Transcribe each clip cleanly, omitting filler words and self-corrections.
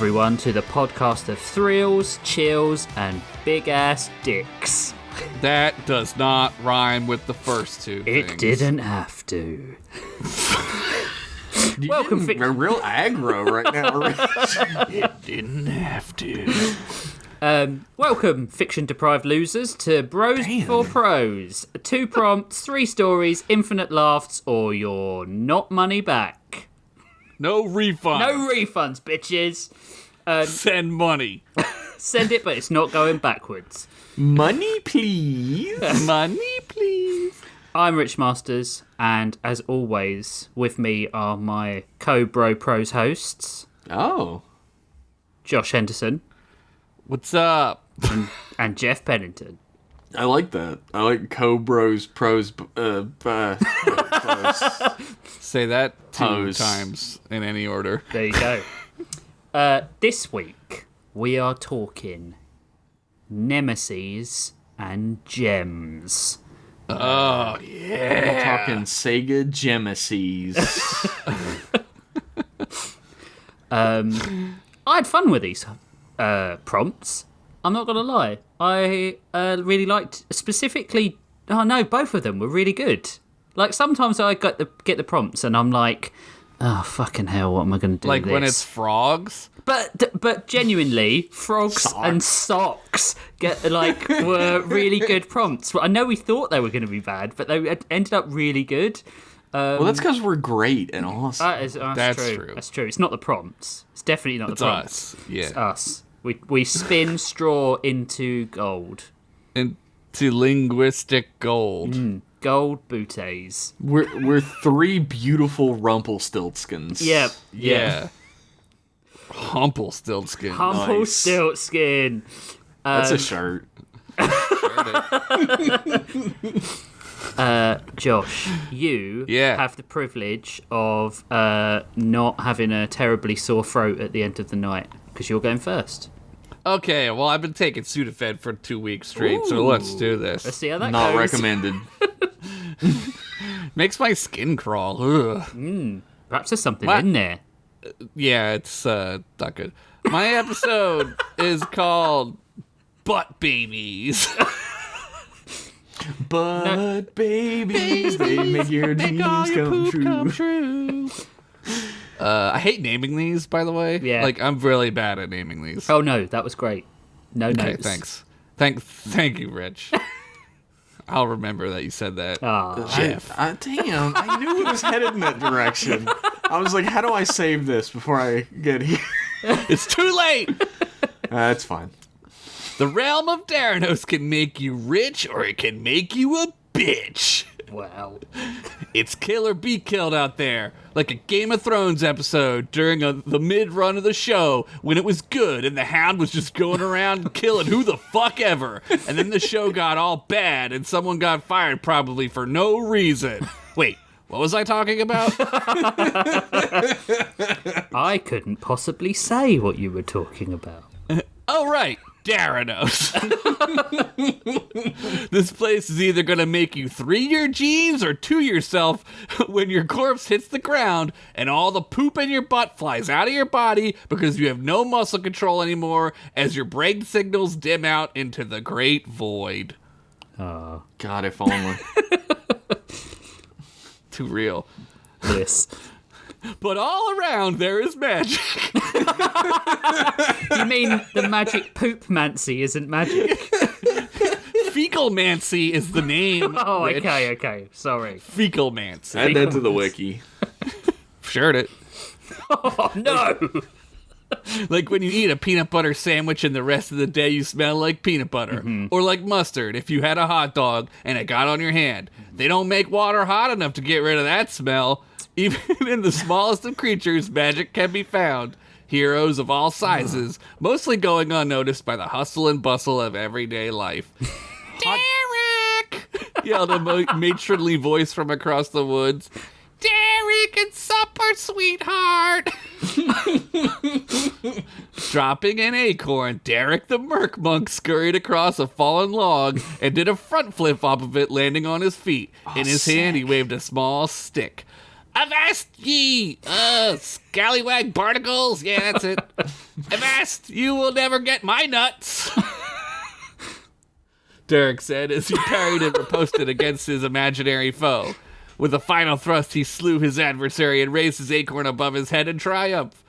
everyone, to the podcast of thrills, chills, and big-ass dicks. That does not rhyme with the first two things. It didn't have to. Welcome, a real aggro right now, Rich. It didn't have to. Welcome, fiction-deprived losers, to Bros Before Pros. 2 prompts, 3 stories, infinite laughs, or your not money back. No refunds. No refunds, bitches. Send money. Send it, but it's not going backwards. Money, please. Money, please. I'm Rich Masters, and as always, with me are my co-Bro Pros hosts, Oh. Josh Henderson What's up? and Jeff Pennington. I like that. I like co-bros, pros, pros. Say that 2 Pose. times in any order. There you go. This week, we are talking Nemeses and Gems. Oh, yeah. We're talking Sega Gemeses. I had fun with these prompts. I'm not going to lie. I really liked, specifically, both of them were really good. Like, sometimes I get the prompts and I'm like, oh, fucking hell, what am I going to do Like with this? when it's frogs? But genuinely, frogs and socks were really good prompts. I know we thought they were going to be bad, but they ended up really good. Well, that's because we're great and awesome. That's True. true. That's true. It's not the prompts. It's definitely not It's the prompts. us. Yeah. It's us. We spin straw into gold. Into linguistic gold. Gold booties. We're 3 beautiful Rumpelstiltskins. Yep. Yeah. Humpelstiltskin. Humpelstiltskin. That's a shirt. Josh, you Yeah. have the privilege of not having a terribly sore throat at the end of the night because you're going first. Okay, well, I've been taking Sudafed for 2 weeks straight, so let's do Let's this. see how that Not goes. recommended. Makes my skin crawl. Ugh. Perhaps there's something What? in there. Yeah, it's not good. My episode is called Butt Babies. But babies, they make your dreams come true. I hate naming these, by the way. Yeah. Like, I'm really bad at naming these. Oh no, that was great. No Okay, notes. thanks. Thank you, Rich. I'll remember that you said that. Jeff. Damn, I knew it was headed in that direction. I was like, how do I save this before I get here? It's too late! That's fine. The realm of Daranos can make you rich, or it can make you a bitch. Wow. It's kill or be killed out there, like a Game of Thrones episode during the mid-run of the show when it was good and the Hound was just going around killing who the fuck ever. And then the show got all bad and someone got fired probably for no reason. Wait, what was I talking about? I couldn't possibly say what you were talking about. Oh, right. Daranos. This place is either going to make you 3 your genes or 2 yourself when your corpse hits the ground and all the poop in your butt flies out of your body because you have no muscle control anymore as your brain signals dim out into the great void. God, if only. Too real. This. But all around there is magic. You mean the magic poop-mancy isn't magic? Fecalmancy is the name. Oh, Rich. okay. Sorry. Fecalmancy. Add that to the wiki. Shared it. Oh, no! Like when you eat a peanut butter sandwich and the rest of the day you smell like peanut butter. Or like mustard if you had a hot dog and it got on your hand. They don't make water hot enough to get rid of that smell. Even in the smallest of creatures, magic can be found. Heroes of all sizes, mostly going unnoticed by the hustle and bustle of everyday life. Derek! Yelled a matronly voice from across the woods. Derek and supper, sweetheart! Dropping an acorn, Derek the Murkmonk scurried across a fallen log and did a front flip off of it, landing on his feet. In his hand, he waved a small stick. Avast ye, scallywag barnacles. Yeah, that's it. Avast, you will never get my nuts. Derek said as he parried and riposted against his imaginary foe. With a final thrust, he slew his adversary and raised his acorn above his head in triumph.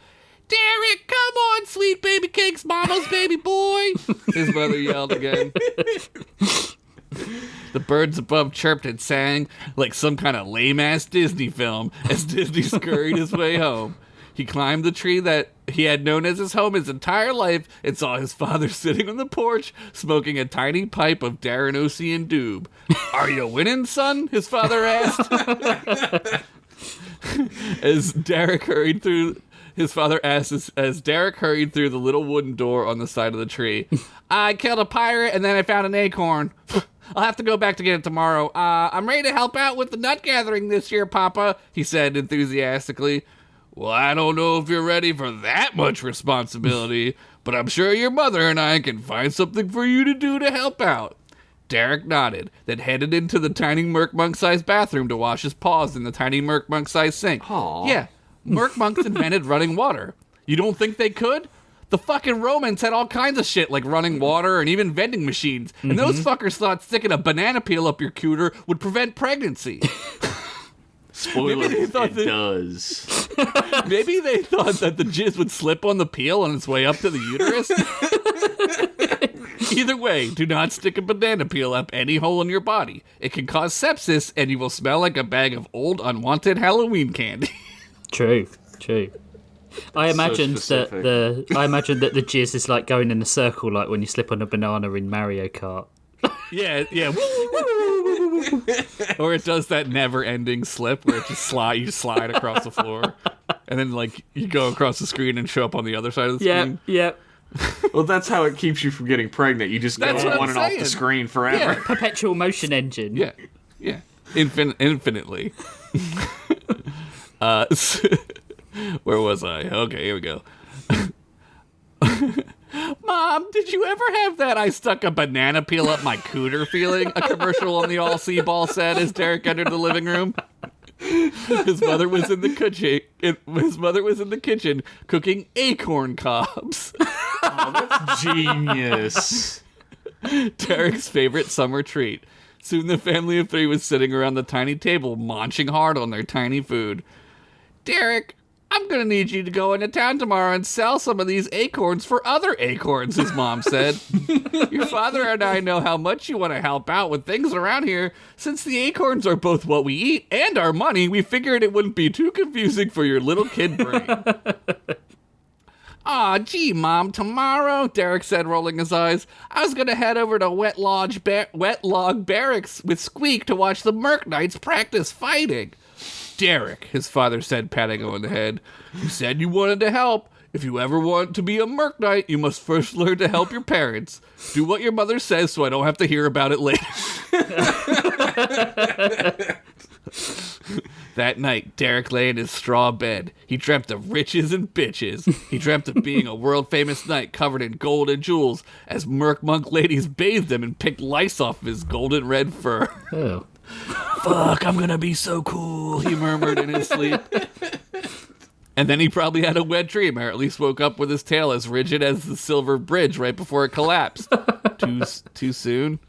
Derek, come on, sweet baby cakes, mama's baby boy, his mother yelled again. The birds above chirped and sang like some kind of lame-ass Disney film as Disney scurried his way home. He climbed the tree that he had known as his home his entire life and saw his father sitting on the porch smoking a tiny pipe of Daranosian doob. Are you winning, son? His father asked. As Derek hurried through the little wooden door on the side of the tree. I killed a pirate and then I found an acorn. I'll have to go back to get it tomorrow. I'm ready to help out with the nut gathering this year, Papa, he said enthusiastically. Well, I don't know if you're ready for that much responsibility, but I'm sure your mother and I can find something for you to do to help out. Derek nodded, then headed into the tiny Murkmonk-sized bathroom to wash his paws in the tiny Murkmonk-sized sink. Aww. Yeah, Murkmonks invented running water. You don't think they could? The fucking Romans had all kinds of shit like running water and even vending machines. And those fuckers thought sticking a banana peel up your cooter would prevent pregnancy. Spoiler, it does. Maybe they thought that the jizz would slip on the peel on its way up to the uterus. Either way, do not stick a banana peel up any hole in your body. It can cause sepsis and you will smell like a bag of old unwanted Halloween candy. True. I imagined that the jizz is like going in a circle, like when you slip on a banana in Mario Kart. Yeah. Or it does that never-ending slip where it just you slide across the floor, and then like you go across the screen and show up on the other side of the screen. Yeah. Well, that's how it keeps you from getting pregnant. You just go on and off the screen forever. Yeah. Perpetual motion engine. Yeah. Infinitely. Where was I? Okay, here we go. Mom, did you ever have that I stuck a banana peel up my cooter feeling? A commercial on the All-C Ball said as Derek entered the living room. His mother was in the kitchen cooking acorn cobs. Oh, that's genius. Derek's favorite summer treat. Soon the family of three was sitting around the tiny table, munching hard on their tiny food. Derek, I'm going to need you to go into town tomorrow and sell some of these acorns for other acorns, his mom said. Your father and I know how much you want to help out with things around here. Since the acorns are both what we eat and our money, we figured it wouldn't be too confusing for your little kid brain. Aw, gee, Mom, tomorrow, Derek said, rolling his eyes, I was going to head over to Wet Log Barracks with Squeak to watch the Merc Knights practice fighting. Derek, his father said, patting him on the head, you said you wanted to help. If you ever want to be a Merc Knight, you must first learn to help your parents. Do what your mother says so I don't have to hear about it later. That night, Derek lay in his straw bed. He dreamt of riches and bitches. He dreamt of being a world-famous knight covered in gold and jewels as Murkmonk ladies bathed him and picked lice off of his golden red fur. Oh. Fuck, I'm gonna be so cool, he murmured in his sleep. And then he probably had a wet dream, or at least woke up with his tail as rigid as the silver bridge right before it collapsed. Too soon?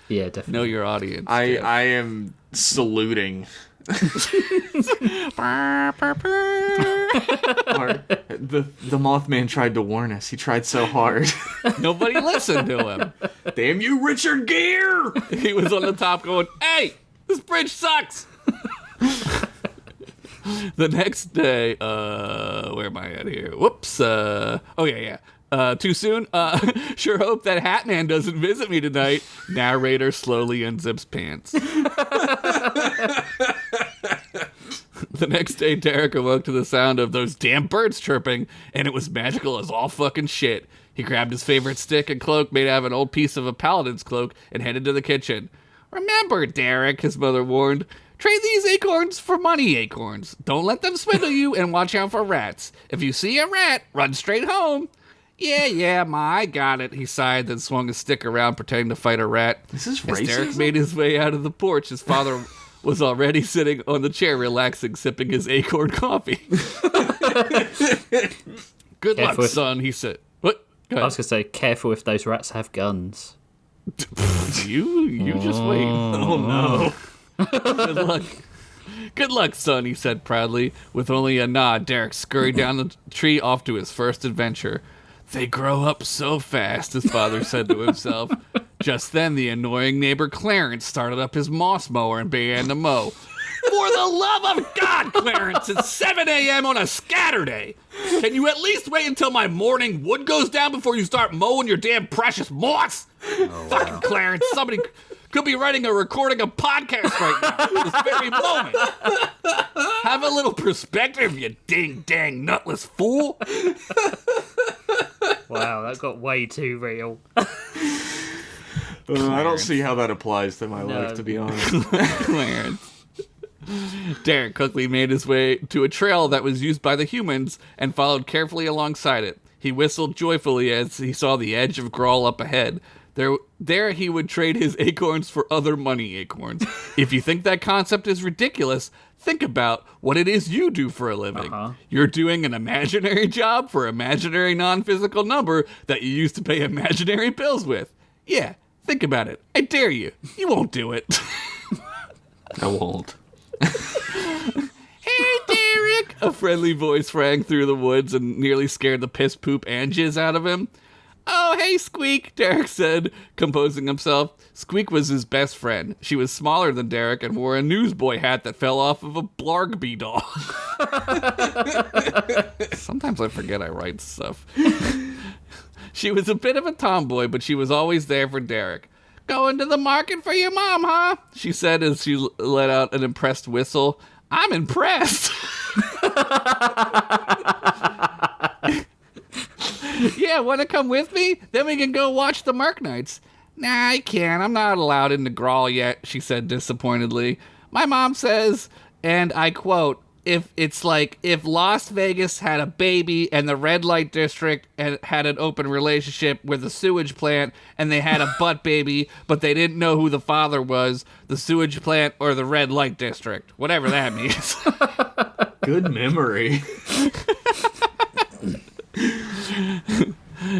Yeah, definitely. Know your audience. I am saluting. The Mothman tried to warn us. He tried so hard. Nobody listened to him. Damn you, Richard Gere! He was on the top going, hey, this bridge sucks! The next day, where am I at here? Whoops. Too soon? Sure hope that Hatman doesn't visit me tonight. Narrator slowly unzips pants. The next day, Derek awoke to the sound of those damn birds chirping, and it was magical as all fucking shit. He grabbed his favorite stick and cloak made out of an old piece of a paladin's cloak and headed to the kitchen. Remember, Derek, his mother warned, trade these acorns for money acorns. Don't let them swindle you, and watch out for rats. If you see a rat, run straight home. Yeah, Ma, I got it, he sighed, then swung his stick around, pretending to fight a rat. This is As racism? Derek made his way out of the porch, his father was already sitting on the chair relaxing, sipping his acorn coffee. Good luck, son, he said. What? I was going to say, careful if those rats have guns. You just wait. Oh, no. Good luck. Good luck, son, he said proudly. With only a nod, Derek scurried down the tree off to his first adventure. They grow up so fast, his father said to himself. Just then, the annoying neighbor Clarence started up his moss mower and began to mow. For the love of God, Clarence, it's 7 a.m. on a Scatterday. Can you at least wait until my morning wood goes down before you start mowing your damn precious moss? Fucking Clarence, somebody could be writing a recording a podcast right now at this very moment. Have a little perspective, you ding-dang nutless fool. Wow, that got way too real. I don't see how that applies to my life, to be honest. Clarence. Derek quickly made his way to a trail that was used by the humans and followed carefully alongside it. He whistled joyfully as he saw the edge of Grawl up ahead. There he would trade his acorns for other money acorns. If you think that concept is ridiculous, think about what it is you do for a living. You're doing an imaginary job for imaginary non-physical number that you use to pay imaginary bills with. Yeah, think about it. I dare you. You won't do it. I won't. Hey, Derek! A friendly voice rang through the woods and nearly scared the piss, poop, and jizz out of him. Oh, hey, Squeak, Derek said, composing himself. Squeak was his best friend. She was smaller than Derek and wore a newsboy hat that fell off of a Blargby doll. Sometimes I forget I write stuff. She was a bit of a tomboy, but she was always there for Derek. Going to the market for your mom, huh? She said as she let out an impressed whistle. I'm impressed. Yeah, want to come with me? Then we can go watch the Merc Nights. Nah, I can't. I'm not allowed into Grawl yet, she said disappointedly. My mom says, and I quote, if Las Vegas had a baby and the red light district had an open relationship with a sewage plant and they had a butt baby, but they didn't know who the father was, the sewage plant or the red light district, whatever that means. Good memory.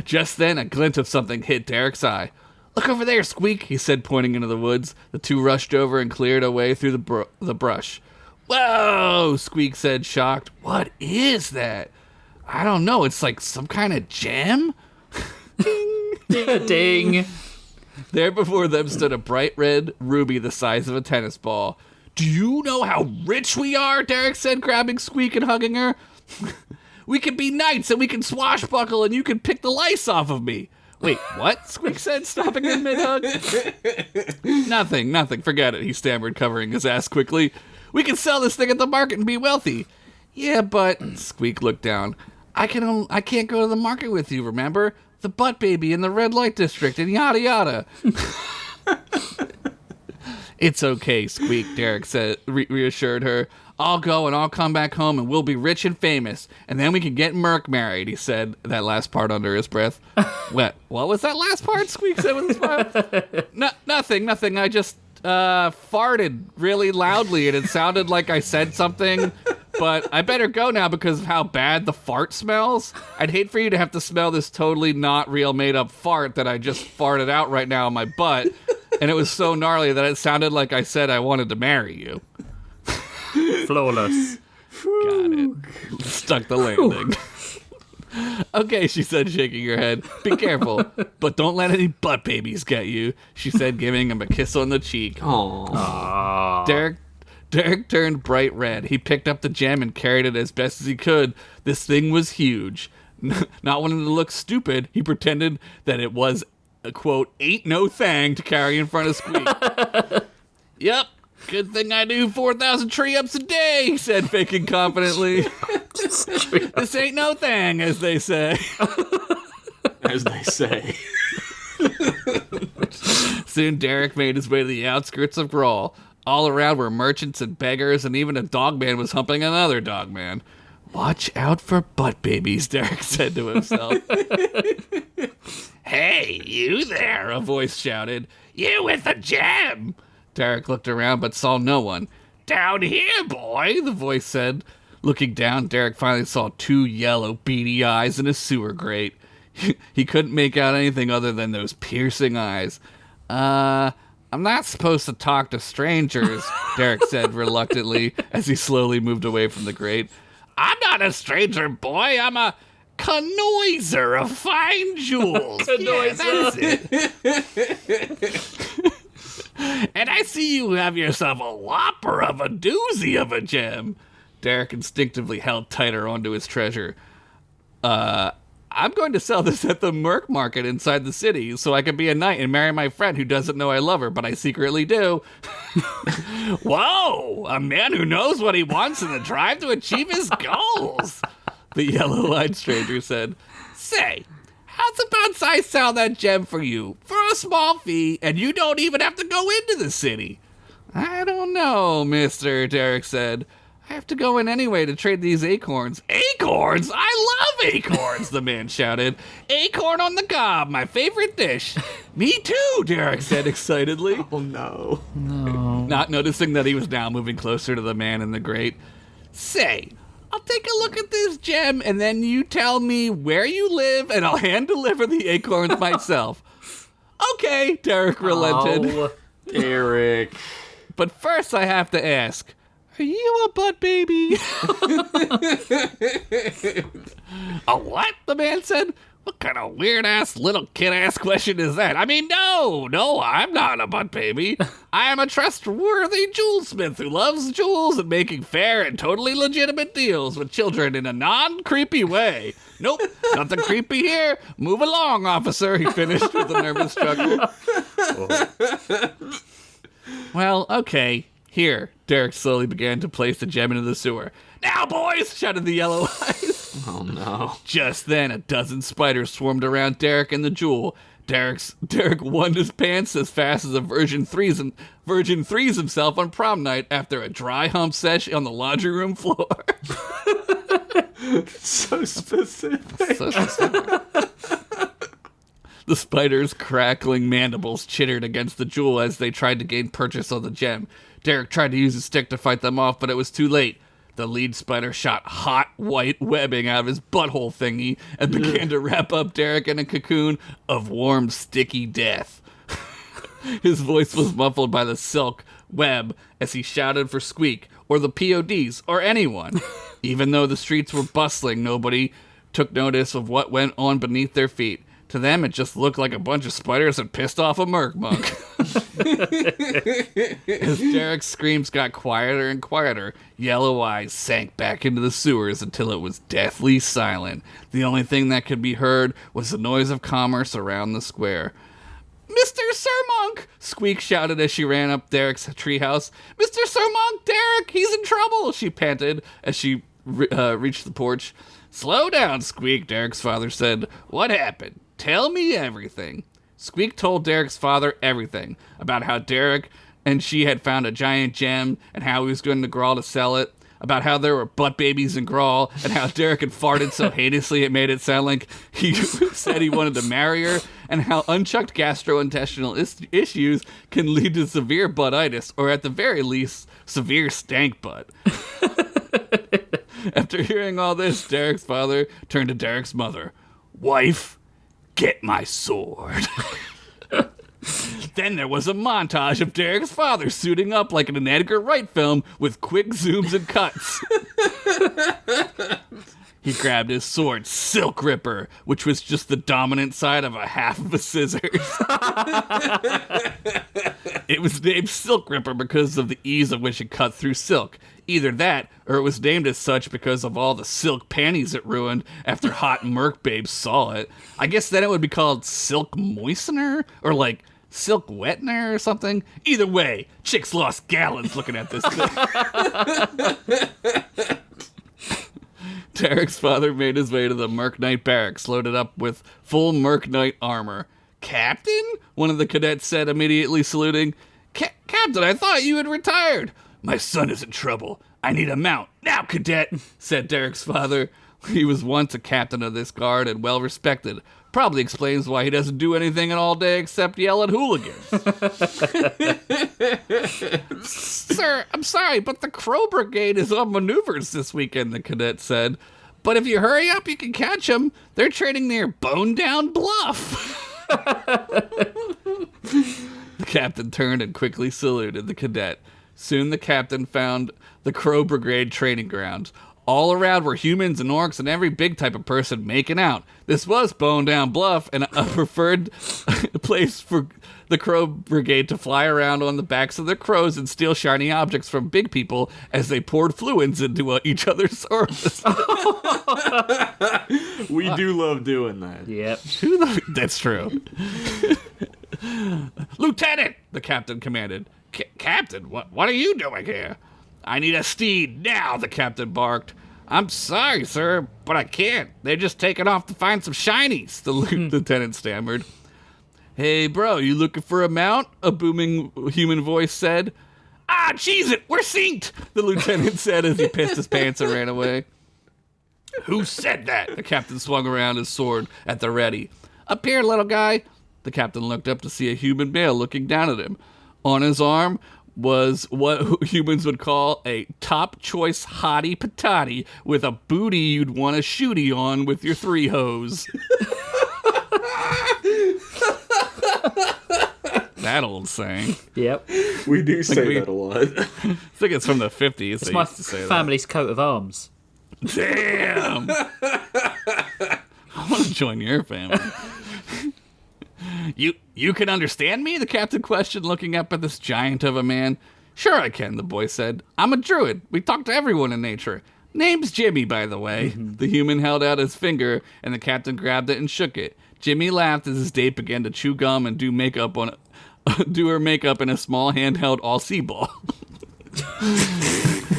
Just then, a glint of something hit Derek's eye. Look over there, Squeak, he said, pointing into the woods. The two rushed over and cleared away through the brush. Whoa, Squeak said, shocked. What is that? I don't know. It's like some kind of gem? Ding. Ding. There before them stood a bright red ruby the size of a tennis ball. Do you know how rich we are? Derek said, grabbing Squeak and hugging her. We can be knights and we can swashbuckle and you can pick the lice off of me. Wait, what? Squeak said, stopping in mid-hug. Nothing. Forget it, he stammered, covering his ass quickly. We can sell this thing at the market and be wealthy. Yeah, but... Squeak looked down. I can't go to the market with you, remember? The butt baby in the red light district and yada yada. It's okay, Squeak, Derek said, reassured her. I'll go and I'll come back home and we'll be rich and famous. And then we can get Murk married, he said, that last part under his breath. What was that last part, Squeak said with a smile? Nothing. I just farted really loudly and it sounded like I said something. But I better go now because of how bad the fart smells. I'd hate for you to have to smell this totally not real made up fart that I just farted out right now in my butt. And it was so gnarly that it sounded like I said I wanted to marry you. Flawless. Got it. Stuck the landing. Okay, she said, shaking her head. Be careful, but don't let any butt babies get you, she said, giving him a kiss on the cheek. Aww. Derek turned bright red. He picked up the gem and carried it as best as he could. This thing was huge. Not wanting to look stupid, he pretended that it was a, quote, ain't no thing to carry in front of Squeak. Yep. Good thing I do 4,000 tree-ups a day, he said, faking confidently. This ain't no thing, as they say. As they say. Soon Derek made his way to the outskirts of Grawl. All around were merchants and beggars, and even a dogman was humping another dogman. Watch out for butt babies, Derek said to himself. Hey, you there, a voice shouted. You with the gem! Derek looked around but saw no one. "Down here, boy," the voice said. Looking down, Derek finally saw 2 yellow, beady eyes in a sewer grate. He couldn't make out anything other than those piercing eyes. I'm not supposed to talk to strangers," Derek said reluctantly as he slowly moved away from the grate. "I'm not a stranger, boy. I'm a connoisseur of fine jewels." Yeah, that's it. "And I see you have yourself a whopper of a doozy of a gem." Derek instinctively held tighter onto his treasure. "I'm going to sell this at the Murk market inside the city so I can be a knight and marry my friend who doesn't know I love her, but I secretly do." "Whoa, a man who knows what he wants and the drive to achieve his goals," the yellow-eyed stranger said. "Say, how's about I sell that gem for you for a small fee and you don't even have to go into the city?" "I don't know, mister," Derek said. "I have to go in anyway to trade these acorns." "Acorns? I love acorns," the man shouted. "Acorn on the cob, my favorite dish." "Me too," Derek said excitedly. Oh, no. Not noticing that he was now moving closer to the man in the grate. "Say, I'll take a look at this gem and then you tell me where you live and I'll hand deliver the acorns myself." "Okay," Derek relented. Oh, Derek. "But first I have to ask, are you a butt baby?" "A what?" the man said. "What kind of weird-ass little kid-ass question is that? I mean, no, I'm not a butt baby. I am a trustworthy jewelsmith who loves jewels and making fair and totally legitimate deals with children in a non-creepy way. Nope, nothing creepy here. Move along, officer," he finished with a nervous chuckle. "Well, okay. Here," Derek slowly began to place the gem into the sewer. "Now, boys," shouted the yellow eyes. Oh, no. Just then, a dozen spiders swarmed around Derek and the jewel. Derek won his pants as fast as a virgin threes himself on prom night after a dry hump sesh on the laundry room floor. So specific. So specific. The spiders' crackling mandibles chittered against the jewel as they tried to gain purchase of the gem. Derek tried to use his stick to fight them off, but it was too late. The lead spider shot hot white webbing out of his butthole thingy and began to wrap up Derek in a cocoon of warm, sticky death. His voice was muffled by the silk web as he shouted for Squeak, or the PODs, or anyone. Even though the streets were bustling, nobody took notice of what went on beneath their feet. To them, it just looked like a bunch of spiders had pissed off a Murkmonk. As Derek's screams got quieter and quieter, Yellow Eyes sank back into the sewers until it was deathly silent. The only thing that could be heard was the noise of commerce around the square. "Mr. Sirmonk!" Squeak shouted as she ran up Derek's treehouse. "Mr. Sirmonk, Derek, he's in trouble!" she panted as she reached the porch. "Slow down, Squeak," Derek's father said. "What happened? Tell me everything." Squeak told Derek's father everything about how Derek and she had found a giant gem and how he was going to Grawl to sell it, about how there were butt babies in Grawl, and how Derek had farted so heinously it made it sound like he said he wanted to marry her, and how unchecked gastrointestinal issues can lead to severe buttitis, or at the very least, severe stank butt. After hearing all this, Derek's father turned to Derek's mother. "Wife, get my sword." Then there was a montage of Derek's father suiting up like in an Edgar Wright film with quick zooms and cuts. He grabbed his sword, Silk Ripper, which was just the dominant side of a half of a scissors. It was named Silk Ripper because of the ease of which it cut through silk. Either that, or it was named as such because of all the silk panties it ruined after hot Merc babes saw it. I guess then it would be called Silk Moistener, or like Silk Wetner or something. Either way, chicks lost gallons looking at this thing. Derek's father made his way to the Merc Knight barracks, loaded up with full Merc Knight armor. "Captain?" one of the cadets said, immediately saluting. Captain, I thought you had retired." "My son is in trouble. I need a mount. Now, cadet," said Derek's father. He was once a captain of this guard and well respected. Probably explains why he doesn't do anything all day except yell at hooligans. Sir, I'm sorry, but the Crow Brigade is on maneuvers this weekend, the cadet said. But if you hurry up, you can catch them. They're training near Bone Down Bluff. The captain turned and quickly saluted the cadet. Soon the captain found the Crow Brigade training grounds. All around were humans and orcs and every big type of person making out. This was Bone Down Bluff, and a preferred place for the Crow Brigade to fly around on the backs of their crows and steal shiny objects from big people as they poured fluids into each other's orifices. We do love doing that. Yep. That's true. Lieutenant, the captain commanded. Captain, what are you doing here? I need a steed now, the captain barked. I'm sorry, sir, but I can't. They're just taking off to find some shinies, the lieutenant stammered. Hey, bro, you looking for a mount? A booming human voice said. Ah, cheese it, we're synced, the lieutenant said as he pissed his pants and ran away. Who said that? The captain swung around his sword at the ready. Up here, little guy. The captain looked up to see a human male looking down at him. On his arm was what humans would call a top choice hottie patati with a booty you'd want a shooty on with your 3 hoes. That old saying. Yep. We do say that a lot. I think it's from the 50s. It's my family's coat of arms. Damn. I want to join your family. You can understand me? The captain questioned, looking up at this giant of a man. Sure I can, the boy said. I'm a druid. We talk to everyone in nature. Name's Jimmy, by the way. The human held out his finger, and the captain grabbed it and shook it. Jimmy laughed as his date began to chew gum and do her makeup in a small handheld all-see ball.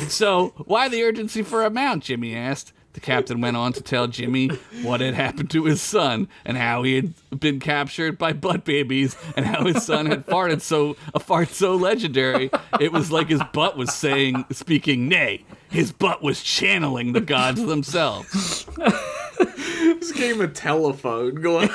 So, why the urgency for a mount? Jimmy asked. The captain went on to tell Jimmy what had happened to his son and how he had been captured by butt babies and how his son had a fart so legendary it was like his butt was speaking nay. His butt was channeling the gods themselves. This game of telephone going.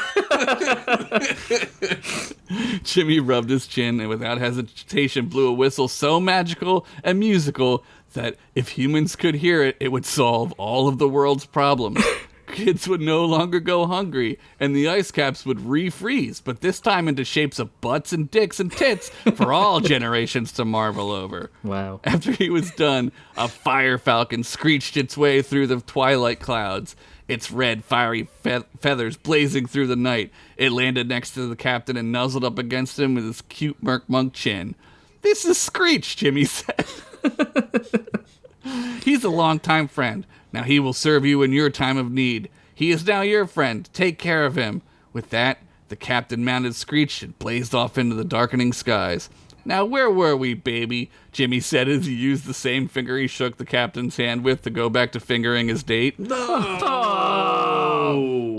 Jimmy rubbed his chin and without hesitation blew a whistle so magical and musical that if humans could hear it, it would solve all of the world's problems. Kids would no longer go hungry, and the ice caps would refreeze, but this time into shapes of butts and dicks and tits for all generations to marvel over. Wow. After he was done, a fire falcon screeched its way through the twilight clouds, its red, fiery feathers blazing through the night. It landed next to the captain and nuzzled up against him with his cute Murkmonk chin. This is Screech, Jimmy said. He's a longtime friend. Now he will serve you in your time of need. He is now your friend. Take care of him. With that, the captain mounted Screech and blazed off into the darkening skies. Now where were we, baby? Jimmy said as he used the same finger he shook the captain's hand with to go back to fingering his date. No!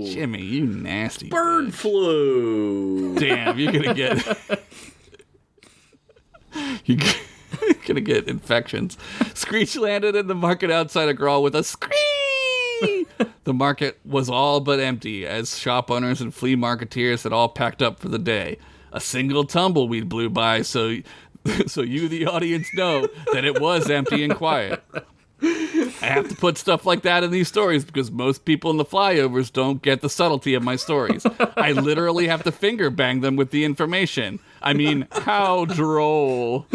Jimmy, you nasty Bird bitch. flu! Damn, you're gonna get... You're gonna get infections. Screech landed in the market outside of Grawl with a screech. The market was all but empty, as shop owners and flea marketeers had all packed up for the day. A single tumbleweed blew by, so you, the audience, know that it was empty and quiet. I have to put stuff like that in these stories because most people in the flyovers don't get the subtlety of my stories. I literally have to finger bang them with the information. I mean, how droll.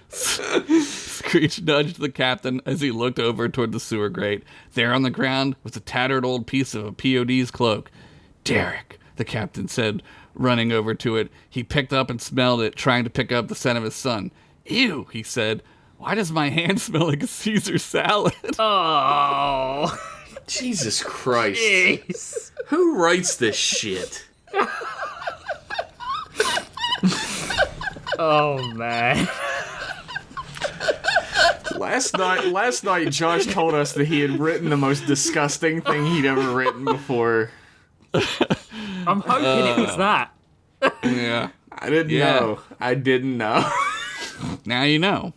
Screech nudged the captain as he looked over toward the sewer grate. There on the ground was a tattered old piece of a POD's cloak. Derek, the captain said, running over to it. He picked up and smelled it, trying to pick up the scent of his son. Ew, he said. Why does my hand smell like a Caesar salad? Oh. Jesus Christ. Jeez. Who writes this shit? Oh, man. Last night, Josh told us that he had written the most disgusting thing he'd ever written before. I'm hoping it was that. Yeah. I didn't know. Now you know.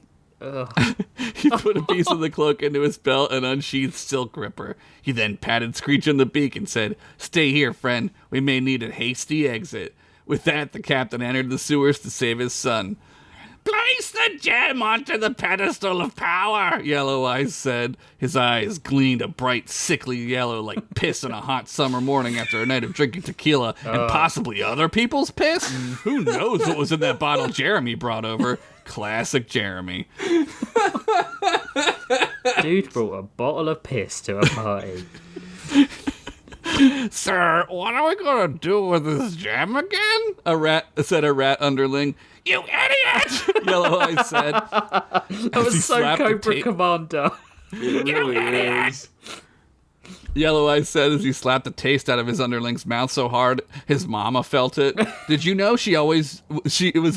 He put a piece of the cloak into his belt and unsheathed Silk Ripper. He then patted Screech on the beak and said, "Stay here, friend. We may need a hasty exit." With that, the captain entered the sewers to save his son. "Place the gem onto the pedestal of power," Yellow Eyes said. His eyes gleamed a bright, sickly yellow like piss on a hot summer morning after a night of drinking tequila and possibly other people's piss. Who knows what was in that bottle Jeremy brought over? Classic Jeremy. Dude brought a bottle of piss to a party. "Sir, what are we going to do with this gem again?" said a rat underling. "You idiot!" Yellow Eyes said. That was so Cobra Commander. It really is. Yellow Eyes said as he slapped the taste out of his underling's mouth so hard his mama felt it. "Did you know she was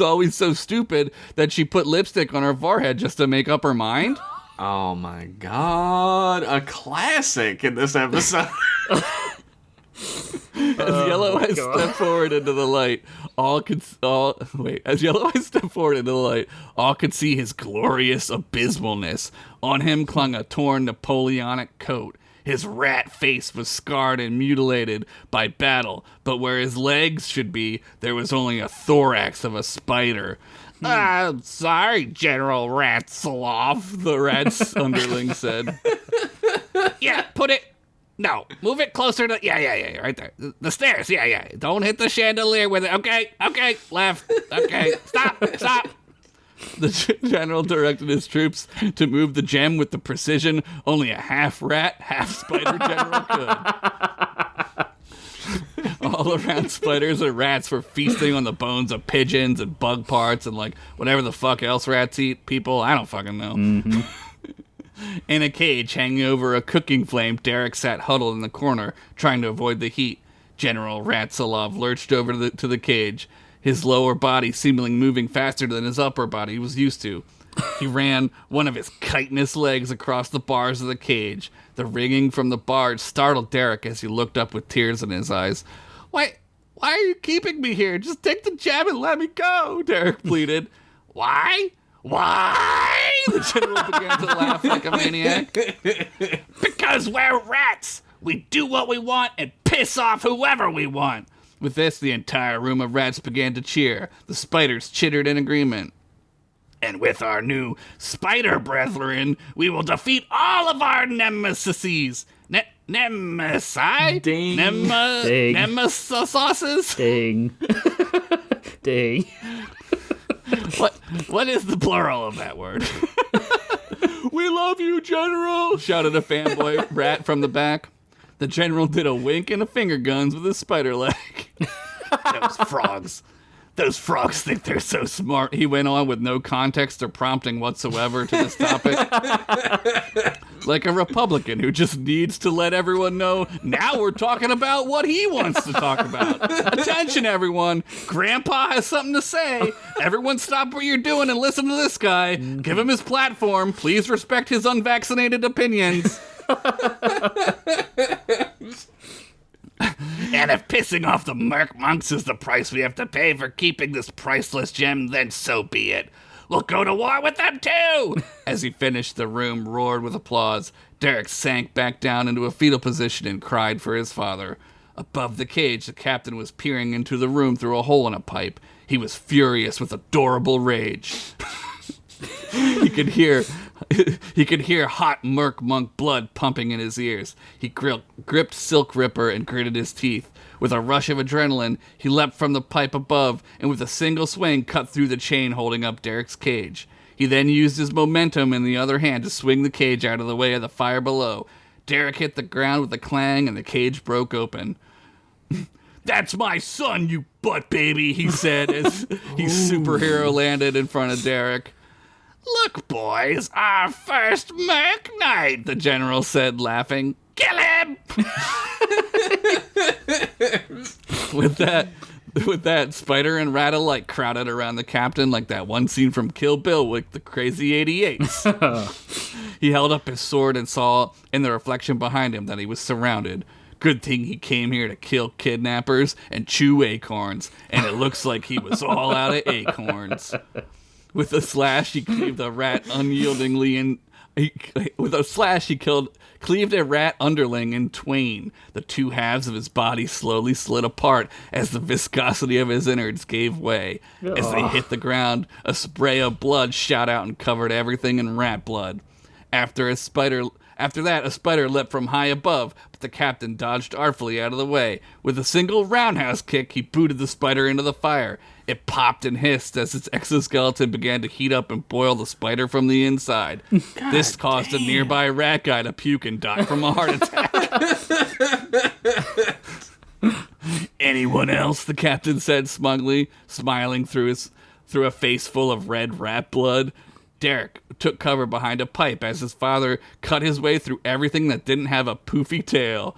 always so stupid that she put lipstick on her forehead just to make up her mind?" Oh my god. A classic in this episode. As Yellow Eyes stepped forward into the light, all could see his glorious abysmalness. On him clung a torn Napoleonic coat. His rat face was scarred and mutilated by battle, but where his legs should be, there was only a thorax of a spider. "Sorry, General Ratzaloff," the rat's underling said. "Yeah, No, move it closer to... Yeah, right there. The stairs, yeah. Don't hit the chandelier with it. Okay, left. Okay, stop. The general directed his troops to move the gem with the precision only a half-rat, half-spider general could. All around, spiders and rats were feasting on the bones of pigeons and bug parts and, like, whatever the fuck else rats eat. People, I don't fucking know. Mm-hmm. In a cage hanging over a cooking flame, Derek sat huddled in the corner, trying to avoid the heat. General Ratsalov lurched over to the cage, his lower body seemingly moving faster than his upper body he was used to. He ran one of his chitinous legs across the bars of the cage. The ringing from the bars startled Derek as he looked up with tears in his eyes. Why are you keeping me here? Just take the gem and let me go, Derek pleaded. Why? The general began to laugh like a maniac. Because we're rats. We do what we want and piss off whoever we want. With this, the entire room of rats began to cheer. The spiders chittered in agreement. And with our new spider brethren, we will defeat all of our nemeses. Nemesi? Ding. Ding. Nemesauces? Ding. Ding. What is the plural of that word? "We love you, General!" shouted a fanboy rat from the back. The general did a wink and a finger guns with his spider leg. Those frogs think they're so smart, he went on with no context or prompting whatsoever to this topic. Like a Republican who just needs to let everyone know, now we're talking about what he wants to talk about. Attention, everyone. Grandpa has something to say. Everyone stop what you're doing and listen to this guy. Give him his platform. Please respect his unvaccinated opinions. And if pissing off the Murkmonks is the price we have to pay for keeping this priceless gem, then so be it. We'll go to war with them too! As he finished, the room roared with applause. Derek sank back down into a fetal position and cried for his father. Above the cage, the captain was peering into the room through a hole in a pipe. He was furious with adorable rage. He could hear hot Murkmonk blood pumping in his ears. He gripped Silk Ripper and gritted his teeth. With a rush of adrenaline, he leapt from the pipe above and with a single swing cut through the chain holding up Derek's cage. He then used his momentum in the other hand to swing the cage out of the way of the fire below. Derek hit the ground with a clang and the cage broke open. "That's my son, you butt baby," he said as he superhero landed in front of Derek. "Look, boys, our first Merc Knight," the general said, laughing. "Kill him!" With that, Spider and Rat alike crowded around the captain like that one scene from Kill Bill with the crazy 88s. He held up his sword and saw in the reflection behind him that he was surrounded. Good thing he came here to kill kidnappers and chew acorns, and it looks like he was all out of acorns. With a slash, he cleaved a rat unyieldingly cleaved a rat underling in twain. The two halves of his body slowly slid apart as the viscosity of his innards gave way. As they hit the ground, a spray of blood shot out and covered everything in rat blood. After that, a spider leapt from high above, but the captain dodged artfully out of the way. With a single roundhouse kick, he booted the spider into the fire. It popped and hissed as its exoskeleton began to heat up and boil the spider from the inside. This caused a nearby rat guy to puke and die from a heart attack. Anyone else? The captain said smugly, smiling through a face full of red rat blood. Derek took cover behind a pipe as his father cut his way through everything that didn't have a poofy tail.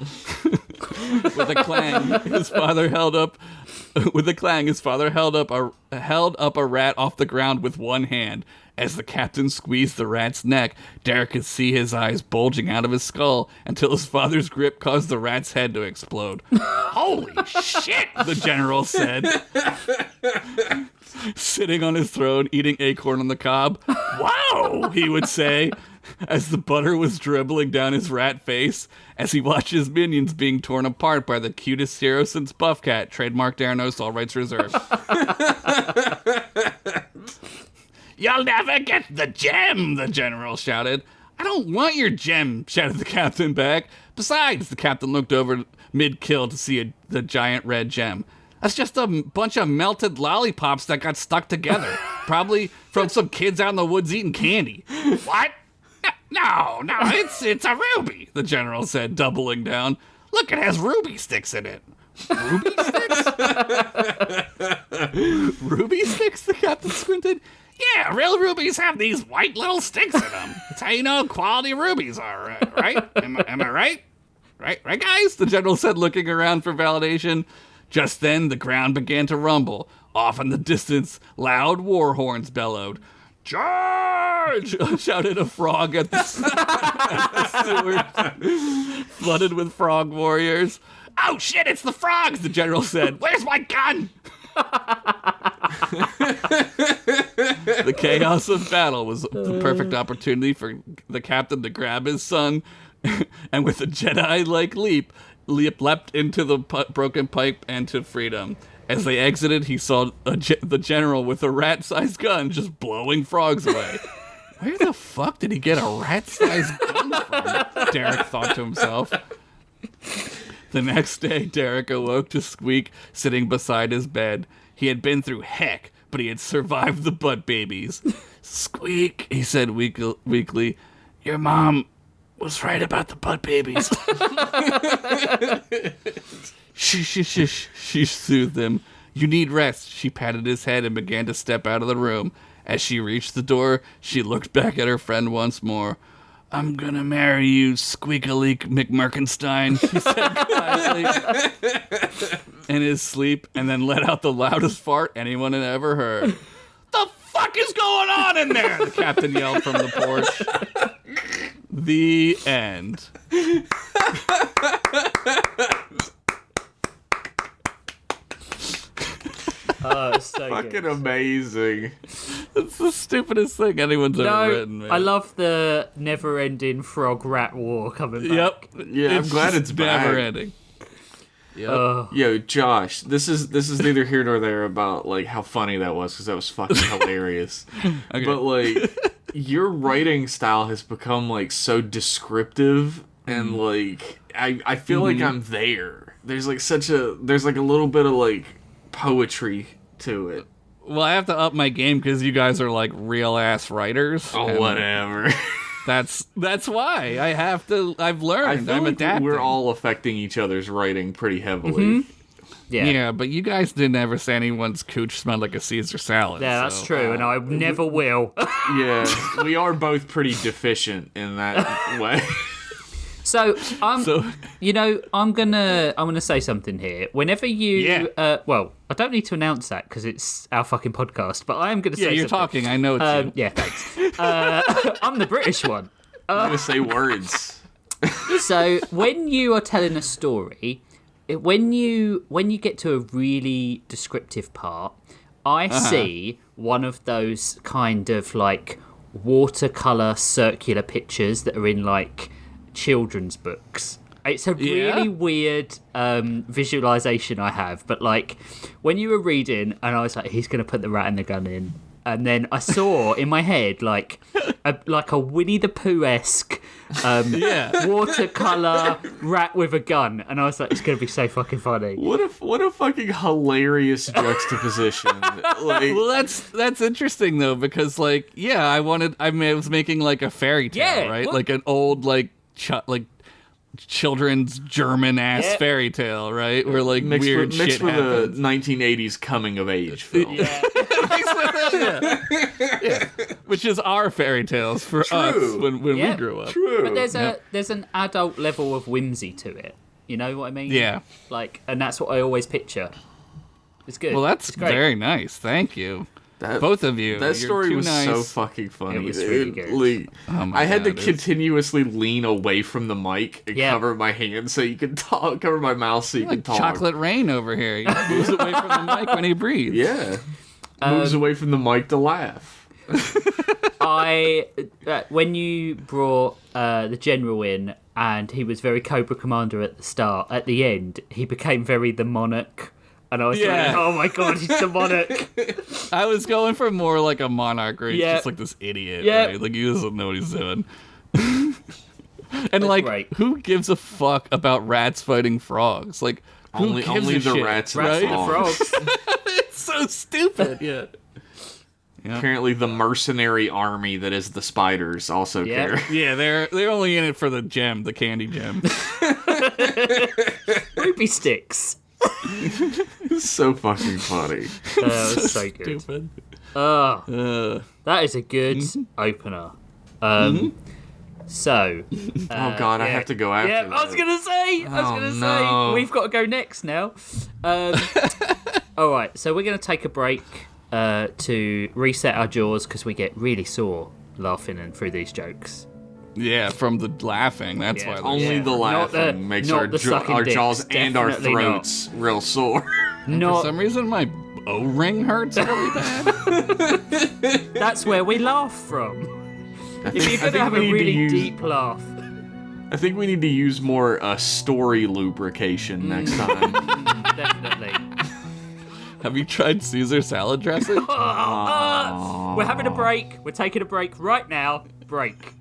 With a clang, his father held up a rat off the ground with one hand. As the captain squeezed the rat's neck, Derek could see his eyes bulging out of his skull until his father's grip caused the rat's head to explode. Holy shit, the general said. Sitting on his throne, eating acorn on the cob. Wow, he would say, as the butter was dribbling down his rat face, as he watched his minions being torn apart by the cutest hero since Buff Cat, trademark Daranos, all rights reserved. You'll never get the gem, the general shouted. I don't want your gem, shouted the captain back. Besides, the captain looked over mid-kill to see the giant red gem. That's just a bunch of melted lollipops that got stuck together. Probably from some kids out in the woods eating candy. What? No, it's a ruby, the general said, doubling down. Look, it has ruby sticks in it. Ruby sticks? Ruby sticks? The captain squinted. Yeah, real rubies have these white little sticks in them. That's how you know quality rubies are, right? Am I right? Right, guys? The general said, looking around for validation. Just then, the ground began to rumble. Off in the distance, loud war horns bellowed. Charge! Shouted a frog at the sewers, flooded with frog warriors. Oh shit, it's the frogs, the general said. Where's my gun? The chaos of battle was the perfect opportunity for the captain to grab his son, and with a Jedi-like leapt into the broken pipe and to freedom. As they exited, he saw the general with a rat-sized gun just blowing frogs away. Where the fuck did he get a rat-sized gun from? Derek thought to himself. The next day, Derek awoke to Squeak sitting beside his bed. He had been through heck, but he had survived the butt babies. Squeak, he said weakly, your mom was right about the butt babies. Shh, she soothed him. You need rest. She patted his head and began to step out of the room. As she reached the door, she looked back at her friend once more. I'm gonna marry you, Squeakaleek McMurkenstein, she said quietly in his sleep, and then let out the loudest fart anyone had ever heard. The fuck is going on in there? The captain yelled from the porch. The end. Oh, it's so Fucking good. amazing. It's the stupidest thing anyone's ever written, man. I love the never-ending frog-rat war coming back. Yep. Yeah, I'm glad it's back. never ending. Yep. Yo, Josh, this is neither here nor there about like how funny that was, because that was fucking hilarious. Okay. But like your writing style has become like so descriptive, and like I feel like I'm there. There's like a little bit of like poetry to it. Well, I have to up my game because you guys are like real ass writers. Oh, whatever. That's why I have to. I've learned. I feel I'm like adapting. we're all affecting each other's writing pretty heavily. Yeah, but you guys didn't ever say anyone's cooch smelled like a Caesar salad. Yeah, that's true, and I never will. Yeah, we are both pretty deficient in that way. So I'm gonna say something here. Whenever you, well, I don't need to announce that because it's our fucking podcast, but I am gonna say. Yeah, you're something. talking. I know it's you. Yeah, thanks. I'm the British one. I'm gonna say words. So when you are telling a story, when you get to a really descriptive part, I see one of those kind of like watercolor circular pictures that are in like children's books. It's a really weird visualization I have, but like when you were reading and I was like, he's going to put the rat and the gun in. And then I saw in my head like a Winnie the Pooh-esque watercolor rat with a gun, and I was like, it's gonna be so fucking funny. What a fucking hilarious juxtaposition. Like, well, that's interesting though, because like I was making like a fairy tale, right? What? Like an old like children's German ass fairy tale, right? Where like mixed weird with, shit with happens. a 1980s coming of age film. Which is our fairy tales for us when we grew up. True. But there's an adult level of whimsy to it. You know what I mean? Yeah. Like, and that's what I always picture. It's good. Well, that's it's great. very nice. Thank you. Both of you. That You're story too was nice. so fucking funny. It was really good. Like, Oh my I had God, to continuously lean away from the mic and cover my hands so you could talk, cover my mouth so you could talk. Chocolate rain over here. He moves away from the mic when he breathes. Yeah. Moves away from the mic to laugh. When you brought the general in and he was very Cobra Commander at the start, at the end, he became very the Monarch. And I was like, oh my god, he's the Monarch. I was going for more like a monarch, right? Yeah. Just like this idiot, Yeah. right? Like he doesn't know what he's doing. And like, great. who gives a fuck about rats fighting frogs? Like, who Only gives the a shit? rats Rats and and the frogs. It's so stupid. Yeah. Apparently the mercenary army that is the spiders also Yeah. care. Yeah, they're only in it for the gem, the candy gem. Ruby sticks. It's so fucking funny. That was so good. Stupid. That is a good opener. So, Oh god, I have to go after yeah, that. I was gonna say, no. we've got to go next now. All right, so we're gonna take a break to reset our jaws because we get really sore laughing and through these jokes. Yeah, from the laughing. That's Yeah. why. Only the Not laughing the- makes not our, the sucking our dicks, jaws and our definitely throats real sore. For Not some reason, my O-ring hurts really bad. that's where we laugh from. If you're I gonna think have we a need to really use- deep laugh, I think we need to use more story lubrication next time. definitely. Have you tried Caesar salad dressing? We're having a break. We're taking a break right now. Break.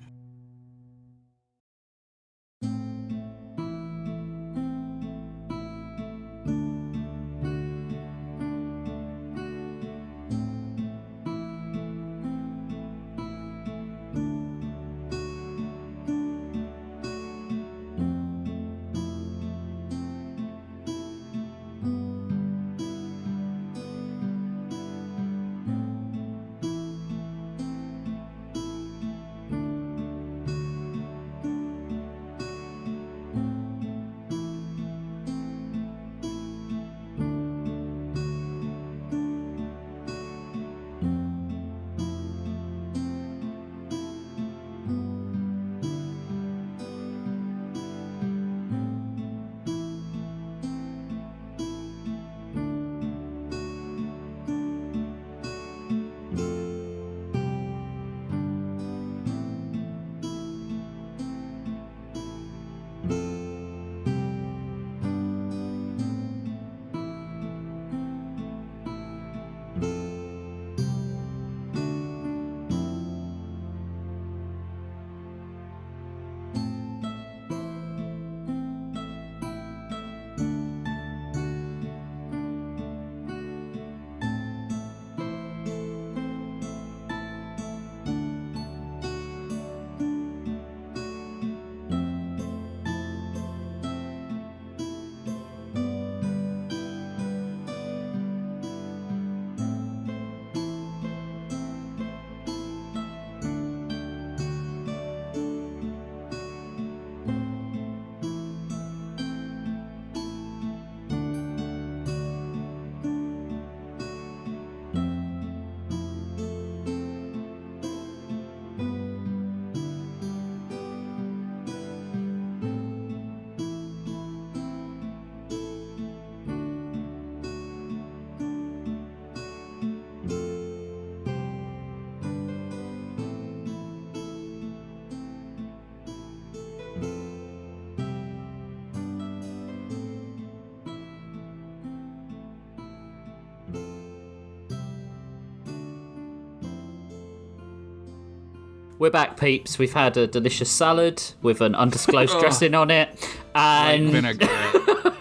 We're back, peeps. We've had a delicious salad with an undisclosed dressing on it, and Vinegar.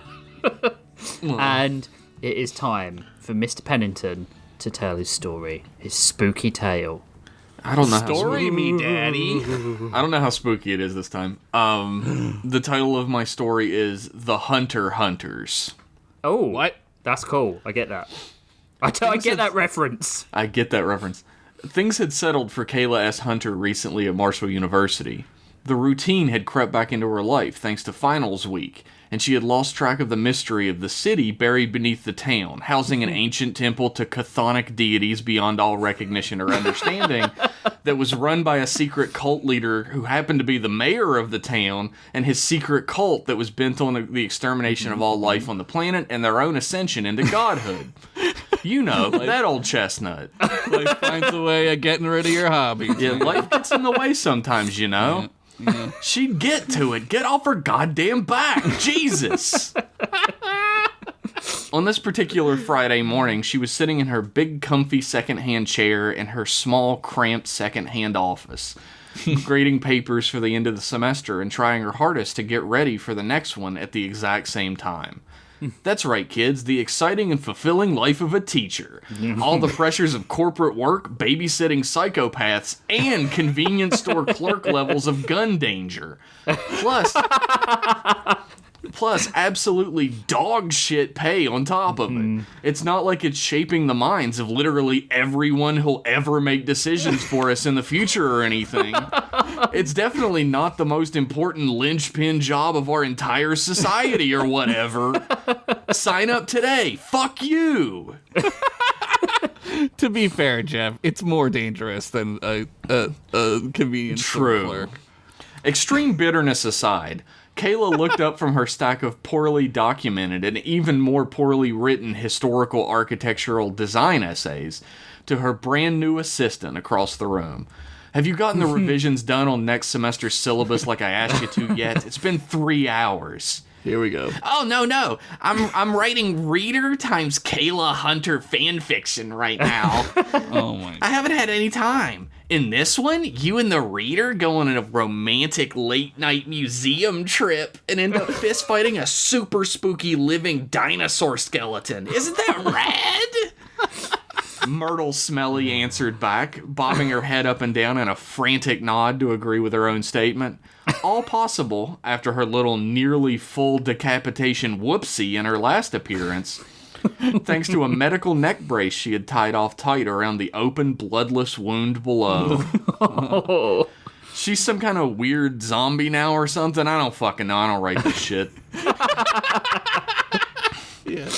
and it is time for Mr. Pennington to tell his story, his spooky tale. I don't know. Story me, daddy. I don't know how spooky it is this time. The title of my story is The Hunter Hunters. Oh, What? That's cool. I get that. I get that reference. I get that reference. Things had settled for Kayla S. Hunter recently at Marshall University. The routine had crept back into her life thanks to finals week, and she had lost track of the mystery of the city buried beneath the town, housing an ancient temple to chthonic deities beyond all recognition or understanding that was run by a secret cult leader who happened to be the mayor of the town and his secret cult that was bent on the extermination of all life on the planet and their own ascension into godhood. You know, that old chestnut. Life finds a way of getting rid of your hobbies. Yeah, life gets in the way sometimes, you know. Yeah. She'd get to it. Get off her goddamn back. Jesus. On this particular Friday morning, she was sitting in her big, comfy secondhand chair in her small, cramped secondhand office, grading papers for the end of the semester and trying her hardest to get ready for the next one at the exact same time. That's right, kids. The exciting and fulfilling life of a teacher. All the pressures of corporate work, babysitting psychopaths, and convenience store clerk levels of gun danger. Plus absolutely dog shit pay on top of it. It's not like it's shaping the minds of literally everyone who'll ever make decisions for us in the future or anything. It's definitely not the most important linchpin job of our entire society or whatever. Sign up today. Fuck you. To be fair, Jeff, it's more dangerous than a convenience store clerk. Extreme bitterness aside, Kayla looked up from her stack of poorly documented and even more poorly written historical architectural design essays to her brand new assistant across the room. Have you gotten the revisions done on next semester's syllabus like I asked you to yet? It's been 3 hours. Here we go. Oh, no. I'm writing Reader times Kayla Hunter fanfiction right now. Oh my. I haven't had any time. In this one, you and the Reader go on a romantic late-night museum trip and end up fist-fighting a super spooky living dinosaur skeleton. Isn't that rad? Myrtle Smelly answered back, bobbing her head up and down in a frantic nod to agree with her own statement. All possible after her little nearly full decapitation whoopsie in her last appearance. Thanks to a medical neck brace she had tied off tight around the open, bloodless wound below. She's some kind of weird zombie now or something? I don't fucking know. I don't write this shit. Yeah.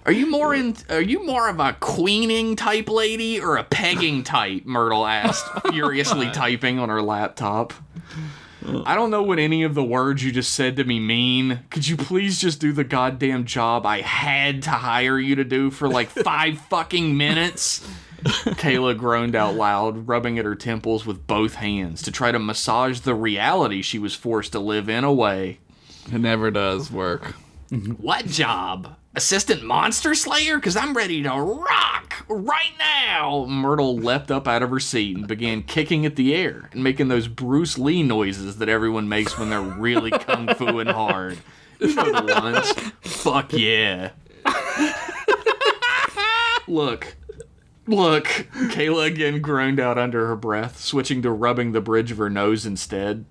Are you more of a queening type lady or a pegging type? Myrtle asked, furiously typing on her laptop. I don't know what any of the words you just said to me mean. Could you please just do the goddamn job I had to hire you to do for like 5 fucking minutes? Kayla groaned out loud, rubbing at her temples with both hands to try to massage the reality she was forced to live in away. It never does work. What job? Assistant Monster Slayer? Because I'm ready to rock right now. Myrtle leapt up out of her seat and began kicking at the air and making those Bruce Lee noises that everyone makes when they're really kung fu-ing hard. You know the ones. Fuck yeah. Look. Kayla again groaned out under her breath, switching to rubbing the bridge of her nose instead.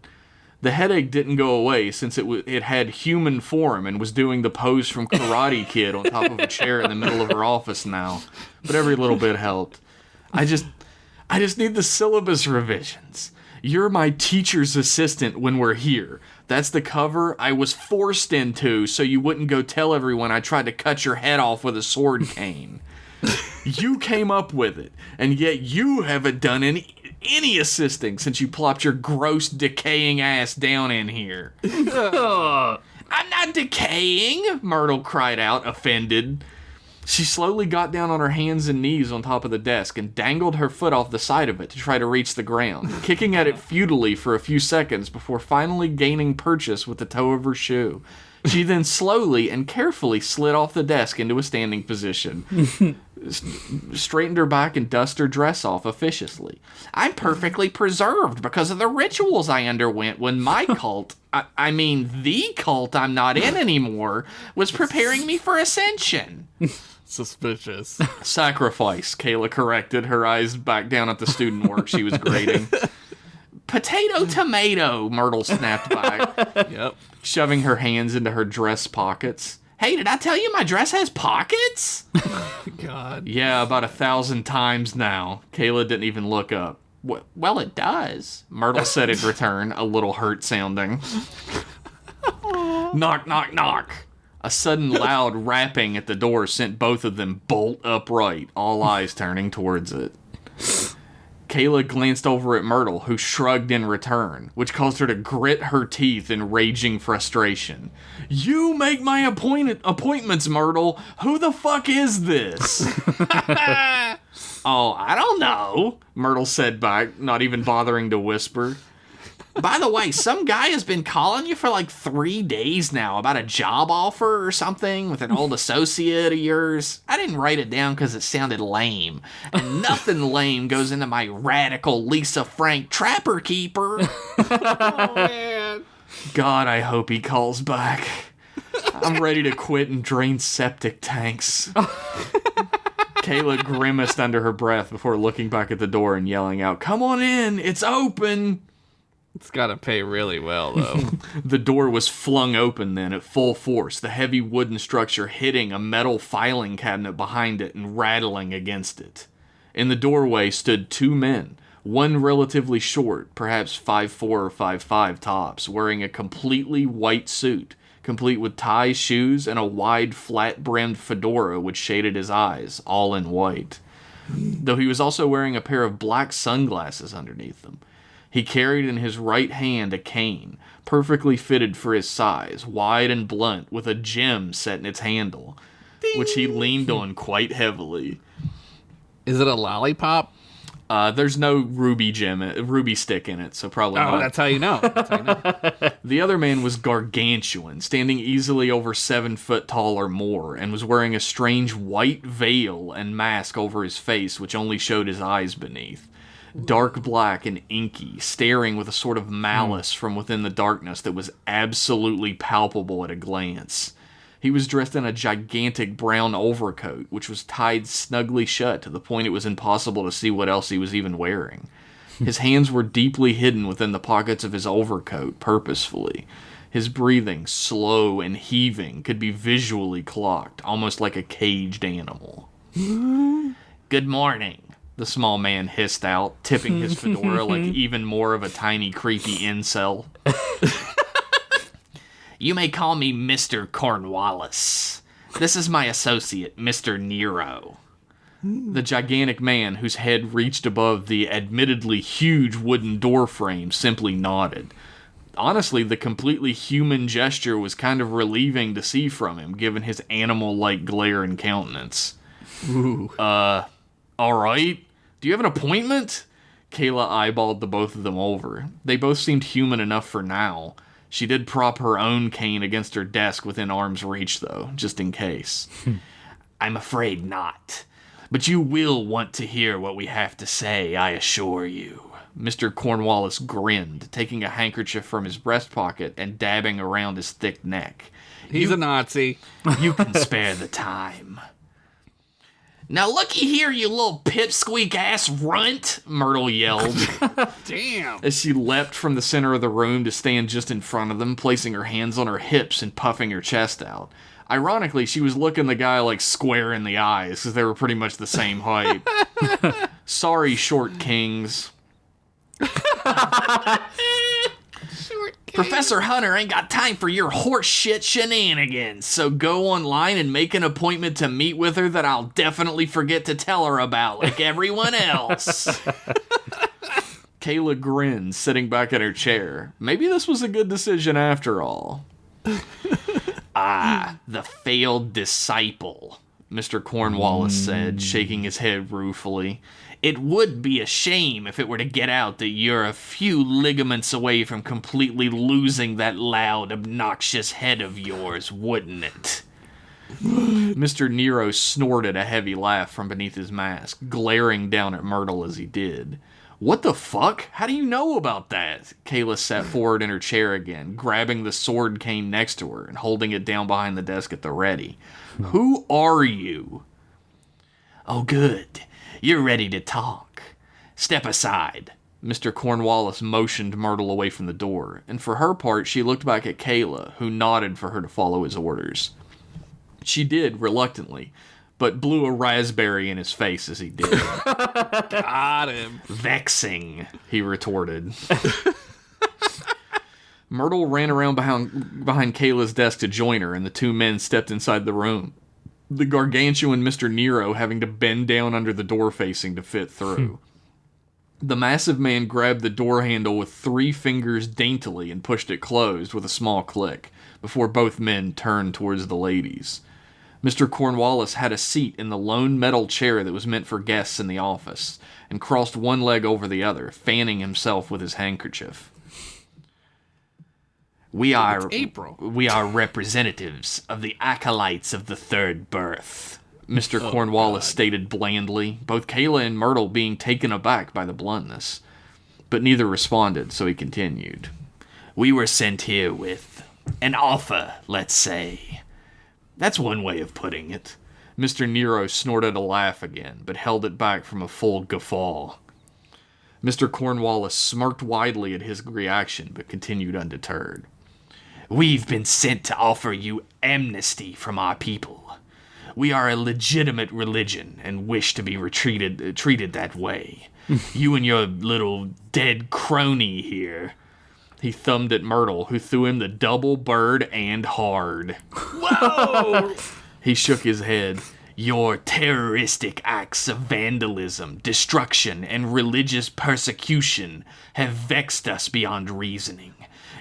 The headache didn't go away since it had human form and was doing the pose from Karate Kid on top of a chair in the middle of her office now. But every little bit helped. I just need the syllabus revisions. You're my teacher's assistant when we're here. That's the cover I was forced into so you wouldn't go tell everyone I tried to cut your head off with a sword cane. You came up with it, and yet you haven't done any assisting since you plopped your gross, decaying ass down in here. I'm not decaying, Myrtle cried out, offended. She slowly got down on her hands and knees on top of the desk and dangled her foot off the side of it to try to reach the ground, kicking at it futilely for a few seconds before finally gaining purchase with the toe of her shoe. She then slowly and carefully slid off the desk into a standing position. straightened her back and dusted her dress off officiously. I'm perfectly preserved because of the rituals I underwent when my cult, I mean the cult I'm not in anymore, was preparing me for ascension. Suspicious. Sacrifice, Kayla corrected, her eyes back down at the student work she was grading. Potato, tomato, Myrtle snapped back, Yep. shoving her hands into her dress pockets. Hey, did I tell you my dress has pockets? God. Yeah, about 1,000 times now. Kayla didn't even look up. Well, it does, Myrtle said in return, a little hurt sounding. Knock, knock, knock. A sudden loud rapping at the door sent both of them bolt upright, all eyes turning towards it. Kayla glanced over at Myrtle, who shrugged in return, which caused her to grit her teeth in raging frustration. You make my appointments, Myrtle. Who the fuck is this? Oh, I don't know, Myrtle said back, not even bothering to whisper. By the way, some guy has been calling you for like 3 days now about a job offer or something with an old associate of yours. I didn't write it down because it sounded lame. And nothing lame goes into my radical Lisa Frank Trapper Keeper. Oh, man. God, I hope he calls back. I'm ready to quit and drain septic tanks. Kayla grimaced under her breath before looking back at the door and yelling out, "Come on in, it's open!" It's gotta pay really well, though. The door was flung open then at full force, the heavy wooden structure hitting a metal filing cabinet behind it and rattling against it. In the doorway stood 2 men, one relatively short, perhaps 5'4" or 5'5" tops, wearing a completely white suit, complete with ties, shoes, and a wide, flat-brimmed fedora which shaded his eyes, all in white. Though he was also wearing a pair of black sunglasses underneath them. He carried in his right hand a cane, perfectly fitted for his size, wide and blunt, with a gem set in its handle, which he leaned on quite heavily. Is it a lollipop? There's no ruby stick in it, so probably not. Oh, that's how you know. The other man was gargantuan, standing easily over 7 foot tall or more, and was wearing a strange white veil and mask over his face, which only showed his eyes beneath. Dark black and inky, staring with a sort of malice from within the darkness that was absolutely palpable at a glance. He was dressed in a gigantic brown overcoat, which was tied snugly shut to the point it was impossible to see what else he was even wearing. His hands were deeply hidden within the pockets of his overcoat, purposefully. His breathing, slow and heaving, could be visually clocked, almost like a caged animal. "Good morning," the small man hissed out, tipping his fedora like even more of a tiny, creepy incel. "You may call me Mr. Cornwallis. This is my associate, Mr. Nero." The gigantic man, whose head reached above the admittedly huge wooden door frame, simply nodded. Honestly, the completely human gesture was kind of relieving to see from him, given his animal-like glare and countenance. Ooh. All right. Do you have an appointment? Kayla eyeballed the both of them over. They both seemed human enough for now. She did prop her own cane against her desk within arm's reach, though, just in case. "I'm afraid not. But you will want to hear what we have to say, I assure you." Mr. Cornwallis grinned, taking a handkerchief from his breast pocket and dabbing around his thick neck. He's a Nazi. You can spare the time. "Now looky here, you little pipsqueak-ass runt," Myrtle yelled. Damn. As she leapt from the center of the room to stand just in front of them, placing her hands on her hips and puffing her chest out. Ironically, she was looking the guy like square in the eyes, because they were pretty much the same height. "Sorry, short kings. Professor Hunter ain't got time for your horseshit shenanigans, so go online and make an appointment to meet with her that I'll definitely forget to tell her about, like everyone else." Kayla grinned, sitting back in her chair. Maybe this was a good decision after all. "Ah, the failed disciple," Mr. Cornwallis said, shaking his head ruefully. "It would be a shame if it were to get out that you're a few ligaments away from completely losing that loud, obnoxious head of yours, wouldn't it?" Mr. Nero snorted a heavy laugh from beneath his mask, glaring down at Myrtle as he did. What the fuck? How do you know about that? Kayla sat forward in her chair again, grabbing the sword cane next to her and holding it down behind the desk at the ready. Who are you? Oh, good. You're ready to talk. Step aside. Mr. Cornwallis motioned Myrtle away from the door, and for her part, she looked back at Kayla, who nodded for her to follow his orders. She did, reluctantly, but blew a raspberry in his face as he did. Got him. Vexing, he retorted. Myrtle ran around behind Kayla's desk to join her, and the two men stepped inside the room. The gargantuan Mr. Nero having to bend down under the door facing to fit through. The massive man grabbed the door handle with 3 fingers daintily and pushed it closed with a small click, before both men turned towards the ladies. Mr. Cornwallis had a seat in the lone metal chair that was meant for guests in the office, and crossed one leg over the other, fanning himself with his handkerchief. We are representatives of the acolytes of the third birth, Mr. Cornwallis stated blandly, both Kayla and Myrtle being taken aback by the bluntness. But neither responded, so he continued. We were sent here with an offer, let's say. That's one way of putting it. Mr. Nero snorted a laugh again, but held it back from a full guffaw. Mr. Cornwallis smirked widely at his reaction, but continued undeterred. We've been sent to offer you amnesty from our people. We are a legitimate religion and wish to be treated that way. You and your little dead crony here. He thumbed at Myrtle, who threw him the double bird and hard. Whoa! He shook his head. Your terroristic acts of vandalism, destruction, and religious persecution have vexed us beyond reasoning,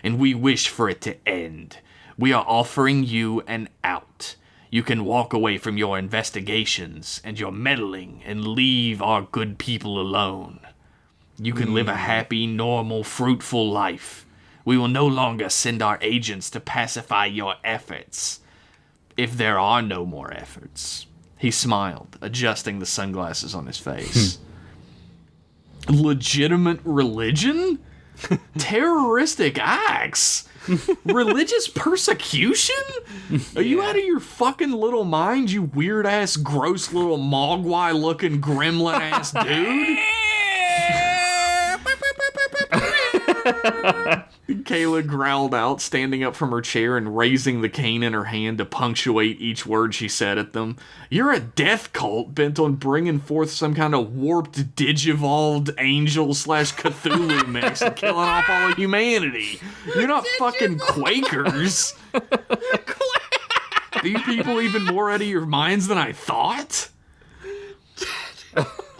and we wish for it to end. We are offering you an out. You can walk away from your investigations and your meddling and leave our good people alone. You can live a happy, normal, fruitful life. We will no longer send our agents to pacify your efforts. If there are no more efforts. He smiled, adjusting the sunglasses on his face. Legitimate religion? Terroristic acts? Religious persecution? Are you out of your fucking little mind, you weird-ass, gross little mogwai-looking gremlin-ass dude? Kayla growled out, standing up from her chair and raising the cane in her hand to punctuate each word she said at them. You're a death cult bent on bringing forth some kind of warped, digivolved angel / Cthulhu mix and killing off all of humanity. You're not fucking Quakers. Are you people even more out of your minds than I thought?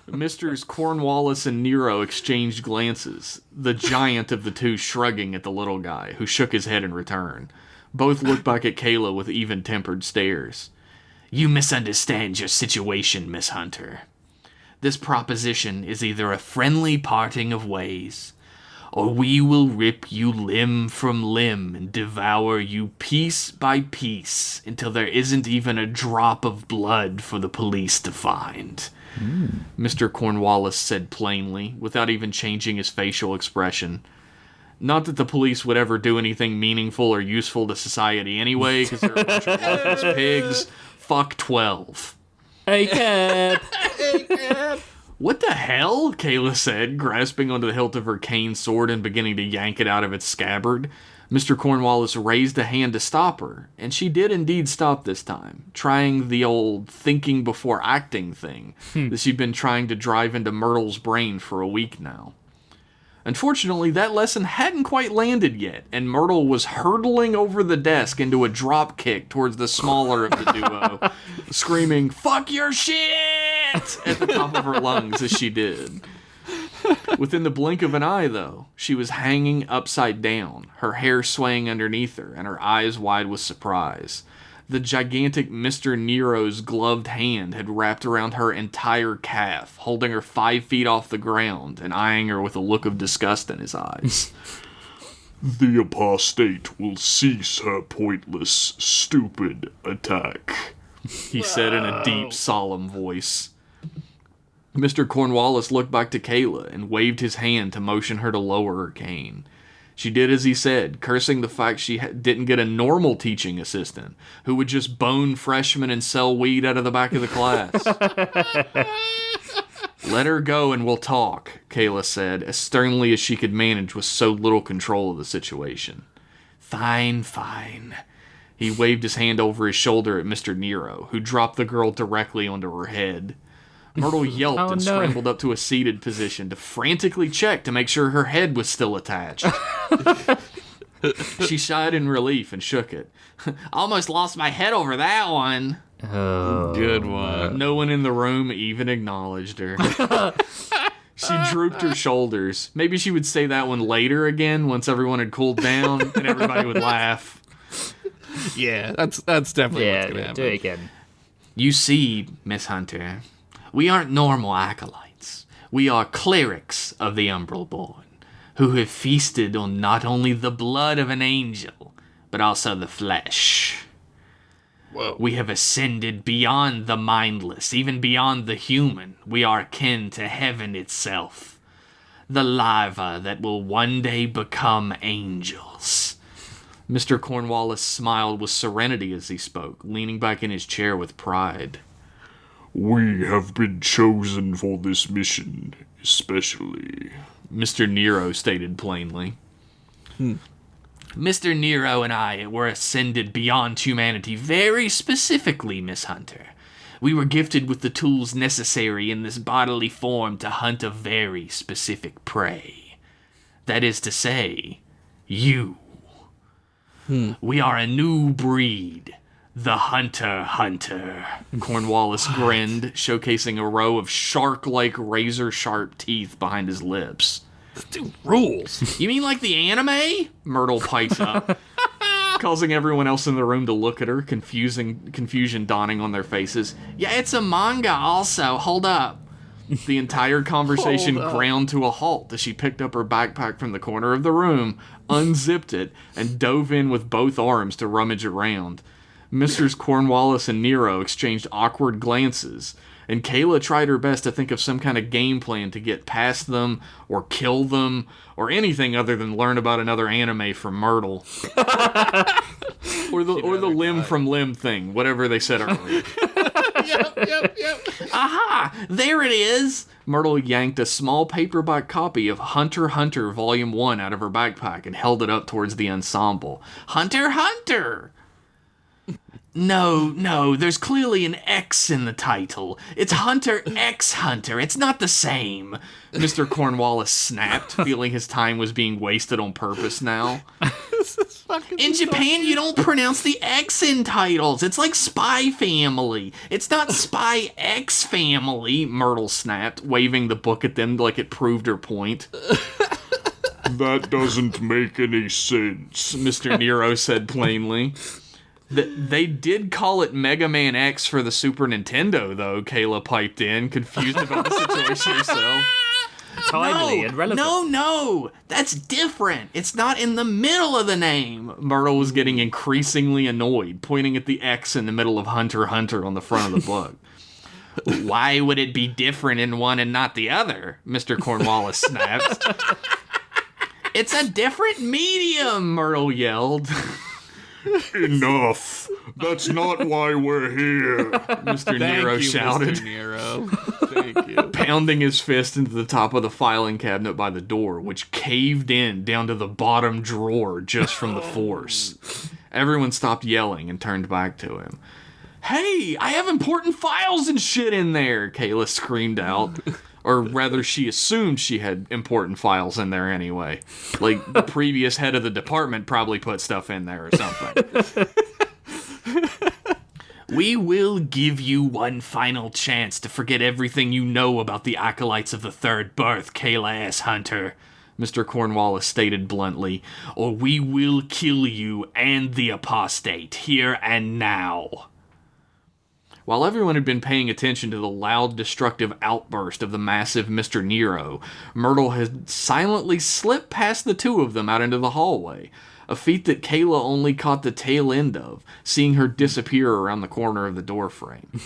Misters Cornwallis and Nero exchanged glances, the giant of the two shrugging at the little guy, who shook his head in return. Both looked back at Kayla with even-tempered stares. You misunderstand your situation, Miss Hunter. This proposition is either a friendly parting of ways, or we will rip you limb from limb and devour you piece by piece until there isn't even a drop of blood for the police to find. Mr. Cornwallis said plainly, without even changing his facial expression. Not that the police would ever do anything meaningful or useful to society anyway, because they're a bunch of worthless pigs. Fuck 12. Hey, Cap. What the hell? Kayla said, grasping onto the hilt of her cane sword and beginning to yank it out of its scabbard. Mr. Cornwallis raised a hand to stop her, and she did indeed stop this time, trying the old thinking before acting thing that she'd been trying to drive into Myrtle's brain for a week now. Unfortunately, that lesson hadn't quite landed yet, and Myrtle was hurtling over the desk into a drop kick towards the smaller of the duo, screaming, "Fuck your shit!" at the top of her lungs as she did. Within the blink of an eye, though, she was hanging upside down, her hair swaying underneath her, and her eyes wide with surprise. The gigantic Mr. Nero's gloved hand had wrapped around her entire calf, holding her 5 feet off the ground and eyeing her with a look of disgust in his eyes. The apostate will cease her pointless, stupid attack. he said in a deep, solemn voice. Mr. Cornwallis looked back to Kayla and waved his hand to motion her to lower her cane. She did as he said, cursing the fact she didn't get a normal teaching assistant who would just bone freshmen and sell weed out of the back of the class. Let her go and we'll talk, Kayla said, as sternly as she could manage with so little control of the situation. Fine, fine. He waved his hand over his shoulder at Mr. Nero, who dropped the girl directly onto her head. Myrtle yelped scrambled up to a seated position to frantically check to make sure her head was still attached. She sighed in relief and shook it. Almost lost my head over that one. Oh, good one. No one in the room even acknowledged her. She drooped her shoulders. Maybe she would say that one later again once everyone had cooled down and everybody would laugh. Yeah, that's definitely what's going to happen. Do it again. You see, Miss Hunter, we aren't normal acolytes. We are clerics of the Umbral Born, who have feasted on not only the blood of an angel, but also the flesh. Whoa. We have ascended beyond the mindless, even beyond the human. We are akin to heaven itself. The larva that will one day become angels. Mr. Cornwallis smiled with serenity as he spoke, leaning back in his chair with pride. We have been chosen for this mission, especially, Mr. Nero stated plainly. Mr. Nero and I were ascended beyond humanity very specifically, Miss Hunter. We were gifted with the tools necessary in this bodily form to hunt a very specific prey. That is to say, you. We are a new breed. The Hunter. Cornwallis grinned, showcasing a row of shark-like razor-sharp teeth behind his lips. This dude rules. You mean like the anime? Myrtle pipes up, causing everyone else in the room to look at her, confusion dawning on their faces. Yeah, it's a manga also. Hold up. The entire conversation ground to a halt as she picked up her backpack from the corner of the room, unzipped it, and dove in with both arms to rummage around. Messrs. Cornwallis and Nero exchanged awkward glances, and Kayla tried her best to think of some kind of game plan to get past them, or kill them, or anything other than learn about another anime from Myrtle. or the limb from limb thing, whatever they said earlier. Yep. Aha! There it is! Myrtle yanked a small paperback copy of Hunter x Hunter Volume 1 out of her backpack and held it up towards the ensemble. Hunter x Hunter! No, there's clearly an X in the title. It's Hunter x Hunter. It's not the same. Mr. Cornwallis snapped, feeling his time was being wasted on purpose now. In Japan, you don't pronounce the X in titles. It's like Spy Family. It's not Spy X Family, Myrtle snapped, waving the book at them like it proved her point. that doesn't make any sense, Mr. Nero said plainly. They did call it Mega Man X for the Super Nintendo, though, Kayla piped in, confused about the situation herself. Timely and relevant. No, that's different. It's not in the middle of the name. Myrtle was getting increasingly annoyed, pointing at the X in the middle of Hunter x Hunter on the front of the book. Why would it be different in one and not the other? Mr. Cornwallis snapped. It's a different medium, Myrtle yelled. Enough. That's not why we're here. Mr. Nero shouted. Mr. Nero. Thank you. Pounding his fist into the top of the filing cabinet by the door, which caved in down to the bottom drawer just from the force. Everyone stopped yelling and turned back to him. Hey, I have important files and shit in there, Kayla screamed out. Or rather, she assumed she had important files in there anyway. Like, the previous head of the department probably put stuff in there or something. We will give you one final chance to forget everything you know about the Acolytes of the Third Birth, Kayla S. Hunter, Mr. Cornwallis stated bluntly, or we will kill you and the apostate here and now. While everyone had been paying attention to the loud, destructive outburst of the massive Mr. Nero, Myrtle had silently slipped past the two of them out into the hallway. a feat that Kayla only caught the tail end of, seeing her disappear around the corner of the doorframe.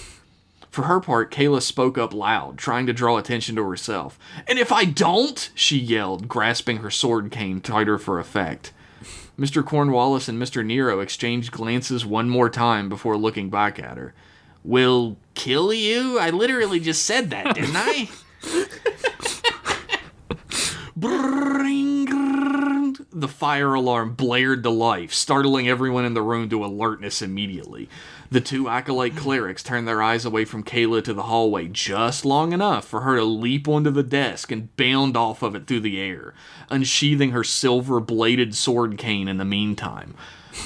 For her part, Kayla spoke up loud, trying to draw attention to herself. "And if I don't?" she yelled, grasping her sword cane tighter for effect. Mr. Cornwallis and Mr. Nero exchanged glances one more time before looking back at her. "Will kill you? I literally just said that, didn't I?" The fire alarm blared to life, startling everyone in the room to alertness immediately. The two acolyte clerics turned their eyes away from Kayla to the hallway just long enough for her to leap onto the desk and bound off of it through the air, unsheathing her silver-bladed sword cane in the meantime.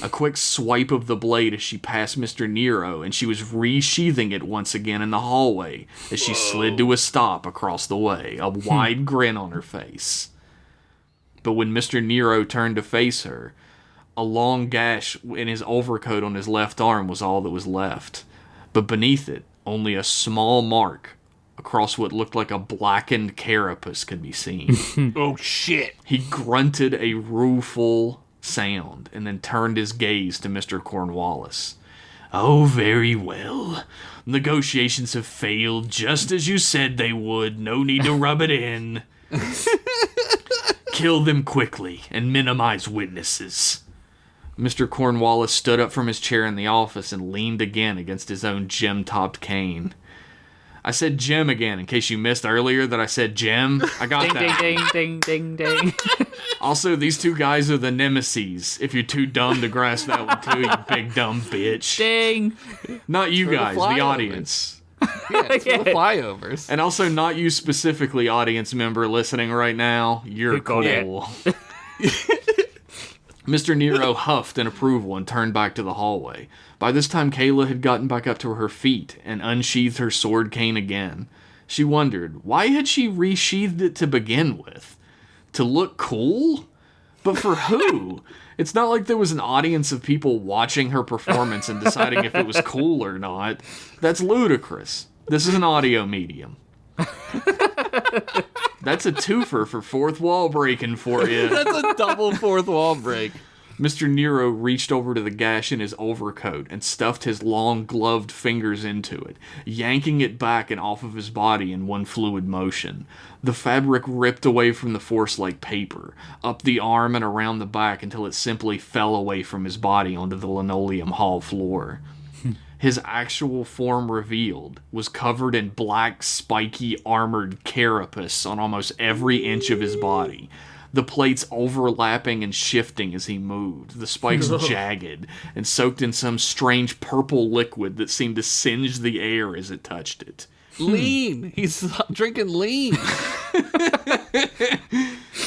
A quick swipe of the blade as she passed Mr. Nero, and she was resheathing it once again in the hallway as she slid to a stop across the way, a wide grin on her face. But when Mr. Nero turned to face her, a long gash in his overcoat on his left arm was all that was left. But beneath it, only a small mark across what looked like a blackened carapace could be seen. Oh, shit. He grunted a rueful sound and then turned his gaze to Mr. Cornwallis. "Oh, very well. Negotiations have failed just as you said they would. No need to rub it in. Kill them quickly and minimize witnesses." Mr. Cornwallis stood up from his chair in the office and leaned again against his own gem-topped cane. I said gem again, in case you missed earlier that I said gem. I got Ding, that. ding, ding, ding, ding, ding. Also, these two guys are the Nemeses, if you're too dumb to grasp that one too, you big dumb bitch. Ding. Not you For the guys, the flyovers. audience. Yeah, it's for the flyovers. And also not you specifically, audience member listening right now. You're You got it. cool. Mr. Nero huffed in approval and turned back to the hallway. By this time, Kayla had gotten back up to her feet and unsheathed her sword cane again. She wondered, why had she resheathed it to begin with? To look cool? But for who? It's not like there was an audience of people watching her performance and deciding if it was cool or not. That's ludicrous. This is an audio medium. That's a twofer for fourth wall breaking for you. That's a double fourth wall break. Mr. Nero reached over to the gash in his overcoat and stuffed his long gloved fingers into it, yanking it back and off of his body in one fluid motion. The fabric ripped away from the force like paper, up the arm and around the back until it simply fell away from his body onto the linoleum hall floor. His actual form revealed was covered in black, spiky, armored carapace on almost every inch of his body. The plates overlapping and shifting as he moved, the spikes jagged and soaked in some strange purple liquid that seemed to singe the air as it touched it. Lean. He's drinking lean.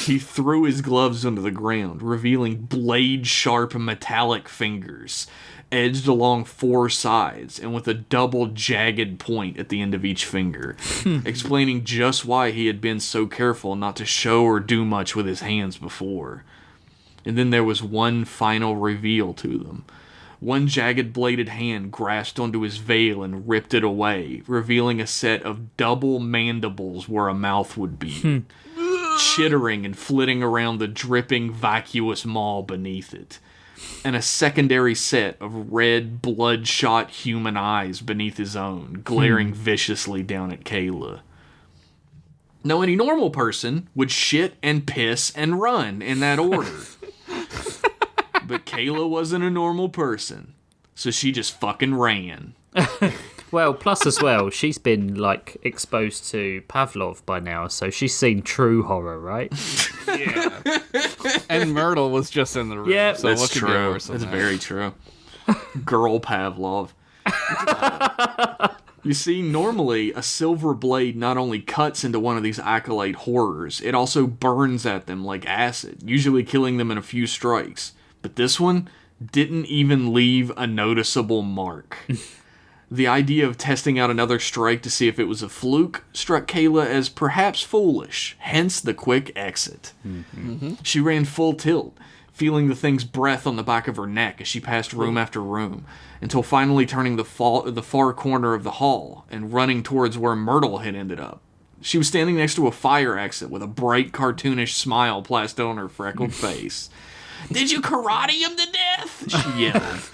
He threw his gloves onto the ground, revealing blade-sharp metallic fingers, edged along four sides and with a double jagged point at the end of each finger, explaining just why he had been so careful not to show or do much with his hands before. And then there was one final reveal to them. One jagged bladed hand grasped onto his veil and ripped it away, revealing a set of double mandibles where a mouth would be, chittering and flitting around the dripping, vacuous maw beneath it, and a secondary set of red, bloodshot human eyes beneath his own, glaring viciously down at Kayla. Now, any normal person would shit and piss and run in that order. But Kayla wasn't a normal person, so she just fucking ran. Well, plus as well, she's been, like, exposed to Pavlov by now, so she's seen true horror, right? Yeah. And Myrtle was just in the room. Yeah, so That's what could get true. worse than That's that? very true. Girl Pavlov. You see, normally a silver blade not only cuts into one of these acolyte horrors, it also burns at them like acid, usually killing them in a few strikes. But this one didn't even leave a noticeable mark. The idea of testing out another strike to see if it was a fluke struck Kayla as perhaps foolish, hence the quick exit. She ran full tilt, feeling the thing's breath on the back of her neck as she passed room after room, until finally turning the far corner of the hall and running towards where Myrtle had ended up. She was standing next to a fire exit with a bright cartoonish smile plastered on her freckled face. "Did you karate him to death?" she yelled.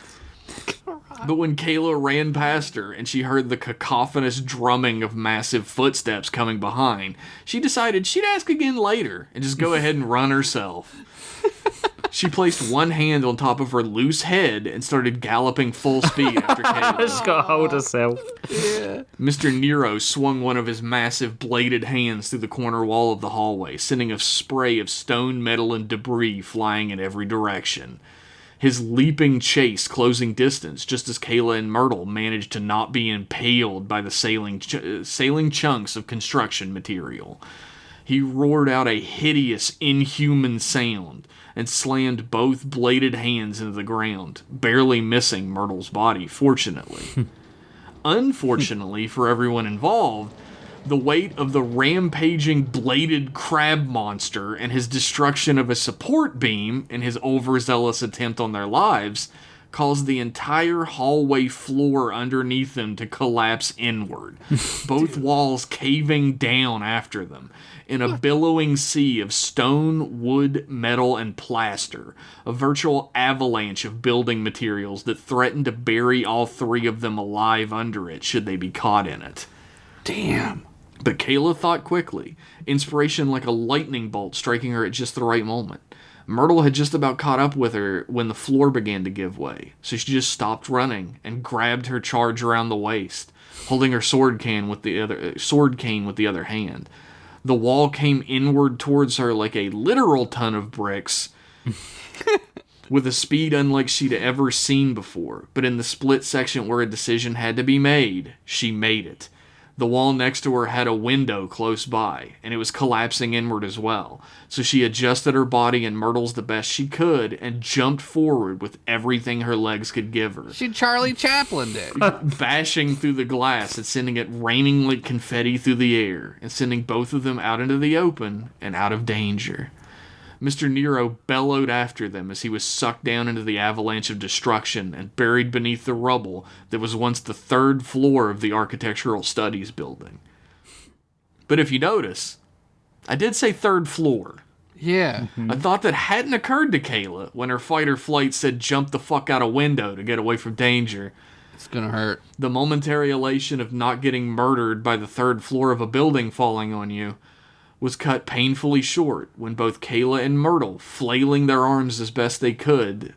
But when Kayla ran past her and she heard the cacophonous drumming of massive footsteps coming behind, she decided she'd ask again later and just go ahead and run herself. She placed one hand on top of her loose head and started galloping full speed after Kayla. Just gotta hold herself. Yeah. Mr. Nero swung one of his massive bladed hands through the corner wall of the hallway, sending a spray of stone, metal, and debris flying in every direction. His leaping chase closing distance, just as Kayla and Myrtle managed to not be impaled by the sailing chunks of construction material. He roared out a hideous, inhuman sound and slammed both bladed hands into the ground, barely missing Myrtle's body, fortunately. Unfortunately for everyone involved, the weight of the rampaging bladed crab monster and his destruction of a support beam in his overzealous attempt on their lives caused the entire hallway floor underneath them to collapse inward, both walls caving down after them in a billowing sea of stone, wood, metal, and plaster, a virtual avalanche of building materials that threatened to bury all three of them alive under it should they be caught in it. Damn. But Kayla thought quickly, inspiration like a lightning bolt striking her at just the right moment. Myrtle had just about caught up with her when the floor began to give way, so she just stopped running and grabbed her charge around the waist, holding her sword cane with the other hand. The wall came inward towards her like a literal ton of bricks, with a speed unlike she'd ever seen before. But in the split section where a decision had to be made, she made it. The wall next to her had a window close by, and it was collapsing inward as well. So she adjusted her body and Myrtle's the best she could and jumped forward with everything her legs could give her. She Charlie Chaplin'd it. Bashing through the glass and sending it raining like confetti through the air, and sending both of them out into the open and out of danger. Mr. Nero bellowed after them as he was sucked down into the avalanche of destruction and buried beneath the rubble that was once the third floor of the Architectural Studies building. But if you notice, I did say third floor. Yeah. A thought that hadn't occurred to Kayla when her fight or flight said jump the fuck out a window to get away from danger. It's gonna hurt. The momentary elation of not getting murdered by the third floor of a building falling on you was cut painfully short when both Kayla and Myrtle, flailing their arms as best they could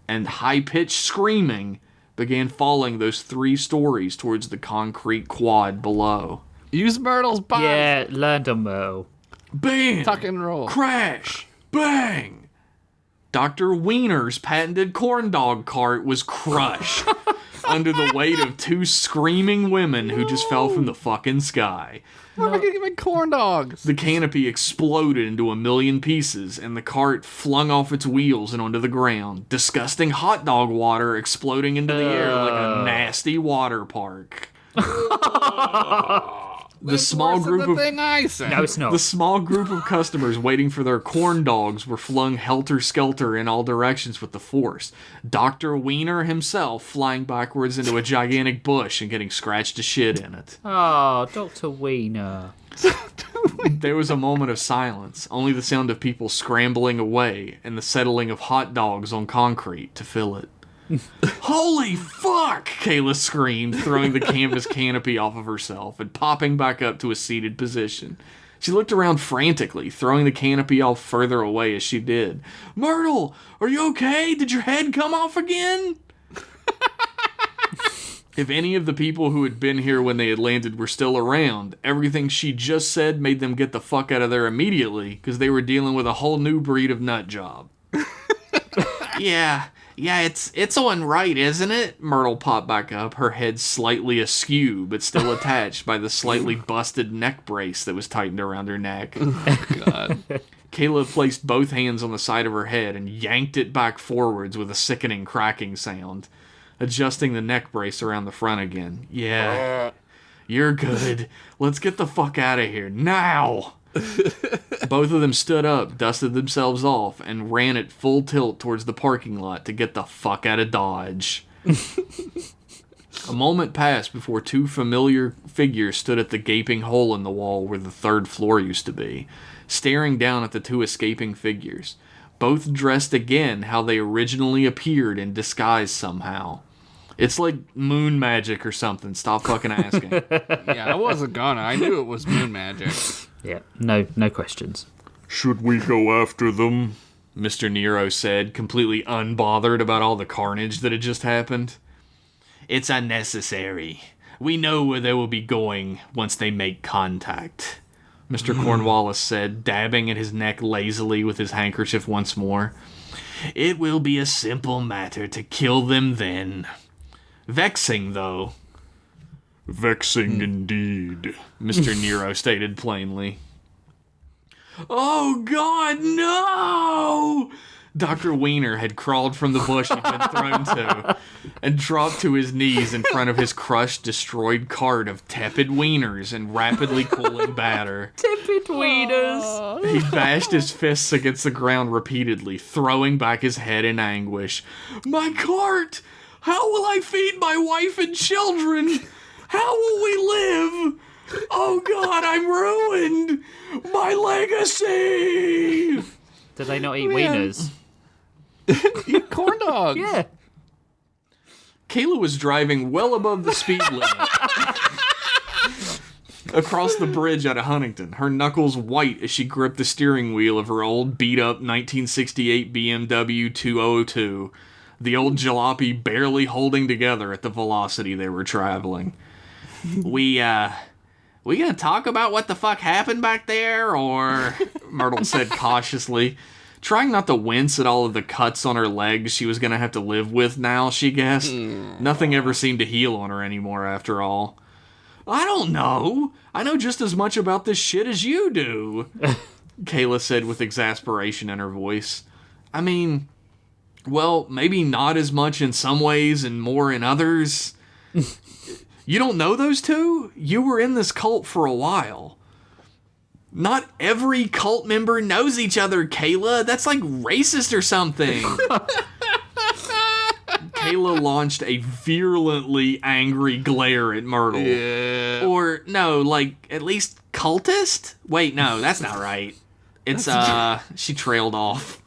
and high-pitched screaming, began falling those 3 stories towards the concrete quad below. Use Myrtle's body. Yeah, learn to Myrtle. Bam! Tuck and roll. Crash! Bang! Dr. Wiener's patented corn dog cart was crushed under the weight of 2 screaming women who just fell from the fucking sky. Where am I gonna get my corn dogs? The canopy exploded into a million pieces, and the cart flung off its wheels and onto the ground. Disgusting hot dog water exploding into the air like a nasty water park. The small group of thing I said. No, it's not. The small group of customers waiting for their corn dogs were flung helter-skelter in all directions with the force. Dr. Wiener himself flying backwards into a gigantic bush and getting scratched to shit in it. Oh, Dr. Wiener. There was a moment of silence, only the sound of people scrambling away and the settling of hot dogs on concrete to fill it. Holy fuck! Kayla screamed, throwing the canvas canopy off of herself and popping back up to a seated position. She looked around frantically, throwing the canopy off further away as she did. Myrtle, are you okay? Did your head come off again? If any of the people who had been here when they had landed were still around, everything she just said made them get the fuck out of there immediately, because they were dealing with a whole new breed of nut job. Yeah, it's on right, isn't it? Myrtle popped back up, her head slightly askew, but still attached by the slightly busted neck brace that was tightened around her neck. God. Kayla placed both hands on the side of her head and yanked it back forwards with a sickening cracking sound, adjusting the neck brace around the front again. Yeah, you're good. Let's get the fuck out of here, now! Both of them stood up, dusted themselves off, and ran at full tilt towards the parking lot to get the fuck out of Dodge. A moment passed before 2 familiar figures stood at the gaping hole in the wall where the third floor used to be, staring down at the 2 escaping figures. both dressed again how they originally appeared in disguise somehow. It's like moon magic or something. Stop fucking asking. Yeah, I wasn't gonna. I knew it was moon magic. Yeah, no questions. Should we go after them? Mr. Nero said, completely unbothered about all the carnage that had just happened. It's unnecessary. We know where they will be going once they make contact, Mr. Cornwallis said, dabbing at his neck lazily with his handkerchief once more. It will be a simple matter to kill them then. Vexing, though. Vexing indeed, Mr. Nero stated plainly. Oh, God, no! Dr. Wiener had crawled from the bush he'd been thrown to and dropped to his knees in front of his crushed, destroyed cart of tepid wieners and rapidly cooling batter. Tepid wieners! He bashed his fists against the ground repeatedly, throwing back his head in anguish. My cart! How will I feed my wife and children? How will we live? Oh God, I'm ruined! My legacy! Do they not eat wieners? Eat corn dogs. Yeah. Kayla was driving well above the speed limit across the bridge out of Huntington, her knuckles white as she gripped the steering wheel of her old beat-up 1968 BMW 202, the old jalopy barely holding together at the velocity they were traveling. We gonna talk about what the fuck happened back there, or... Myrtle said cautiously, trying not to wince at all of the cuts on her legs she was gonna have to live with now, she guessed. Nothing ever seemed to heal on her anymore, after all. I don't know. I know just as much about this shit as you do, Kayla said with exasperation in her voice. I mean, well, maybe not as much in some ways and more in others. You don't know those two? You were in this cult for a while. Not every cult member knows each other, Kayla. That's like racist or something. Kayla launched a virulently angry glare at Myrtle. Yeah. Or, no, like, at least cultist? Wait, no, that's not right. It's, she trailed off.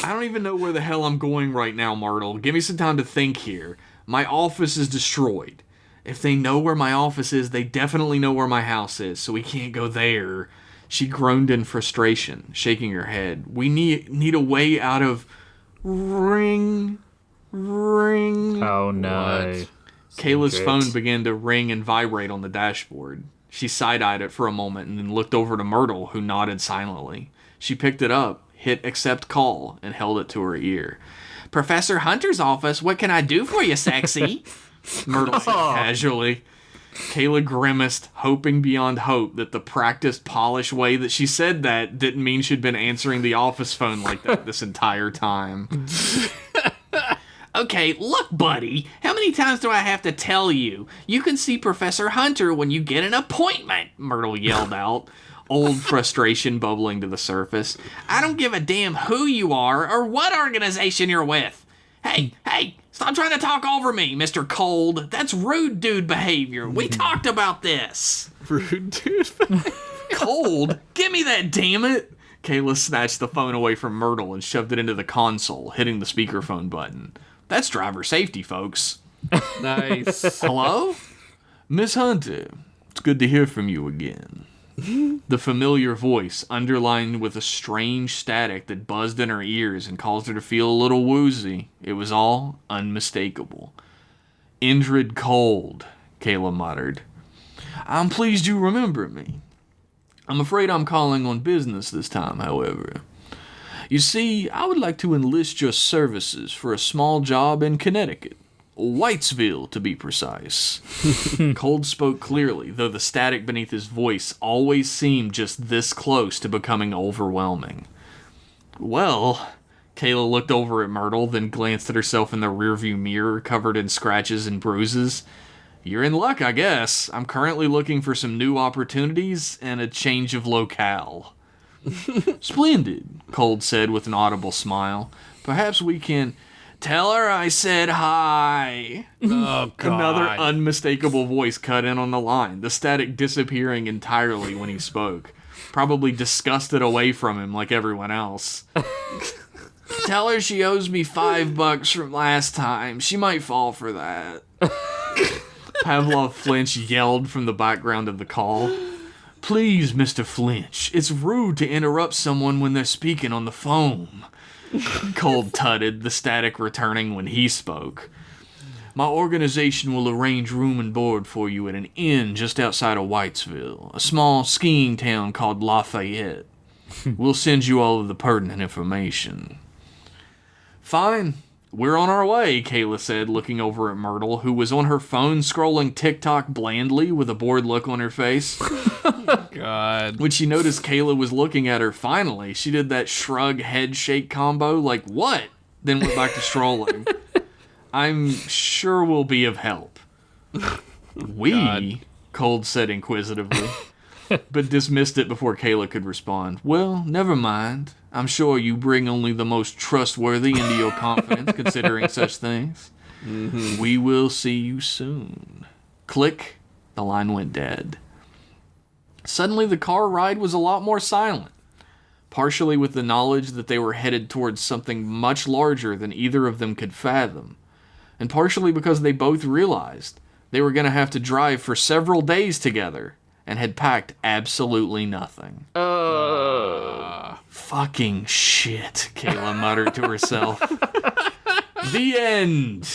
I don't even know where the hell I'm going right now, Myrtle. Give me some time to think here. My office is destroyed. If they know where my office is, they definitely know where my house is, so we can't go there. She groaned in frustration, shaking her head. We need a way out of... Ring. Oh no. What? Kayla's Secret. phone began to ring and vibrate on the dashboard. She side-eyed it for a moment and then looked over to Myrtle, who nodded silently. She picked it up, hit accept call, and held it to her ear. Professor Hunter's office, what can I do for you, sexy? Myrtle said casually. Kayla grimaced, hoping beyond hope that the practiced, polished way that she said that didn't mean she'd been answering the office phone like that this entire time. Okay, look, buddy, how many times do I have to tell you? You can see Professor Hunter when you get an appointment, Myrtle yelled out, old frustration bubbling to the surface. I don't give a damn who you are or what organization you're with. Hey, stop trying to talk over me, Mr. Cold. That's rude dude behavior. We talked about this. Rude dude. Cold? Give me that, damn it. Kayla snatched the phone away from Myrtle and shoved it into the console, hitting the speakerphone button. That's driver safety, folks. Nice. Hello? Miss Hunter, it's good to hear from you again. The familiar voice, underlined with a strange static that buzzed in her ears and caused her to feel a little woozy. It was all unmistakable. Indrid Cold, Kayla muttered. I'm pleased you remember me. I'm afraid I'm calling on business this time, however. You see, I would like to enlist your services for a small job in Connecticut. Whitesville, to be precise. Cold spoke clearly, though the static beneath his voice always seemed just this close to becoming overwhelming. Well, Kayla looked over at Myrtle, then glanced at herself in the rearview mirror covered in scratches and bruises. You're in luck, I guess. I'm currently looking for some new opportunities and a change of locale. Splendid, Cold said with an audible smile. Perhaps we can... Tell her I said hi. Oh, God. Another unmistakable voice cut in on the line, the static disappearing entirely when he spoke. probably disgusted away from him like everyone else. Tell her she owes me $5 from last time. She might fall for that. Pavlov Flinch yelled from the background of the call. Please, Mr. Flinch, it's rude to interrupt someone when they're speaking on the phone. Cold tutted, the static returning when he spoke. My organization will arrange room and board for you at an inn just outside of Whitesville, a small skiing town called Lafayette. We'll send you all of the pertinent information. Fine. We're on our way, Kayla said, looking over at Myrtle, who was on her phone scrolling TikTok blandly with a bored look on her face. God. When she noticed Kayla was looking at her finally, she did that shrug head shake combo, like, what? Then went back to strolling. I'm sure we'll be of help. We? God. Cold said inquisitively, but dismissed it before Kayla could respond. Well, never mind. I'm sure you bring only the most trustworthy into your confidence, considering such things. Mm-hmm. We will see you soon. Click. The line went dead. Suddenly, the car ride was a lot more silent, partially with the knowledge that they were headed towards something much larger than either of them could fathom, and partially because they both realized they were going to have to drive for several days together and had packed absolutely nothing. Fucking shit, Kayla muttered to herself. The end!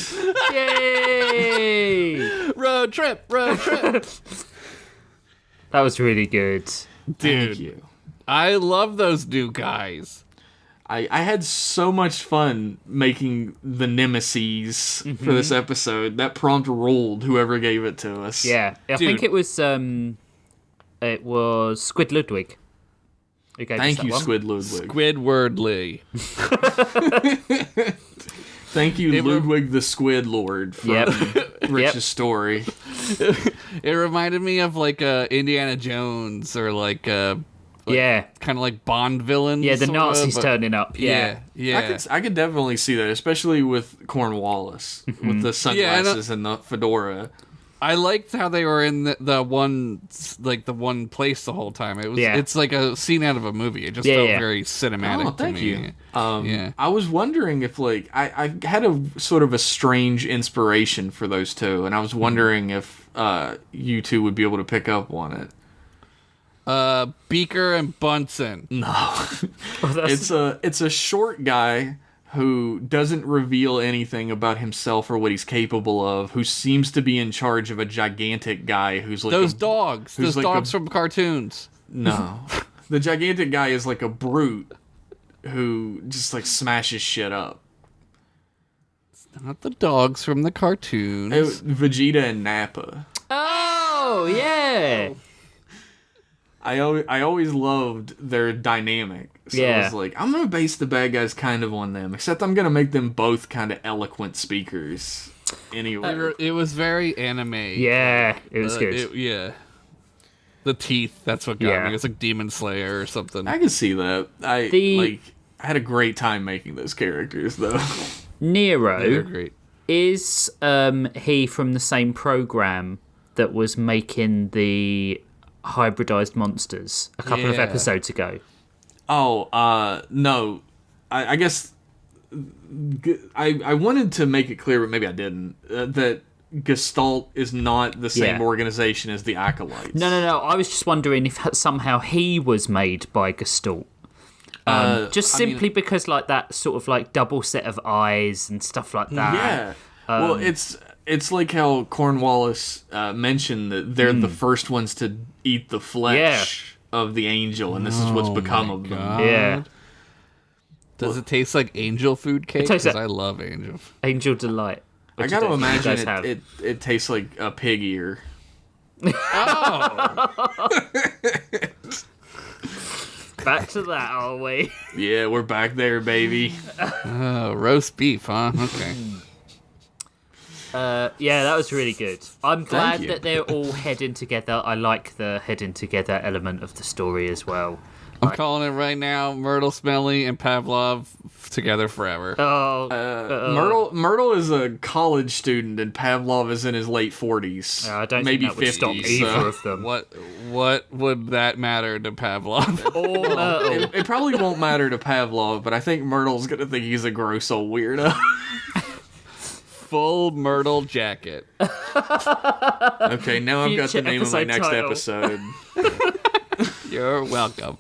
Yay! Road trip, road trip. That was really good. Dude, Thank you. I love those new guys. I had so much fun making the Nemeses for this episode. That prompt ruled, whoever gave it to us. Yeah, I think it was Squid Ludwig. Who gave us Thank that you, one. Squid Ludwig. Squidwardly. Thank you, Ludwig the Squid Lord, from Rich's story. It reminded me of like Indiana Jones or like kind of like Bond villains. Yeah, the sorta, Nazis but- turning up. Yeah. I could definitely see that, especially with Cornwallis, with the sunglasses and the fedora. I liked how they were in the one place the whole time. It's like a scene out of a movie. It just felt very cinematic. Oh, thank to me. you. Yeah. I was wondering if I had a sort of a strange inspiration for those two, and I was wondering if you two would be able to pick up on it. Beaker and Bunsen. No, it's a short guy who doesn't reveal anything about himself or what he's capable of, who seems to be in charge of a gigantic guy who's like Those dogs from cartoons. No, the gigantic guy is like a brute who just like smashes shit up. Not the dogs from the cartoons. Vegeta and Nappa. Oh, yeah. I always loved their dynamic. So I was like, I'm going to base the bad guys kind of on them, except I'm going to make them both kind of eloquent speakers. Anyway. It was very anime. Yeah, it was good. The teeth, that's what got me. It was like Demon Slayer or something. I can see that. I had a great time making those characters, though. Nero They're great. is he from the same program that was making the hybridized monsters a couple of episodes ago? Oh, no. I guess I wanted to make it clear, but maybe I didn't, that Gestalt is not the same organization as the Acolytes. No. I was just wondering if somehow he was made by Gestalt. Just simply because like that sort of like double set of eyes and stuff like that. Yeah. Well, it's like how Cornwallis mentioned that they're the first ones to eat the flesh of the angel, and this is what's become of them. Yeah. Does it taste like angel food cake? tastes Because like- I love angel. Angel Delight. I gotta imagine it tastes like a pig ear. Back to that, are we? Yeah, we're back there, baby. Roast beef, huh? Okay. Yeah, that was really good. I'm glad Thank you. that they're all heading together. I like the heading together element of the story as well. I'm calling it right now. Myrtle, Smelly, and Pavlov together forever. Myrtle is a college student, and Pavlov is in his late 40s. I don't maybe think that would 50s. stop either of them. What would that matter to Pavlov? Or Myrtle. It probably won't matter to Pavlov, but I think Myrtle's gonna think he's a gross old weirdo. Full Myrtle jacket. Okay, now I've got the name of my next episode. You're welcome.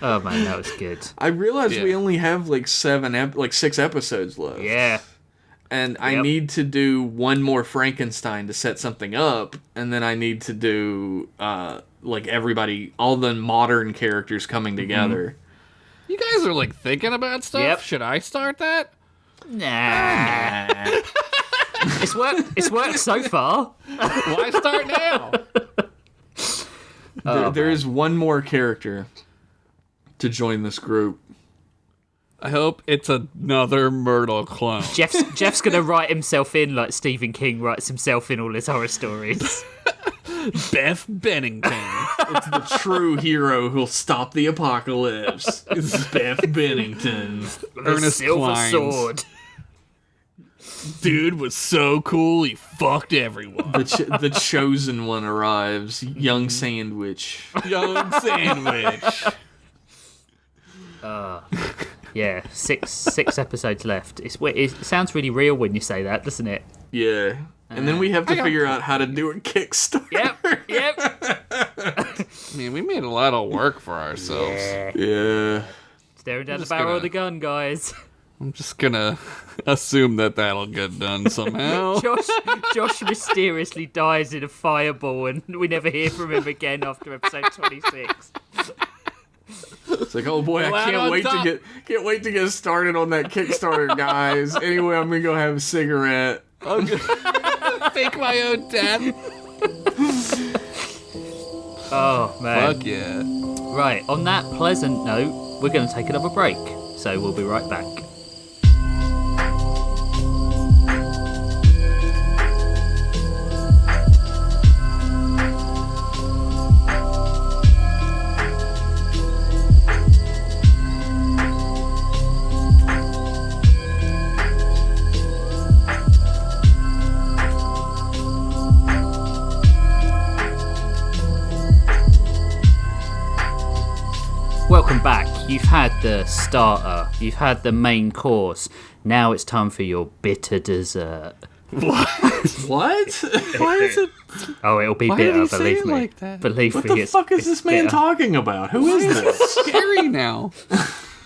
Oh man, that was good. I realized we only have like 6 episodes left. Yeah. And I need to do one more Frankenstein to set something up, and then I need to do like everybody, all the modern characters coming together. You guys are like thinking about stuff. Yep. Should I start that? Nah. It's worked so far. Why start now? There is one more character to join this group. I hope it's another Myrtle clone. Jeff's gonna write himself in like Stephen King writes himself in all his horror stories. Beth Bennington. It's the true hero who'll stop the apocalypse. It's Beth Bennington. Ernest Silver Clines. sword. Dude was so cool, he fucked everyone. The chosen one arrives. Young Sandwich. Young Sandwich. Yeah, six episodes left. It sounds really real when you say that, doesn't it? Yeah. And then we have to figure out how to do a Kickstarter. Yep. I mean, we made a lot of work for ourselves. Yeah. Staring down the barrel of the gun, guys. I'm just gonna assume that'll get done somehow. Josh mysteriously dies in a fireball, and we never hear from him again after episode 26. It's like, oh boy, I Flat can't on wait top. can't wait to get started on that Kickstarter, guys. Anyway, I'm gonna go have a cigarette. Fake my own death. Oh man. Fuck yeah. Right, on that pleasant note, we're going to take another break. So we'll be right back. Welcome back. You've had the starter, you've had the main course. Now it's time for your bitter dessert. What? Why is it? Oh, it'll be Why did bitter, he say believe it me. like that? Believe What me, the it's, fuck is it's this man bitter. talking about? Who is this? Scary now.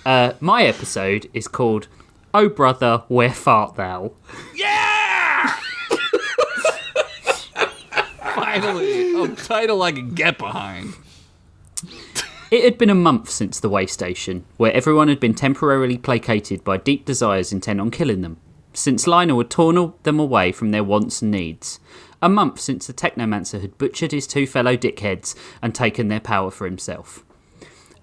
My episode is called "Oh Brother, Where Fart Thou?" Yeah! Finally, a title I can get behind. It had been a month since the way station, where everyone had been temporarily placated by deep desires intent on killing them. Since Lionel had torn them away from their wants and needs. A month since the Technomancer had butchered his two fellow dickheads and taken their power for himself.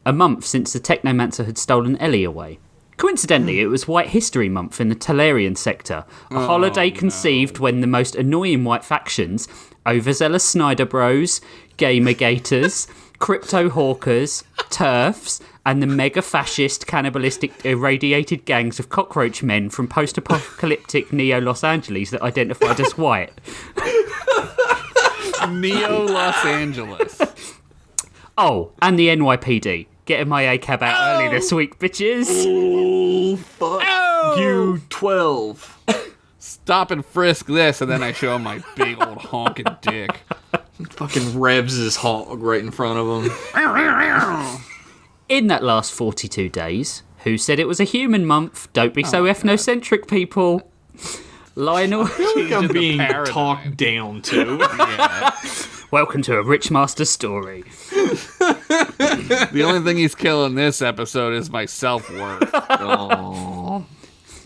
A month since the Technomancer had stolen Ellie away. Coincidentally, it was White History Month in the Talarian sector, a holiday conceived when the most annoying white factions, overzealous Snyder Bros, Gamergators, Crypto Hawkers, TERFs, and the mega-fascist, cannibalistic, irradiated gangs of cockroach men from post-apocalyptic Neo-Los Angeles that identified as white. Neo Los Angeles. Oh, and the NYPD. Getting my ACAB out early this week, bitches. Oh, fuck you, 12. Stop and frisk this, and then I show him my big old honking dick. Fucking revs his hog right in front of him. In that last 42 days, who said it was a human month? Don't be so ethnocentric, people. Lionel. I feel like I'm Changing the being paradigm. talked down to. Yeah. Welcome to a Rich Master story. The only thing he's killing this episode is my self-worth. Oh.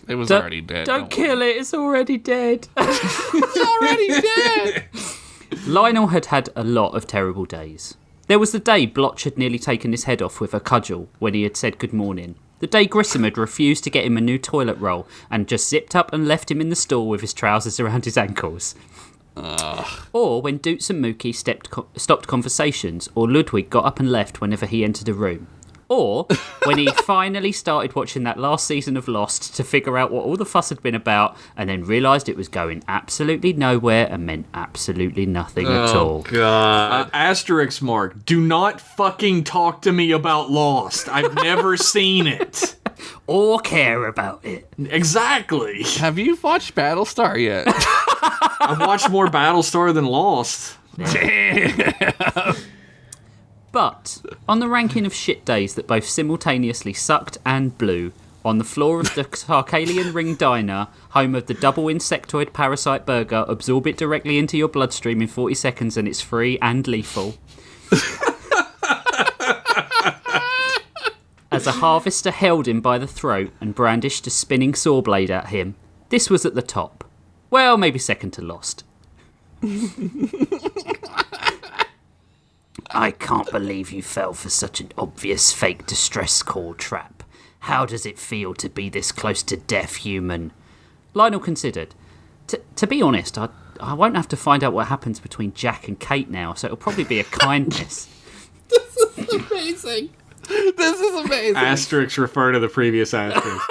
It was already dead. Don't kill it, it's already dead. It's already dead. Lionel had had a lot of terrible days. There was the day Blotch had nearly taken his head off with a cudgel when he had said good morning. The day Grissom had refused to get him a new toilet roll and just zipped up and left him in the stall with his trousers around his ankles. Or when Doots and Mookie stopped conversations, or Ludwig got up and left whenever he entered a room. Or when he finally started watching that last season of Lost to figure out what all the fuss had been about and then realised it was going absolutely nowhere and meant absolutely nothing at all. God. Asterisk mark. Do not fucking talk to me about Lost. I've never seen it. Or care about it. Exactly. Have you watched Battlestar yet? I've watched more Battlestar than Lost. But on the ranking of shit days that both simultaneously sucked and blew, on the floor of the Tarkalian Ring Diner, home of the double insectoid parasite burger, absorb it directly into your bloodstream in 40 seconds and it's free and lethal. As a harvester held him by the throat and brandished a spinning saw blade at him, this was at the top. Well, maybe second to Lost. I can't believe you fell for such an obvious fake distress call trap. How does it feel to be this close to death, human? Lionel considered. To be honest, I won't have to find out what happens between Jack and Kate now, so it'll probably be a kindness. This is amazing. This is amazing. Asterisks refer to the previous asterisk.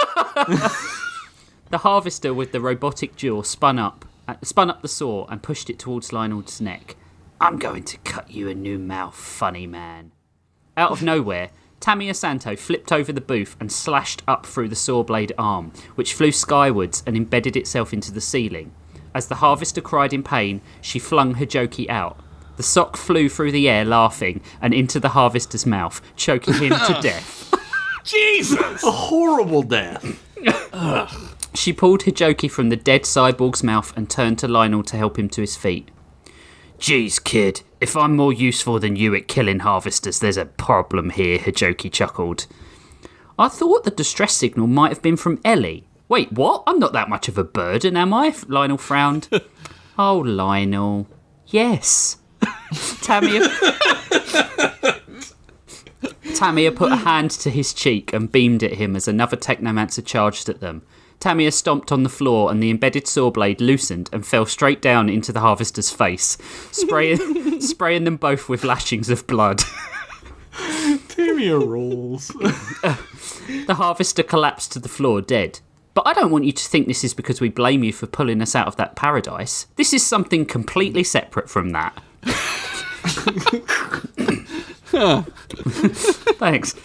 The harvester with the robotic jaw spun up the saw and pushed it towards Lionel's neck. I'm going to cut you a new mouth, funny man. Out of nowhere, Tamiya Santo flipped over the booth and slashed up through the saw blade arm, which flew skywards and embedded itself into the ceiling. As the harvester cried in pain, she flung Hijoki out. The sock flew through the air, laughing, and into the harvester's mouth, choking him to death. Jesus! A horrible death. She pulled Hijoki from the dead cyborg's mouth and turned to Lionel to help him to his feet. Geez, kid, if I'm more useful than you at killing harvesters, there's a problem here, Hijoki chuckled. I thought the distress signal might have been from Ellie. Wait, what? I'm not that much of a burden, am I? Lionel frowned. Oh, Lionel. Yes. Tamiya put a hand to his cheek and beamed at him as another technomancer charged at them. Tamiya stomped on the floor and the embedded saw blade loosened and fell straight down into the harvester's face, spraying them both with lashings of blood. Tamiya rolls. The harvester collapsed to the floor dead. But I don't want you to think this is because we blame you for pulling us out of that paradise. This is something completely separate from that. Thanks.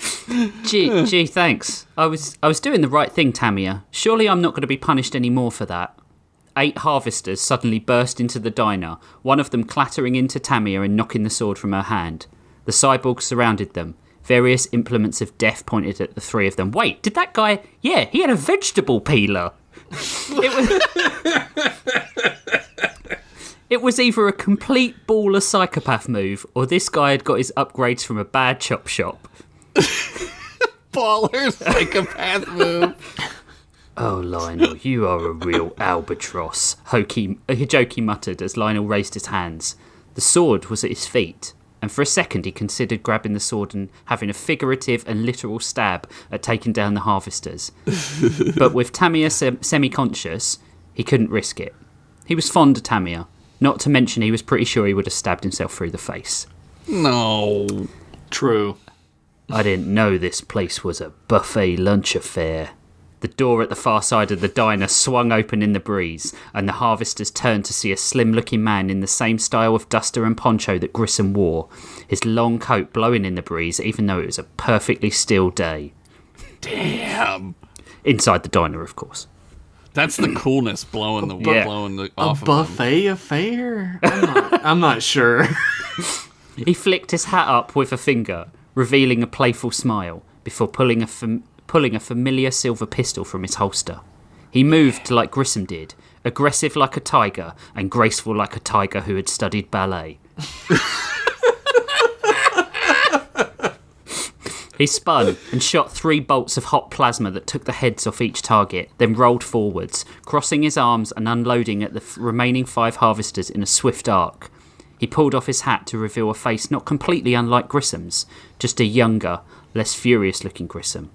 Gee, thanks. I was doing the right thing, Tamiya. Surely I'm not going to be punished anymore for that. 8 harvesters suddenly burst into the diner, one of them clattering into Tamiya and knocking the sword from her hand. The cyborgs surrounded them. Various implements of death pointed at the 3 of them. Wait, did that guy... Yeah, he had a vegetable peeler. It was either a complete baller psychopath move, or this guy had got his upgrades from a bad chop shop. Baller psychopath move. Oh, Lionel, you are a real albatross, Hijoki muttered as Lionel raised his hands. The sword was at his feet, and for a second he considered grabbing the sword and having a figurative and literal stab at taking down the harvesters. But with Tamiya semi-conscious, he couldn't risk it. He was fond of Tamiya. Not to mention he was pretty sure he would have stabbed himself through the face. No. True. I didn't know this place was a buffet lunch affair. The door at the far side of the diner swung open in the breeze, and the harvesters turned to see a slim-looking man in the same style of duster and poncho that Grissom wore, his long coat blowing in the breeze even though it was a perfectly still day. Damn. Inside the diner, of course. That's the coolness blowing off a buffet affair? I'm not sure. He flicked his hat up with a finger, revealing a playful smile, before pulling a familiar silver pistol from his holster. He moved like Grissom did, aggressive like a tiger and graceful like a tiger who had studied ballet. He spun and shot 3 bolts of hot plasma that took the heads off each target, then rolled forwards, crossing his arms and unloading at the remaining 5 harvesters in a swift arc. He pulled off his hat to reveal a face not completely unlike Grissom's, just a younger, less furious-looking Grissom.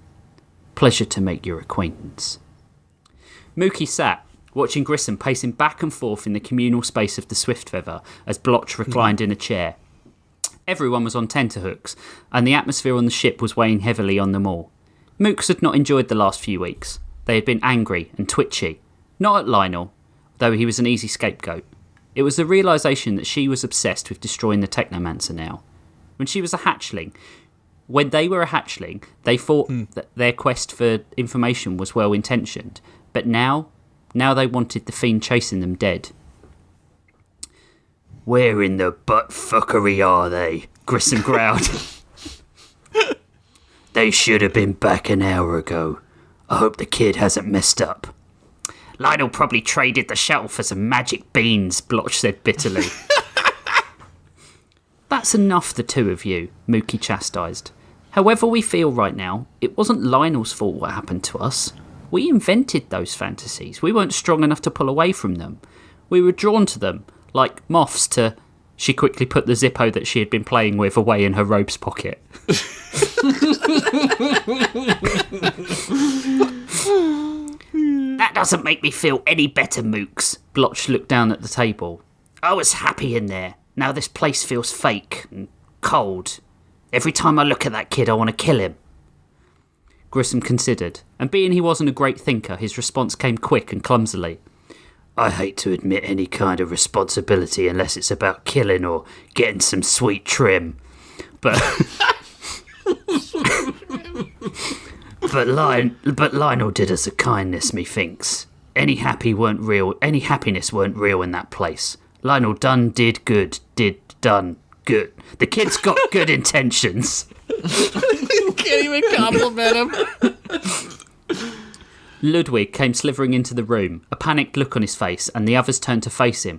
Pleasure to make your acquaintance. Mookie sat, watching Grissom pacing back and forth in the communal space of the Swiftfeather as Blotch reclined in a chair. Everyone was on tenterhooks, and the atmosphere on the ship was weighing heavily on them all. Mooks had not enjoyed the last few weeks. They had been angry and twitchy. Not at Lionel, though he was an easy scapegoat. It was the realisation that she was obsessed with destroying the Technomancer now. When they were a hatchling, they thought that their quest for information was well-intentioned. But now they wanted the fiend chasing them dead. Where in the butt-fuckery are they? Grissom growled. They should have been back an hour ago. I hope the kid hasn't messed up. Lionel probably traded the shuttle for some magic beans, Blotch said bitterly. That's enough, the two of you, Mookie chastised. However we feel right now, it wasn't Lionel's fault what happened to us. We invented those fantasies. We weren't strong enough to pull away from them. We were drawn to them, like moths to... She quickly put the Zippo that she had been playing with away in her robe's pocket. That doesn't make me feel any better, Mooks. Blotch looked down at the table. I was happy in there. Now this place feels fake and cold. Every time I look at that kid, I want to kill him. Grissom considered, and being he wasn't a great thinker, his response came quick and clumsily. I hate to admit any kind of responsibility unless it's about killing or getting some sweet trim. But Lionel did us a kindness, methinks. Any happiness weren't real in that place. Lionel done good. The kid's got good intentions. Can't even compliment him. Ludwig came slithering into the room, a panicked look on his face, and the others turned to face him.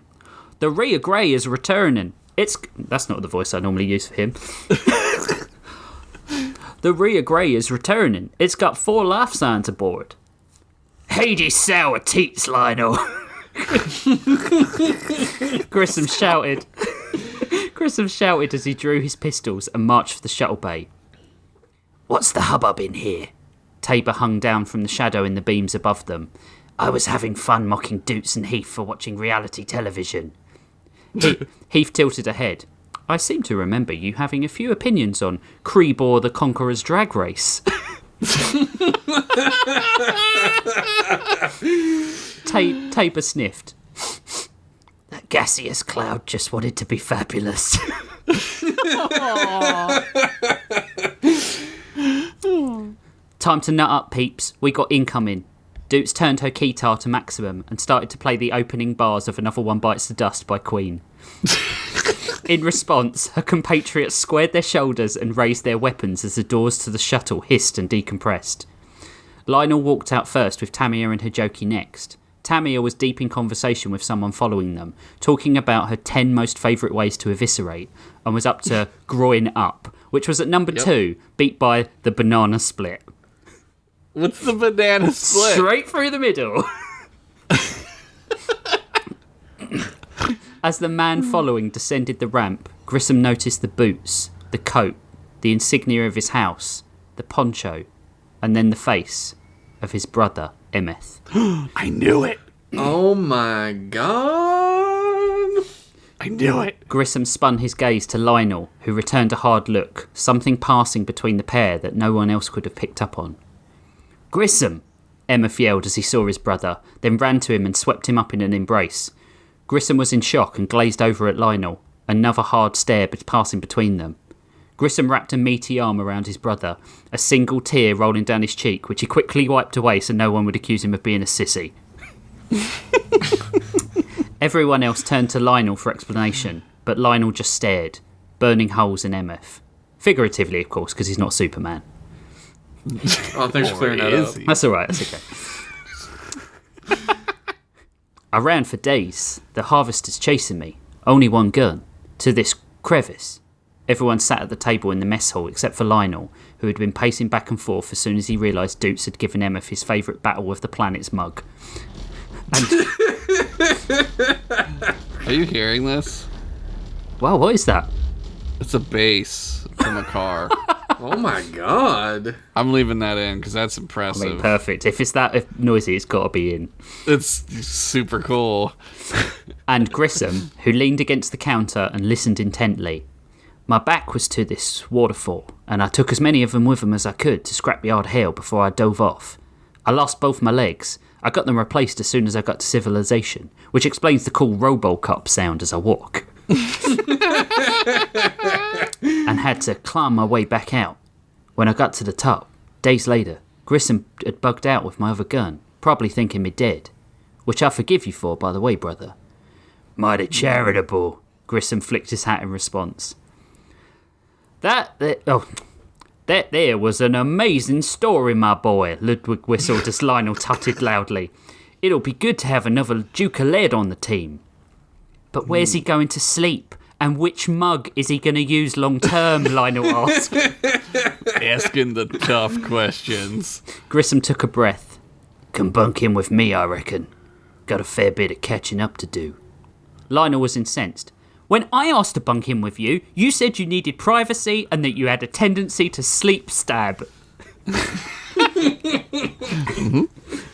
The Rhea Grey is returning. That's not the voice I normally use for him. The Rhea Grey is returning. It's got 4 laugh signs aboard. Hades sour teats, Lionel. Grissom shouted as he drew his pistols and marched for the shuttle bay. What's the hubbub in here? Tabor hung down from the shadow in the beams above them. I was having fun mocking Doots and Heath for watching reality television. Heath tilted her head. I seem to remember you having a few opinions on Kreebor the Conqueror's drag race. Tabor sniffed. That gaseous cloud just wanted to be fabulous. Time to nut up, peeps. We got incoming. Doots turned her keytar to maximum and started to play the opening bars of Another One Bites the Dust by Queen. In response, her compatriots squared their shoulders and raised their weapons as the doors to the shuttle hissed and decompressed. Lionel walked out first with Tamia and Hijoki next. Tamia was deep in conversation with someone following them, talking about her 10 most favourite ways to eviscerate, and was up to groin up, which was at number 2, beat by the banana split. What's the banana split? Straight through the middle. As the man following descended the ramp, Grissom noticed the boots, the coat, the insignia of his house, the poncho, and then the face of his brother, Emmeth. I knew it. Oh my god. I knew it. Grissom spun his gaze to Lionel, who returned a hard look, something passing between the pair that no one else could have picked up on. Grissom! Emmeth yelled as he saw his brother, then ran to him and swept him up in an embrace. Grissom was in shock and glazed over at Lionel, another hard stare passing between them. Grissom wrapped a meaty arm around his brother, a single tear rolling down his cheek, which he quickly wiped away so no one would accuse him of being a sissy. Everyone else turned to Lionel for explanation, but Lionel just stared, burning holes in Emmeth. Figuratively, of course, because he's not Superman. Oh, thanks for clearing that up. That's alright, that's okay. I ran for days. The harvesters chasing me. Only one gun. To this crevice. Everyone sat at the table in the mess hall except for Lionel, who had been pacing back and forth as soon as he realised Doots had given Emmeth his favourite Battle of the Planets mug. Are you hearing this? Wow, what is that? It's a bass from a car. Oh my god. I'm leaving that in because that's impressive. I mean, perfect. If it's that noisy, it's got to be in. It's super cool. And Grissom, who leaned against the counter and listened intently. My back was to this waterfall, and I took as many of them with them as I could to scrapyard hell before I dove off. I lost both my legs. I got them replaced as soon as I got to civilization, which explains the cool Robocop sound as I walk. And had to climb my way back out. When I got to the top, days later, Grissom had bugged out with my other gun, probably thinking me dead. Which I forgive you for, by the way, brother. Mighty charitable, Grissom flicked his hat in response. That there was an amazing story, my boy, Ludwig whistled as Lionel tutted loudly. It'll be good to have another Duke of Lead on the team. But where's he going to sleep? And which mug is he going to use long term, Lionel asked. Asking the tough questions. Grissom took a breath. Can bunk in with me, I reckon. Got a fair bit of catching up to do. Lionel was incensed. When I asked to bunk in with you, you said you needed privacy and that you had a tendency to sleep stab.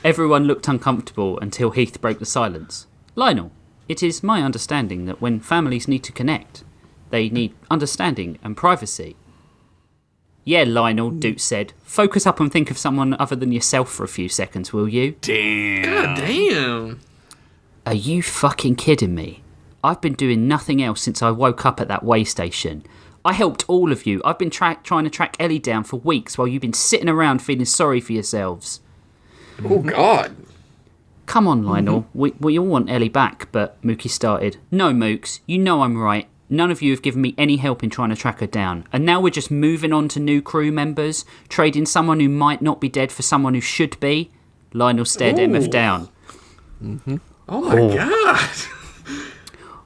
Everyone looked uncomfortable until Heath broke the silence. Lionel, it is my understanding that when families need to connect, they need understanding and privacy. Yeah, Lionel, Duke said. Focus up and think of someone other than yourself for a few seconds, will you? Damn. God damn. Are you fucking kidding me? I've been doing nothing else since I woke up at that way station. I helped all of you. I've been trying to track Ellie down for weeks while you've been sitting around feeling sorry for yourselves. Oh, God. Come on, Lionel. We all want Ellie back, but Mookie started. No, Mooks, you know I'm right. None of you have given me any help in trying to track her down. And now we're just moving on to new crew members, trading someone who might not be dead for someone who should be. Lionel stared MF down. Oh, my God.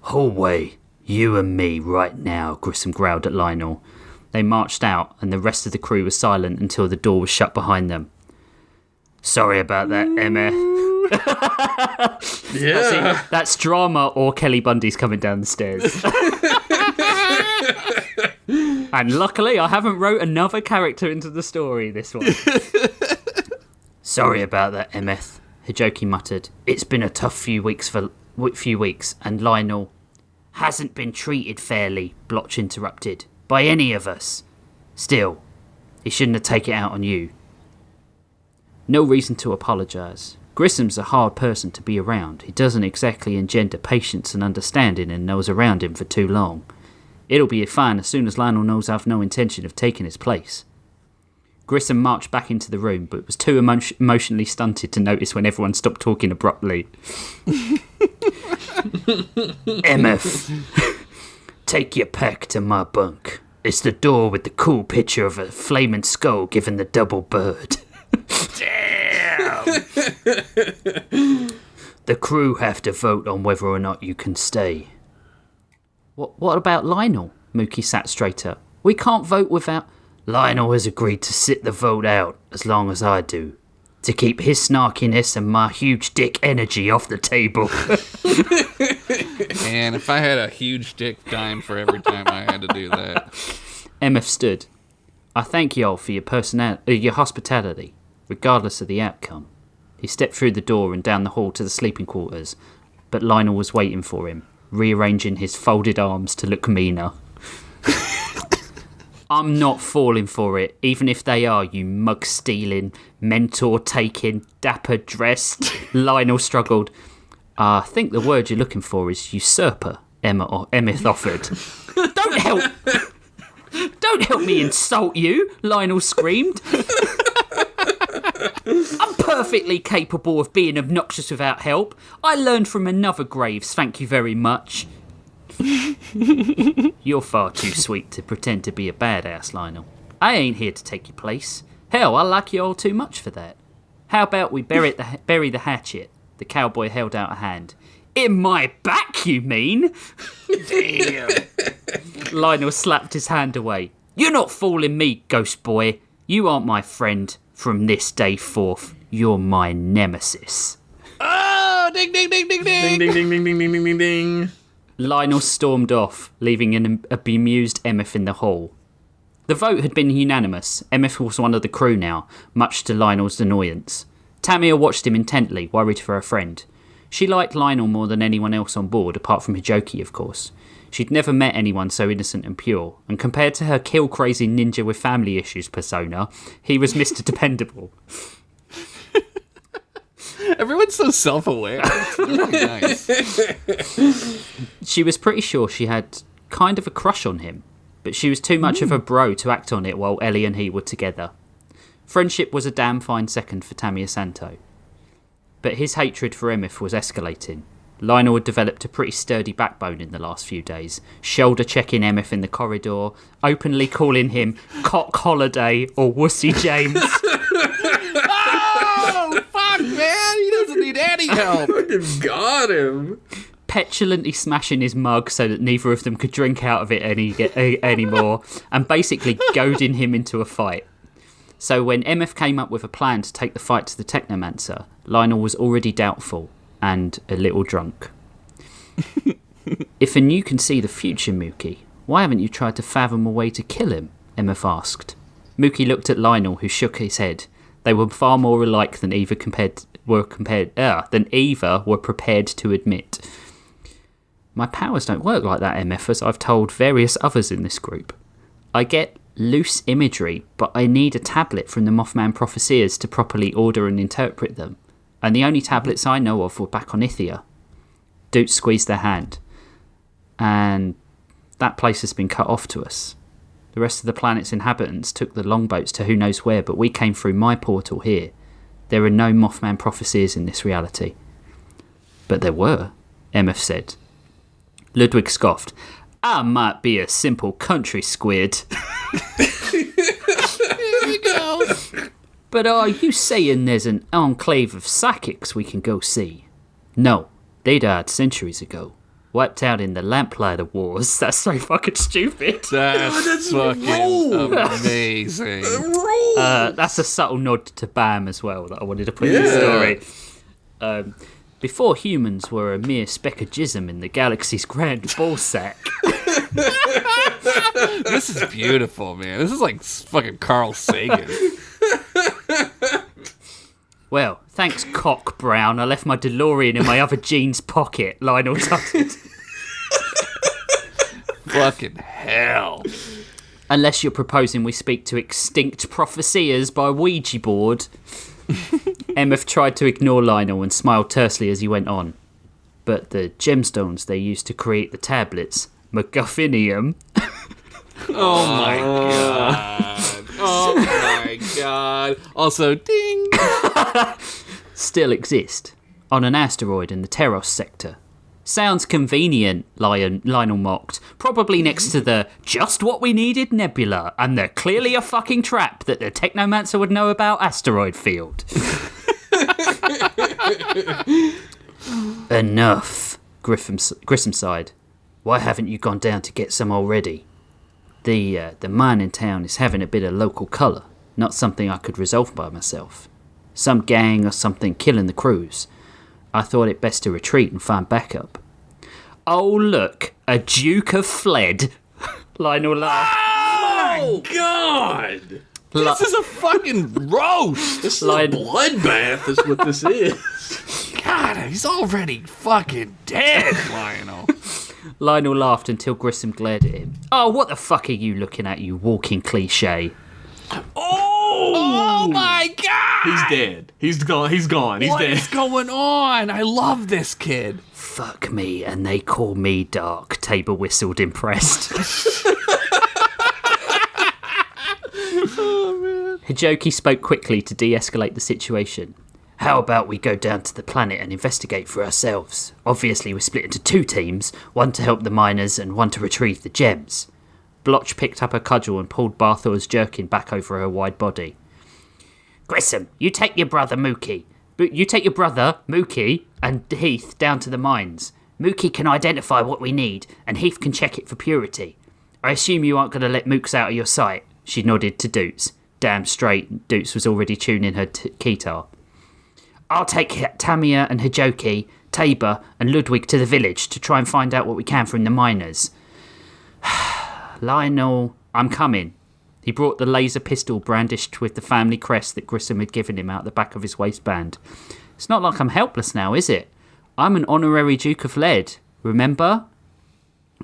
Hallway, you and me right now, Grissom growled at Lionel. They marched out, and the rest of the crew was silent until the door was shut behind them. Sorry about that, MF. Yeah. That's drama or Kelly Bundy's coming down the stairs. And luckily, I haven't wrote another character into the story this one. Sorry about that, MF, Hijoki muttered. It's been a tough few weeks, and Lionel hasn't been treated fairly, Blotch interrupted, by any of us. Still, he shouldn't have taken it out on you. No reason to apologise. Grissom's a hard person to be around. He doesn't exactly engender patience and understanding in those around him for too long. It'll be fine as soon as Lionel knows I've no intention of taking his place. Grissom marched back into the room, but was too emotionally stunted to notice when everyone stopped talking abruptly. MF, take your pack to my bunk. It's the door with the cool picture of a flaming skull giving the double bird. Damn! The crew have to vote on whether or not you can stay. What about Lionel? Mookie sat straighter. We can't vote without... Lionel has agreed to sit the vote out as long as I do. To keep his snarkiness and my huge dick energy off the table. And if I had a huge dick dime for every time I had to do that. MF stood. I thank you all for your hospitality, regardless of the outcome. He stepped through the door and down the hall to the sleeping quarters, but Lionel was waiting for him, rearranging his folded arms to look meaner. I'm not falling for it, even if they are, you mug-stealing, mentor-taking, dapper-dressed. Lionel struggled. I think the word you're looking for is usurper, Emmeth offered. Don't help me insult you, Lionel screamed. I'm perfectly capable of being obnoxious without help. I learned from another Graves, thank you very much. You're far too sweet to pretend to be a badass, Lionel. I ain't here to take your place. Hell, I like you all too much for that. How about we bury the hatchet? The cowboy held out a hand. In my back, you mean? Damn. Lionel slapped his hand away. You're not fooling me, ghost boy. You aren't my friend. From this day forth, you're my nemesis. Oh, ding, ding, ding, ding, ding. Ding, ding, ding, ding, ding, ding, ding, ding. Lionel stormed off, leaving a bemused Emmeth in the hall. The vote had been unanimous. Emmeth was one of the crew now, much to Lionel's annoyance. Tamia watched him intently, worried for her friend. She liked Lionel more than anyone else on board, apart from Hijoki, of course. She'd never met anyone so innocent and pure, and compared to her kill-crazy ninja with family issues persona, he was Mr. Dependable. Everyone's so self-aware. It's really nice. She was pretty sure she had kind of a crush on him, but she was too much of a bro to act on it while Ellie and he were together. Friendship was a damn fine second for Tamiya Santo. But his hatred for Emif was escalating. Lionel had developed a pretty sturdy backbone in the last few days, shoulder-checking Emif in the corridor, openly calling him Cock Holiday or Wussy James. Oh, fuck, man! He doesn't need any help. Fucking got him. Petulantly smashing his mug so that neither of them could drink out of it anymore, and basically goading him into a fight. So when MF came up with a plan to take the fight to the Technomancer, Lionel was already doubtful and a little drunk. If and you can see the future, Mookie, why haven't you tried to fathom a way to kill him? MF asked. Mookie looked at Lionel, who shook his head. They were far more alike than Eva were prepared to admit. My powers don't work like that, MF, as I've told various others in this group. I get loose imagery, but I need a tablet from the Mothman Prophecies to properly order and interpret them. And the only tablets I know of were back on Ithia. Doots squeezed their hand. And that place has been cut off to us. The rest of the planet's inhabitants took the longboats to who knows where, but we came through my portal here. There are no Mothman Prophecies in this reality. But there were, MF said. Ludwig scoffed. I might be a simple country squid. Here we go. But are you saying there's an enclave of psychics we can go see? No, they died centuries ago. Wiped out in the Lamplighter Wars. That's so fucking stupid. That's fucking amazing. That's a subtle nod to BAM as well that I wanted to put in the story. Before humans were a mere speck of jism in the galaxy's grand ballsack. This is beautiful, man. This is like fucking Carl Sagan. Well, thanks, Cock Brown. I left my DeLorean in my other jeans pocket, Lionel tutted. Fucking hell. Unless you're proposing we speak to extinct prophecies by Ouija board. MF tried to ignore Lionel and smiled tersely as he went on. But the gemstones they used to create the tablets, MacGuffinium. Oh my god. Oh my god. Also, ding. Still exist on an asteroid in the Teros sector. Sounds convenient, Lionel mocked. Probably next to the just what we needed nebula and the clearly a fucking trap that the Technomancer would know about asteroid field. Enough, Grissom sighed. Why haven't you gone down to get some already? The mining town is having a bit of local colour, not something I could resolve by myself. Some gang or something killing the crews. I thought it best to retreat and find backup. Oh look, a Duke have fled. Lionel laughed. Oh my god! This is a fucking roast. This is a bloodbath is what this is. God, he's already fucking dead, Lionel. Lionel laughed until Grissom glared at him. Oh, what the fuck are you looking at, you walking cliche? Oh my god! He's dead. He's gone. He's gone. He's What dead. is going on? I love this kid. Fuck me, and they call me Dark, Tabor whistled, impressed. Hijoki spoke quickly to de-escalate the situation. How about we go down to the planet and investigate for ourselves? Obviously we're split into two teams, one to help the miners and one to retrieve the gems. Blotch picked up her cudgel and pulled Barthor's jerkin back over her wide body. Grissom, you take your brother Mookie, and Heath down to the mines. Mookie can identify what we need, and Heath can check it for purity. I assume you aren't going to let Mooks out of your sight. She nodded to Doots. Damn straight, Doots was already tuning her guitar. I'll take Tamiya and Hijoki, Tabor and Ludwig to the village to try and find out what we can from the miners. Lionel, I'm coming. He brought the laser pistol brandished with the family crest that Grissom had given him out the back of his waistband. It's not like I'm helpless now, is it? I'm an honorary Duke of Lead, remember?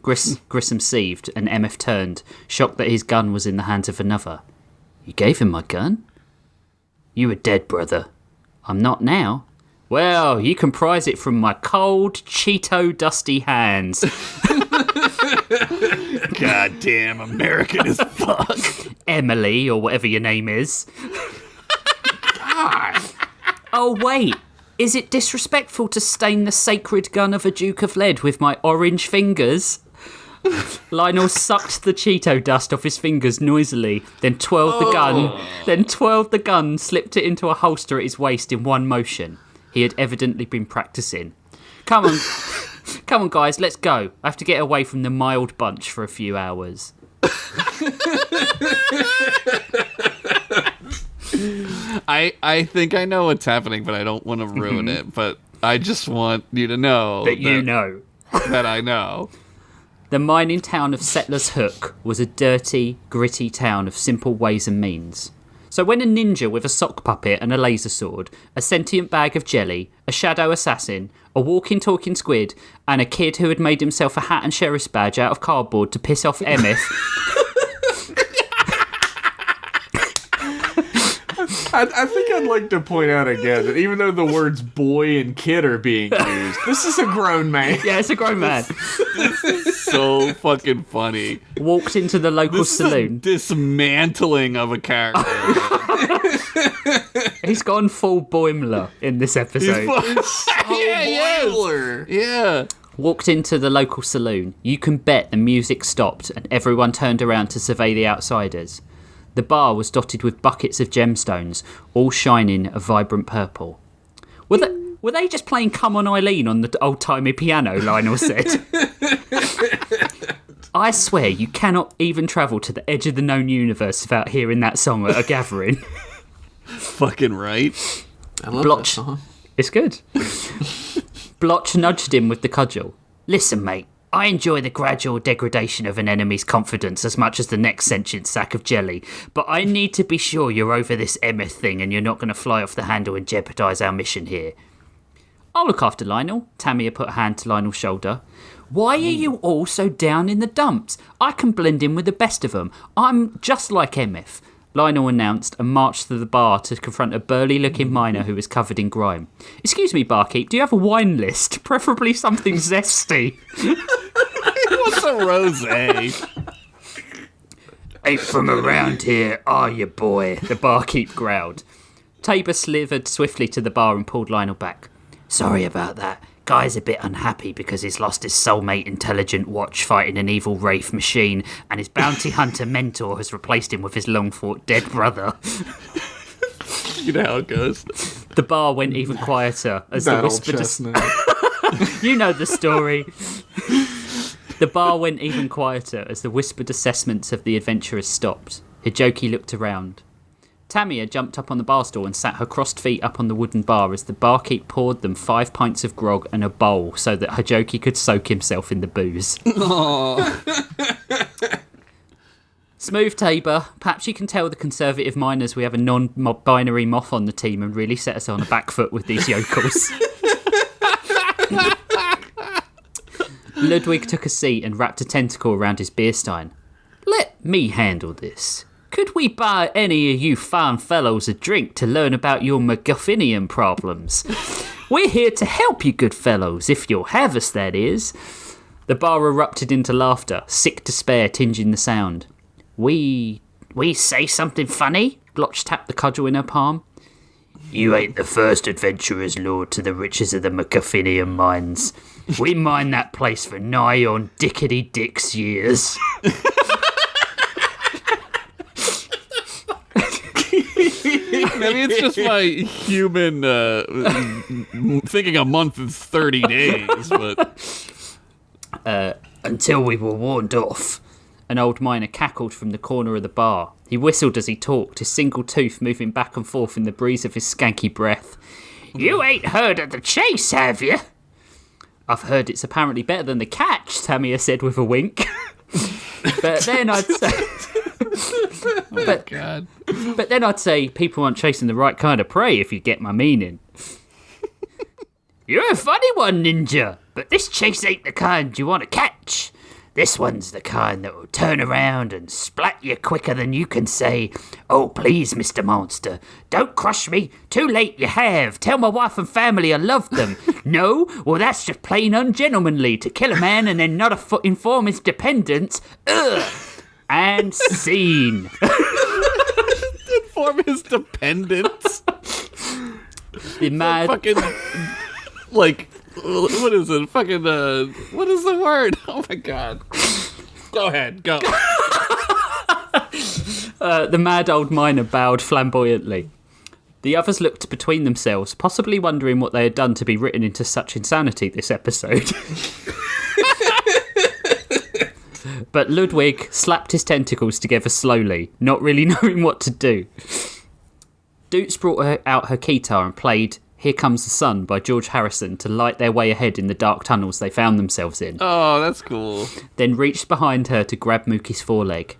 Grissom seethed, and MF turned, shocked that his gun was in the hands of another. You gave him my gun? You were dead, brother. I'm not now. Well, you can prize it from my cold, Cheeto-dusty hands. Goddamn American as fuck. Emily, or whatever your name is. God. Oh, wait. Is it disrespectful to stain the sacred gun of a Duke of Lead with my orange fingers? Lionel sucked the Cheeto dust off his fingers noisily, then twirled the gun, slipped it into a holster at his waist in one motion. He had evidently been practicing. Come on, guys, let's go. I have to get away from the mild bunch for a few hours. I think I know what's happening, but I don't want to ruin it. But I just want you to know that you know. That I know. The mining town of Settler's Hook was a dirty, gritty town of simple ways and means. So when a ninja with a sock puppet and a laser sword, a sentient bag of jelly, a shadow assassin, a walking talking squid, and a kid who had made himself a hat and sheriff's badge out of cardboard to piss off MF... I think I'd like to point out again that even though the words boy and kid are being used, this is a grown man. Yeah, it's a grown man. So fucking funny. Walked into the local saloon. Dismantling of a character. He's gone full Boimler in this episode. Yeah. Walked into the local saloon. You can bet the music stopped and everyone turned around to survey the outsiders. The bar was dotted with buckets of gemstones, all shining a vibrant purple. Were they just playing Come On Eileen on the old-timey piano, Lionel said? I swear you cannot even travel to the edge of the known universe without hearing that song at a gathering. Fucking right. I love that song. It's good. Blotch nudged him with the cudgel. Listen, mate. I enjoy the gradual degradation of an enemy's confidence as much as the next sentient sack of jelly, but I need to be sure you're over this Emeth thing and you're not going to fly off the handle and jeopardise our mission here. I'll look after Lionel. Tamia put a hand to Lionel's shoulder. Why are you all so down in the dumps? I can blend in with the best of them. I'm just like Emeth. Lionel announced and marched to the bar to confront a burly-looking miner who was covered in grime. Excuse me, barkeep, do you have a wine list? Preferably something zesty. What's a rosé? Ain't from around here, are you, boy? The barkeep growled. Tabor slithered swiftly to the bar and pulled Lionel back. Sorry about that. Guy's a bit unhappy because he's lost his soulmate intelligent watch fighting an evil Wraith machine, and his bounty hunter mentor has replaced him with his long-fought dead brother. You know how it goes. The bar went even quieter as the whispered... You know the story. The bar went even quieter as the whispered assessments of the adventurers stopped. Hijoki looked around. Tamia jumped up on the bar stool and sat her crossed feet up on the wooden bar as the barkeep poured them 5 pints of grog and a bowl so that Hijoki could soak himself in the booze. Smooth, Tabor. Perhaps you can tell the conservative miners we have a non-binary moth on the team and really set us on a back foot with these yokels. Ludwig took a seat and wrapped a tentacle around his beer stein. Let me handle this. Could we buy any of you fine fellows a drink to learn about your MacGuffinian problems? We're here to help you good fellows, if you'll have us, that is. The bar erupted into laughter, sick despair tinging the sound. We say something funny? Blotch tapped the cudgel in her palm. You ain't the first adventurers lured to the riches of the MacGuffinian mines. We mined that place for nigh on dickety-dicks years. Maybe it's just my human thinking a month is 30 days, but... Until we were warned off. An old miner cackled from the corner of the bar. He whistled as he talked, his single tooth moving back and forth in the breeze of his skanky breath. You ain't heard of the chase, have you? I've heard it's apparently better than the catch, Tamia said with a wink. But then I'd say... God. But then I'd say people aren't chasing the right kind of prey, if you get my meaning. You're a funny one, Ninja, but this chase ain't the kind you want to catch. This one's the kind that will turn around and splat you quicker than you can say, "Oh, please, Mr. Monster, don't crush me. Too late you have. Tell my wife and family I love them." No? Well, that's just plain ungentlemanly to kill a man and then not inform his dependents. Ugh. And scene. Inform his dependents. The mad... Fucking, like... What is it? Fucking, what is the word? Oh my god. Go ahead, go. The mad old miner bowed flamboyantly. The others looked between themselves, possibly wondering what they had done to be written into such insanity this episode. But Ludwig slapped his tentacles together slowly, not really knowing what to do. Doots brought out her guitar and played Here Comes the Sun by George Harrison to light their way ahead in the dark tunnels they found themselves in. Oh, that's cool. Then reached behind her to grab Mookie's foreleg.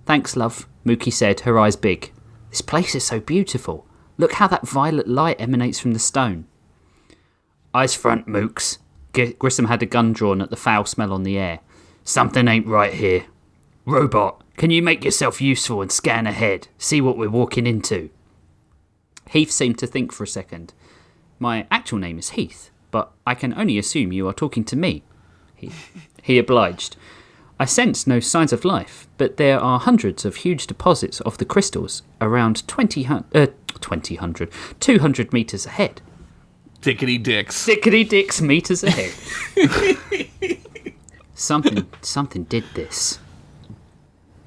"Thanks, love," Mookie said, her eyes big. "This place is so beautiful. Look how that violet light emanates from the stone." "Eyes front, Mooks." Grissom had a gun drawn at the foul smell on the air. "Something ain't right here. Robot, can you make yourself useful and scan ahead? See what we're walking into?" Heath seemed to think for a second. "My actual name is Heath, but I can only assume you are talking to me." He obliged. "I sense no signs of life, but there are hundreds of huge deposits of the crystals around 200 metres ahead." Dickety dicks. Dickety dicks metres ahead. Something did this,"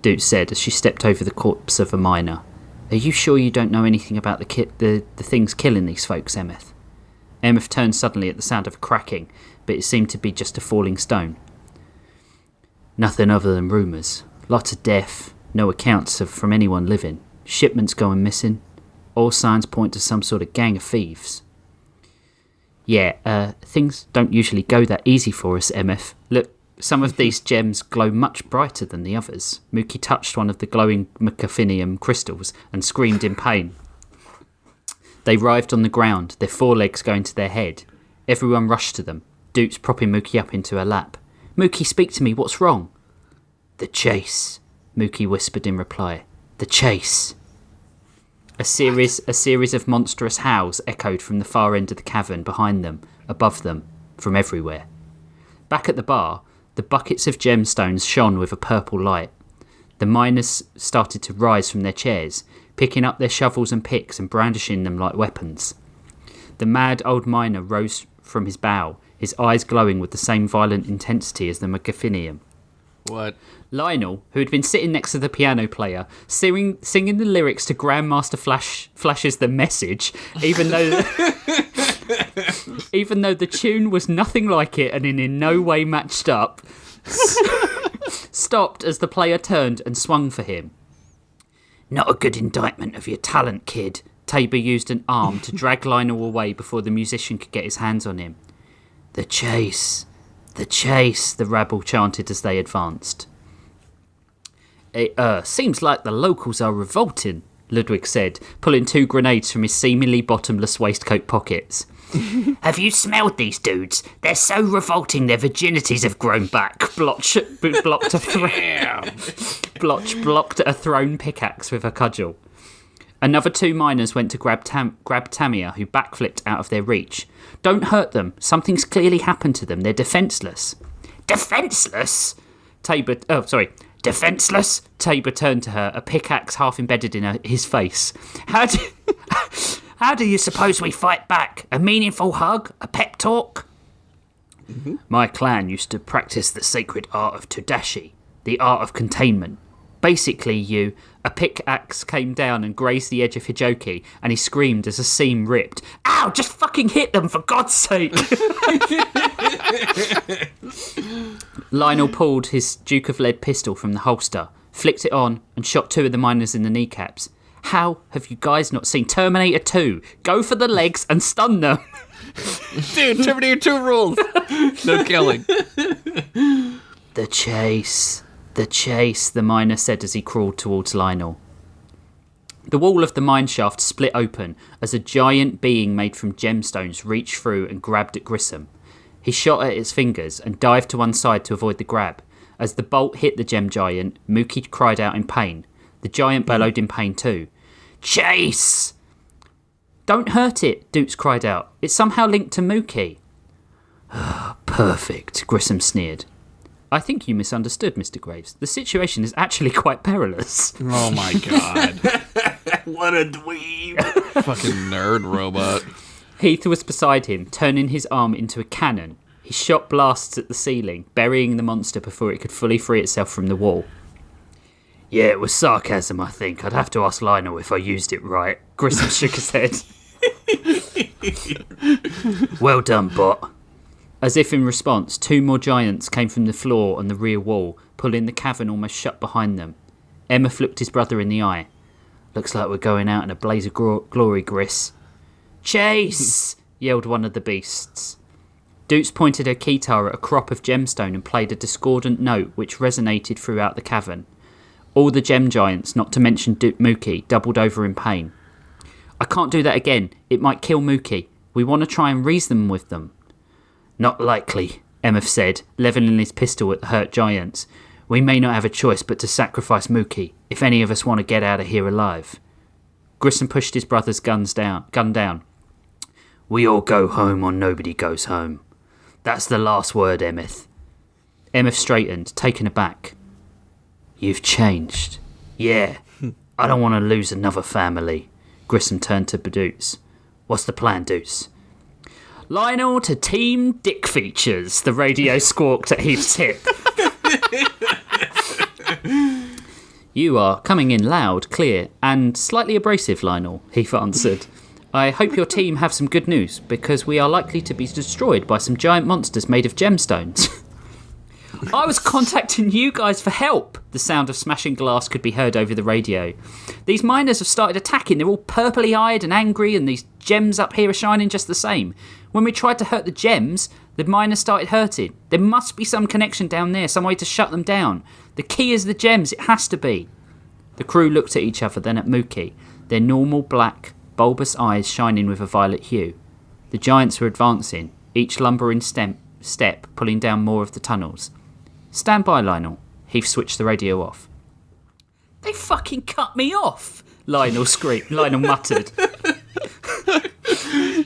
Doot said as she stepped over the corpse of a miner. "Are you sure you don't know anything about the things killing these folks, Emmeth?" Emmeth turned suddenly at the sound of a cracking, but it seemed to be just a falling stone. "Nothing other than rumours. Lots of death, no accounts from anyone living. Shipments going missing. All signs point to some sort of gang of thieves." "Yeah, things don't usually go that easy for us, Emmeth. Look, some of these gems glow much brighter than the others." Mookie touched one of the glowing Murkmonk crystals and screamed in pain. They writhed on the ground, their forelegs going to their head. Everyone rushed to them, Doots propping Mookie up into her lap. "Mookie, speak to me, what's wrong?" "The chase," Mookie whispered in reply. "The chase." A series of monstrous howls echoed from the far end of the cavern, behind them, above them, from everywhere. Back at the bar, the buckets of gemstones shone with a purple light. The miners started to rise from their chairs, picking up their shovels and picks and brandishing them like weapons. The mad old miner rose from his bow, his eyes glowing with the same violent intensity as the Murkmonk. What? Lionel, who had been sitting next to the piano player, singing the lyrics to Grandmaster Flash's The Message, even though the tune was nothing like it and in no way matched up, stopped as the player turned and swung for him. "Not a good indictment of your talent, kid." Tabor used an arm to drag Lionel away before the musician could get his hands on him. "The chase, the chase," the rabble chanted as they advanced. "It seems like the locals are revolting," Ludwig said, pulling 2 grenades from his seemingly bottomless waistcoat pockets. "Have you smelled these dudes? They're so revolting their virginities have grown back." Blotch blocked a thrown pickaxe with a cudgel. Another 2 miners went to grab Tamia, who backflipped out of their reach. "Don't hurt them. Something's clearly happened to them. They're defenceless." "Defenceless?" Defenceless? Tabor turned to her, a pickaxe half embedded in his face. How do you suppose we fight back? A meaningful hug? A pep talk?" Mm-hmm. "My clan used to practice the sacred art of Todashi, the art of containment. Basically, a pickaxe came down and grazed the edge of Hijoki, and he screamed as a seam ripped. Ow, just fucking hit them, for God's sake!" Lionel pulled his Duke of Lead pistol from the holster, flicked it on, and shot 2 of the miners in the kneecaps. "How have you guys not seen Terminator 2? Go for the legs and stun them." Dude, Terminator 2 rules. No killing. The chase, the miner said as he crawled towards Lionel. The wall of the mine shaft split open as a giant being made from gemstones reached through and grabbed at Grissom. He shot at its fingers and dived to one side to avoid the grab. As the bolt hit the gem giant, Mookie cried out in pain. The giant bellowed in pain too. Chase! Don't hurt it, Doots cried out. It's somehow linked to Mookie. Perfect, Grissom sneered. I think you misunderstood, Mr. Graves. The situation is actually quite perilous. Oh my god. What a dweeb. Fucking nerd robot. Heath was beside him, turning his arm into a cannon. He shot blasts at the ceiling, burying the monster before it could fully free itself from the wall. Yeah, it was sarcasm, I think. I'd have to ask Lionel if I used it right. Grissom shook his head. Well done, bot. As if in response, 2 more giants came from the floor on the rear wall, pulling the cavern almost shut behind them. Emma looked his brother in the eye. Looks like we're going out in a blaze of glory, Gris. Chase! Yelled one of the beasts. Doots pointed her keytar at a crop of gemstone and played a discordant note which resonated throughout the cavern. All the gem giants, not to mention Mookie, doubled over in pain. I can't do that again. It might kill Mookie. We want to try and reason with them. Not likely, Emeth said, levelling his pistol at the hurt giants. We may not have a choice but to sacrifice Mookie, if any of us want to get out of here alive. Grissom pushed his brother's gun down. We all go home or nobody goes home. That's the last word, Emeth. Emeth straightened, taken aback. You've changed. Yeah, I don't want to lose another family. Grissom turned to Doots. What's the plan, Doots? Lionel to Team Dick Features, the radio squawked at Heath's hip. You are coming in loud, clear, and slightly abrasive, Lionel, Heath answered. I hope your team have some good news, because we are likely to be destroyed by some giant monsters made of gemstones. I was contacting you guys for help. The sound of smashing glass could be heard over the radio. These miners have started attacking. They're all purpley-eyed and angry, and these gems up here are shining just the same. When we tried to hurt the gems, the miners started hurting. There must be some connection down there, some way to shut them down. The key is the gems. It has to be. The crew looked at each other, then at Mookie, their normal black, bulbous eyes shining with a violet hue. The giants were advancing, each lumbering step pulling down more of the tunnels. Stand by, Lionel. Heath switched the radio off. They fucking cut me off! Lionel screamed. Lionel muttered.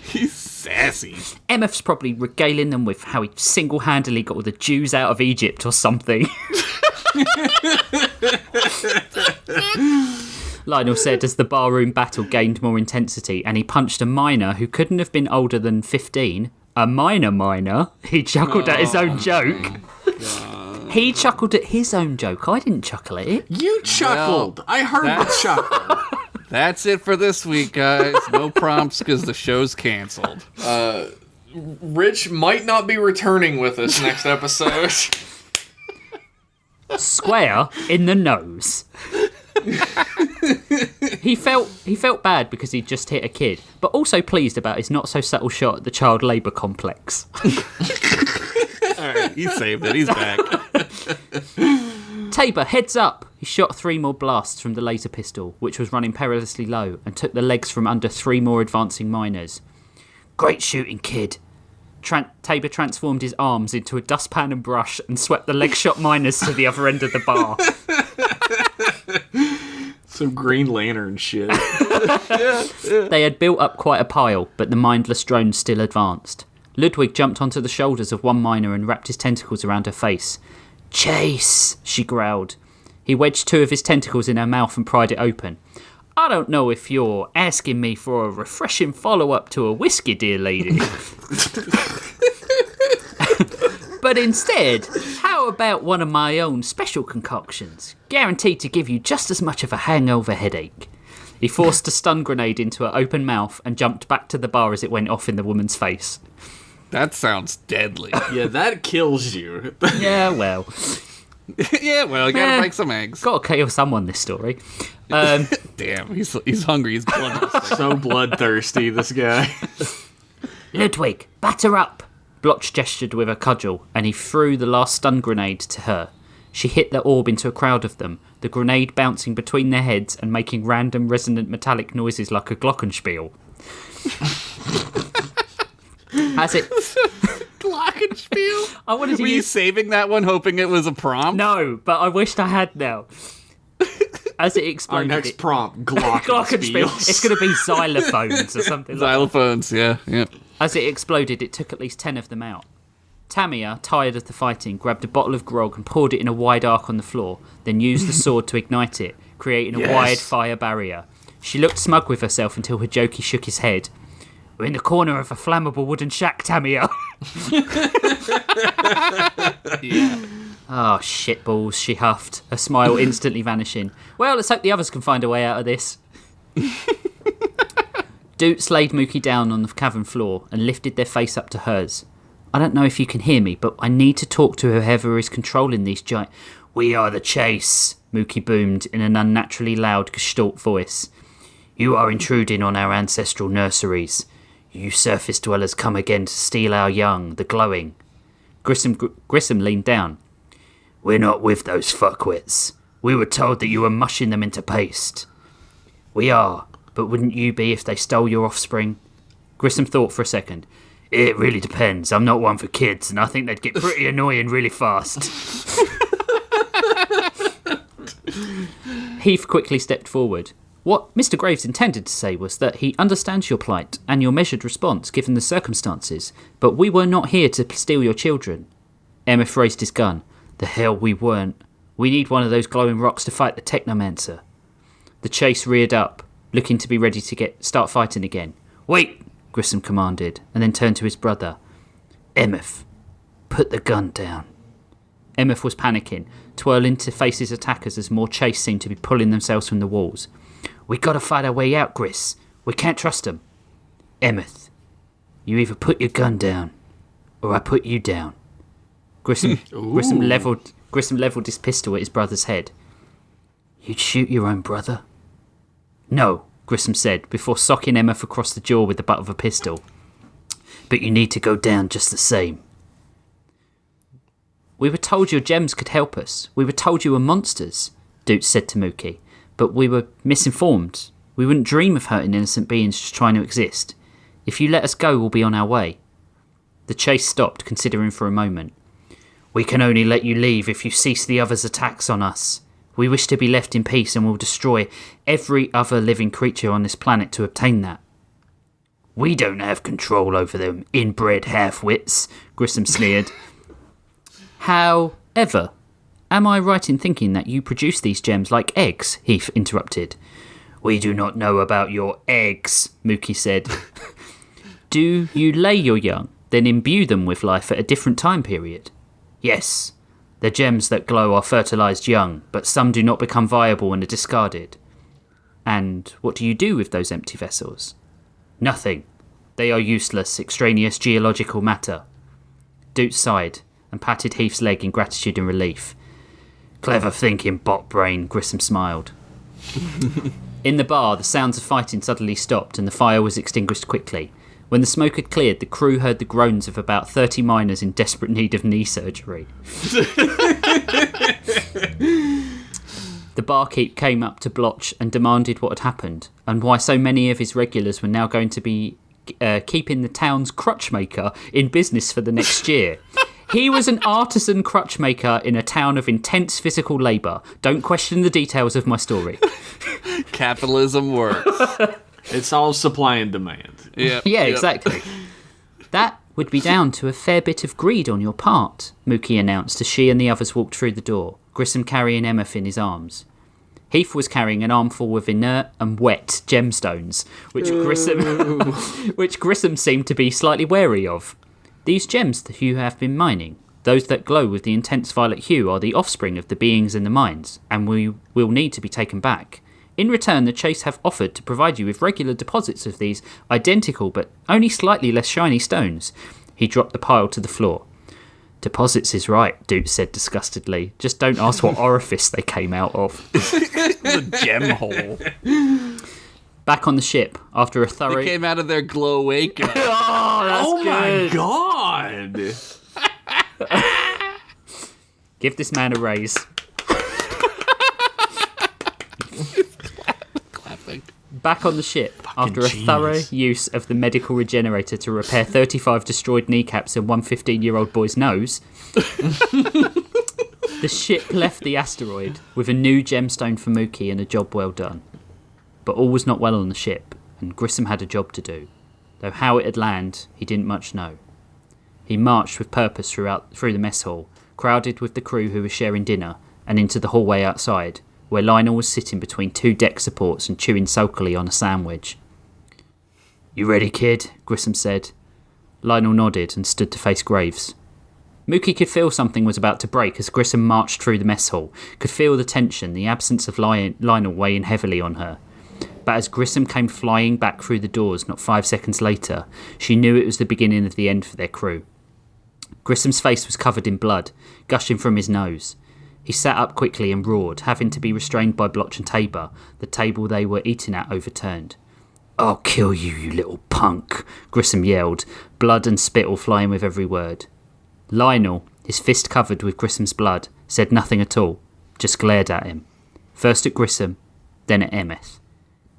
He's sassy. Emeth's probably regaling them with how he single-handedly got all the Jews out of Egypt or something. Lionel said as the barroom battle gained more intensity and he punched a miner who couldn't have been older than 15. A miner. He chuckled at his own joke. He chuckled at his own joke. I didn't chuckle at it. You chuckled. I heard the chuckle. That's it for this week, guys. No prompts because the show's canceled. Rich might not be returning with us next episode. Square in the nose. He felt bad because he'd just hit a kid, but also pleased about his not so subtle shot at the child labour complex. Alright, he saved it. He's back. Tabor, heads up! He shot 3 more blasts from the laser pistol, which was running perilously low, and took the legs from under 3 more advancing miners. Great shooting, kid. Tabor transformed his arms into a dustpan and brush and swept the leg-shot miners to the other end of the bar. Some Green Lantern shit. They had built up quite a pile, but the mindless drones still advanced. Ludwig jumped onto the shoulders of one miner and wrapped his tentacles around her face. Chase, she growled. He wedged 2 of his tentacles in her mouth and pried it open. I don't know if you're asking me for a refreshing follow-up to a whiskey, dear lady. But instead, how about one of my own special concoctions? Guaranteed to give you just as much of a hangover headache. He forced a stun grenade into her open mouth and jumped back to the bar as it went off in the woman's face. That sounds deadly. Yeah, that kills you. Yeah, well. Yeah, well, you gotta break some eggs. Gotta kill someone, this story. Damn, he's hungry. He's bloodthirsty. So bloodthirsty, this guy. Ludwig, batter up! Blotch gestured with a cudgel, and he threw the last stun grenade to her. She hit the orb into a crowd of them, the grenade bouncing between their heads and making random resonant metallic noises like a glockenspiel. As it... Glockenspiel? I wanted to Were you saving that one hoping it was a prompt? No, but I wished I had now. As it Our exploded... next prompt, glockenspiel. It's going to be xylophones or something like that. Xylophones, yeah. As it exploded, it took at least 10 of them out. Tamia, tired of the fighting, grabbed a bottle of grog and poured it in a wide arc on the floor, then used the sword to ignite it, creating a wide fire barrier. She looked smug with herself until her jokey shook his head. We're in the corner of a flammable wooden shack, Tamia. Oh, shitballs, she huffed, her smile instantly vanishing. Well, let's hope the others can find a way out of this. Doots laid Mookie down on the cavern floor and lifted their face up to hers. I don't know if you can hear me, but I need to talk to whoever is controlling these giant... We are the Chase, Mookie boomed in an unnaturally loud Gestalt voice. You are intruding on our ancestral nurseries. You surface dwellers come again to steal our young, the glowing. Grissom leaned down. We're not with those fuckwits. We were told that you were mushing them into paste. We are, but wouldn't you be if they stole your offspring? Grissom thought for a second. It really depends. I'm not one for kids, and I think they'd get pretty annoying really fast. Heath quickly stepped forward. What Mr. Graves intended to say was that he understands your plight and your measured response given the circumstances, but we were not here to steal your children. Emmeth raised his gun. The hell we weren't. We need one of those glowing rocks to fight the Technomancer. The Chase reared up, looking to be ready to start fighting again. Wait! Grissom commanded, and then turned to his brother. Emmeth, put the gun down. Emmeth was panicking, twirling to face his attackers as more Chase seemed to be pulling themselves from the walls. We gotta fight our way out, Gris. We can't trust them. Emmeth, you either put your gun down, or I put you down. Grissom levelled his pistol at his brother's head. You'd shoot your own brother? No, Grissom said, before socking Emmeth across the jaw with the butt of a pistol. But you need to go down just the same. We were told your gems could help us. We were told you were monsters, Doots said to Mookie. But we were misinformed. We wouldn't dream of hurting innocent beings just trying to exist. If you let us go, we'll be on our way. The Chase stopped, considering for a moment. We can only let you leave if you cease the others' attacks on us. We wish to be left in peace and will destroy every other living creature on this planet to obtain that. We don't have control over them, inbred half-wits, Grissom sneered. However, am I right in thinking that you produce these gems like eggs? Heath interrupted. We do not know about your eggs, Mookie said. Do you lay your young, then imbue them with life at a different time period? Yes. The gems that glow are fertilised young, but some do not become viable and are discarded. And what do you do with those empty vessels? Nothing. They are useless, extraneous geological matter. Doots sighed and patted Heath's leg in gratitude and relief. Clever thinking, bot brain, Grissom smiled. In the bar, the sounds of fighting suddenly stopped and the fire was extinguished quickly. When the smoke had cleared, the crew heard the groans of about 30 miners in desperate need of knee surgery. The barkeep came up to Blotch and demanded what had happened, and why so many of his regulars were now going to be keeping the town's crutch maker in business for the next year. He was an artisan crutch maker in a town of intense physical labour. Don't question the details of my story. Capitalism works. It's all supply and demand. Yeah, exactly. That would be down to a fair bit of greed on your part, Mookie announced as she and the others walked through the door, Grissom carrying Emmeth in his arms. Heath was carrying an armful of inert and wet gemstones, which Grissom seemed to be slightly wary of. These gems that you have been mining, those that glow with the intense violet hue, are the offspring of the beings in the mines, and will need to be taken back. In return, the Chase have offered to provide you with regular deposits of these identical but only slightly less shiny stones. He dropped the pile to the floor. Deposits is right, Doots said disgustedly. Just don't ask what orifice they came out of. The gem hole. Back on the ship, after a thorough... They came out of their glow wake. Oh, my God! Give this man a raise. Clapping. Back on the ship, after a thorough use of the medical regenerator to repair 35 destroyed kneecaps and one 15-year-old boy's nose, the ship left the asteroid with a new gemstone for Mookie and a job well done. But all was not well on the ship, and Grissom had a job to do, though how it'd land, he didn't much know. He marched with purpose through the mess hall, crowded with the crew who were sharing dinner, and into the hallway outside, where Lionel was sitting between two deck supports and chewing sulkily on a sandwich. "You ready, kid?" Grissom said. Lionel nodded and stood to face Graves. Mookie could feel something was about to break as Grissom marched through the mess hall, could feel the tension, the absence of Lionel weighing heavily on her. But as Grissom came flying back through the doors not 5 seconds later, she knew it was the beginning of the end for their crew. Grissom's face was covered in blood, gushing from his nose. He sat up quickly and roared, having to be restrained by Blotch and Tabor, the table they were eating at overturned. "I'll kill you, you little punk," Grissom yelled, blood and spittle flying with every word. Lionel, his fist covered with Grissom's blood, said nothing at all, just glared at him. First at Grissom, then at Emmeth.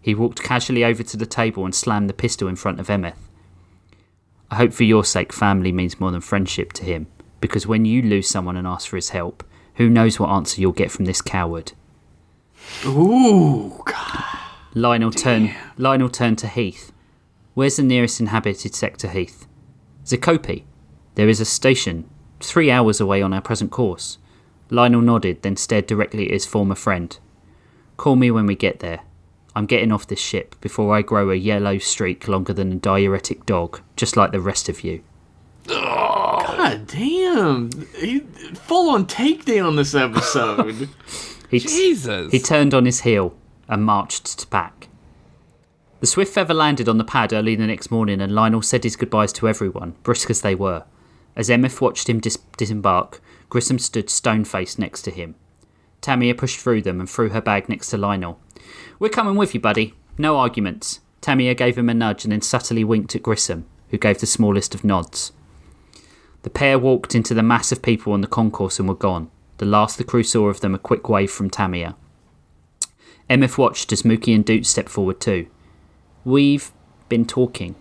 He walked casually over to the table and slammed the pistol in front of Emmeth. "I hope for your sake family means more than friendship to him, because when you lose someone and ask for his help, who knows what answer you'll get from this coward." Ooh, God. Lionel turned to Heath. "Where's the nearest inhabited sector, Heath?" "Zakopi. There is a station 3 hours away on our present course." Lionel nodded, then stared directly at his former friend. "Call me when we get there. I'm getting off this ship before I grow a yellow streak longer than a diuretic dog, just like the rest of you." God damn. He full on takedown this episode. Jesus. He turned on his heel and marched back. The Swiftfeather landed on the pad early the next morning, and Lionel said his goodbyes to everyone, brisk as they were. As Emmeth watched him disembark, Grissom stood stone-faced next to him. Tamia pushed through them and threw her bag next to Lionel. "We're coming with you, buddy. No arguments." Tamia gave him a nudge and then subtly winked at Grissom, who gave the smallest of nods. The pair walked into the mass of people on the concourse and were gone. The last the crew saw of them a quick wave from Tamia. Emmeth watched as Mookie and Doot stepped forward too. "We've been talking.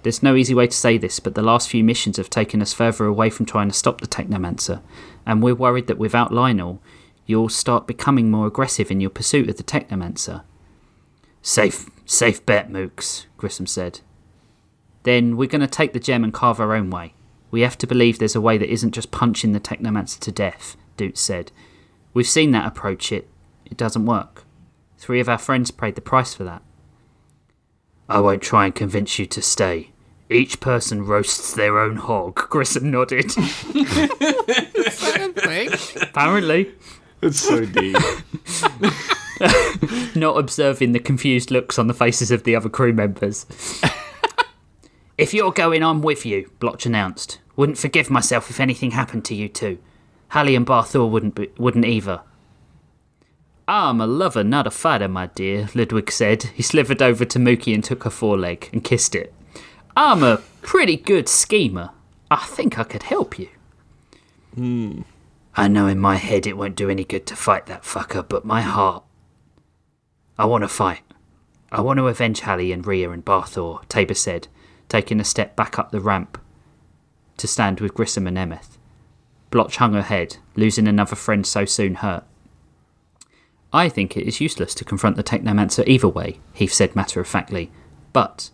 There's no easy way to say this, but the last few missions have taken us further away from trying to stop the Technomancer, and we're worried that without Lionel, you'll start becoming more aggressive in your pursuit of the Technomancer." Safe bet, Mooks," Grissom said. "Then we're going to take the gem and carve our own way. We have to believe there's a way that isn't just punching the Technomancer to death," Doot said. "We've seen that approach. It doesn't work. 3 of our friends paid the price for that." "I won't try and convince you to stay. Each person roasts their own hog," Grissom nodded. "Apparently." It's so deep. Not observing the confused looks on the faces of the other crew members. "If you're going, I'm with you," Blotch announced. "Wouldn't forgive myself if anything happened to you two. Hallie and Barthor wouldn't either." "I'm a lover, not a fighter, my dear," Ludwig said. He slithered over to Mookie and took her foreleg and kissed it. "I'm a pretty good schemer. I think I could help you." "I know in my head it won't do any good to fight that fucker, but my heart... I want to fight. I want to avenge Hallie and Rhea and Barthor," Tabor said, taking a step back up the ramp to stand with Grissom and Emmeth. Blotch hung her head. Losing another friend so soon hurt. "I think it is useless to confront the Technomancer either way," Heath said matter-of-factly. "But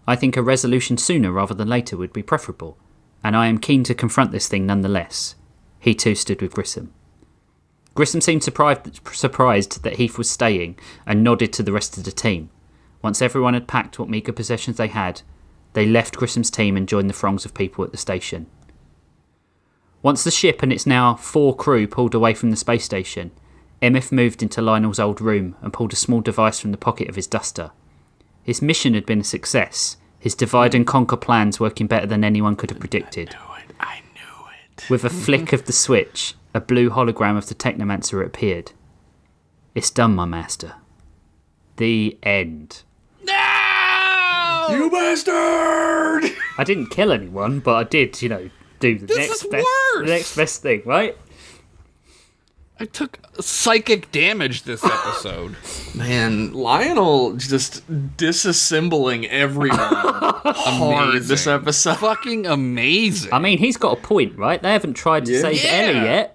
I think a resolution sooner rather than later would be preferable, and I am keen to confront this thing nonetheless." He too stood with Grissom. Grissom seemed surprised that Heath was staying and nodded to the rest of the team. Once everyone had packed what meagre possessions they had, they left Grissom's team and joined the throngs of people at the station. Once the ship and its now 4 crew pulled away from the space station, Emmeth moved into Lionel's old room and pulled a small device from the pocket of his duster. His mission had been a success, his divide and conquer plans working better than anyone could have predicted. I knew it. With a flick of the switch, a blue hologram of the Technomancer appeared. "It's done, my master." The end. No! You bastard! I didn't kill anyone, but I did, do the This is next best worse! thing, right? I took psychic damage this episode. Man, Lionel just disassembling everyone hard this episode. Fucking amazing. I mean, he's got a point, right? They haven't tried to save Ellie yet.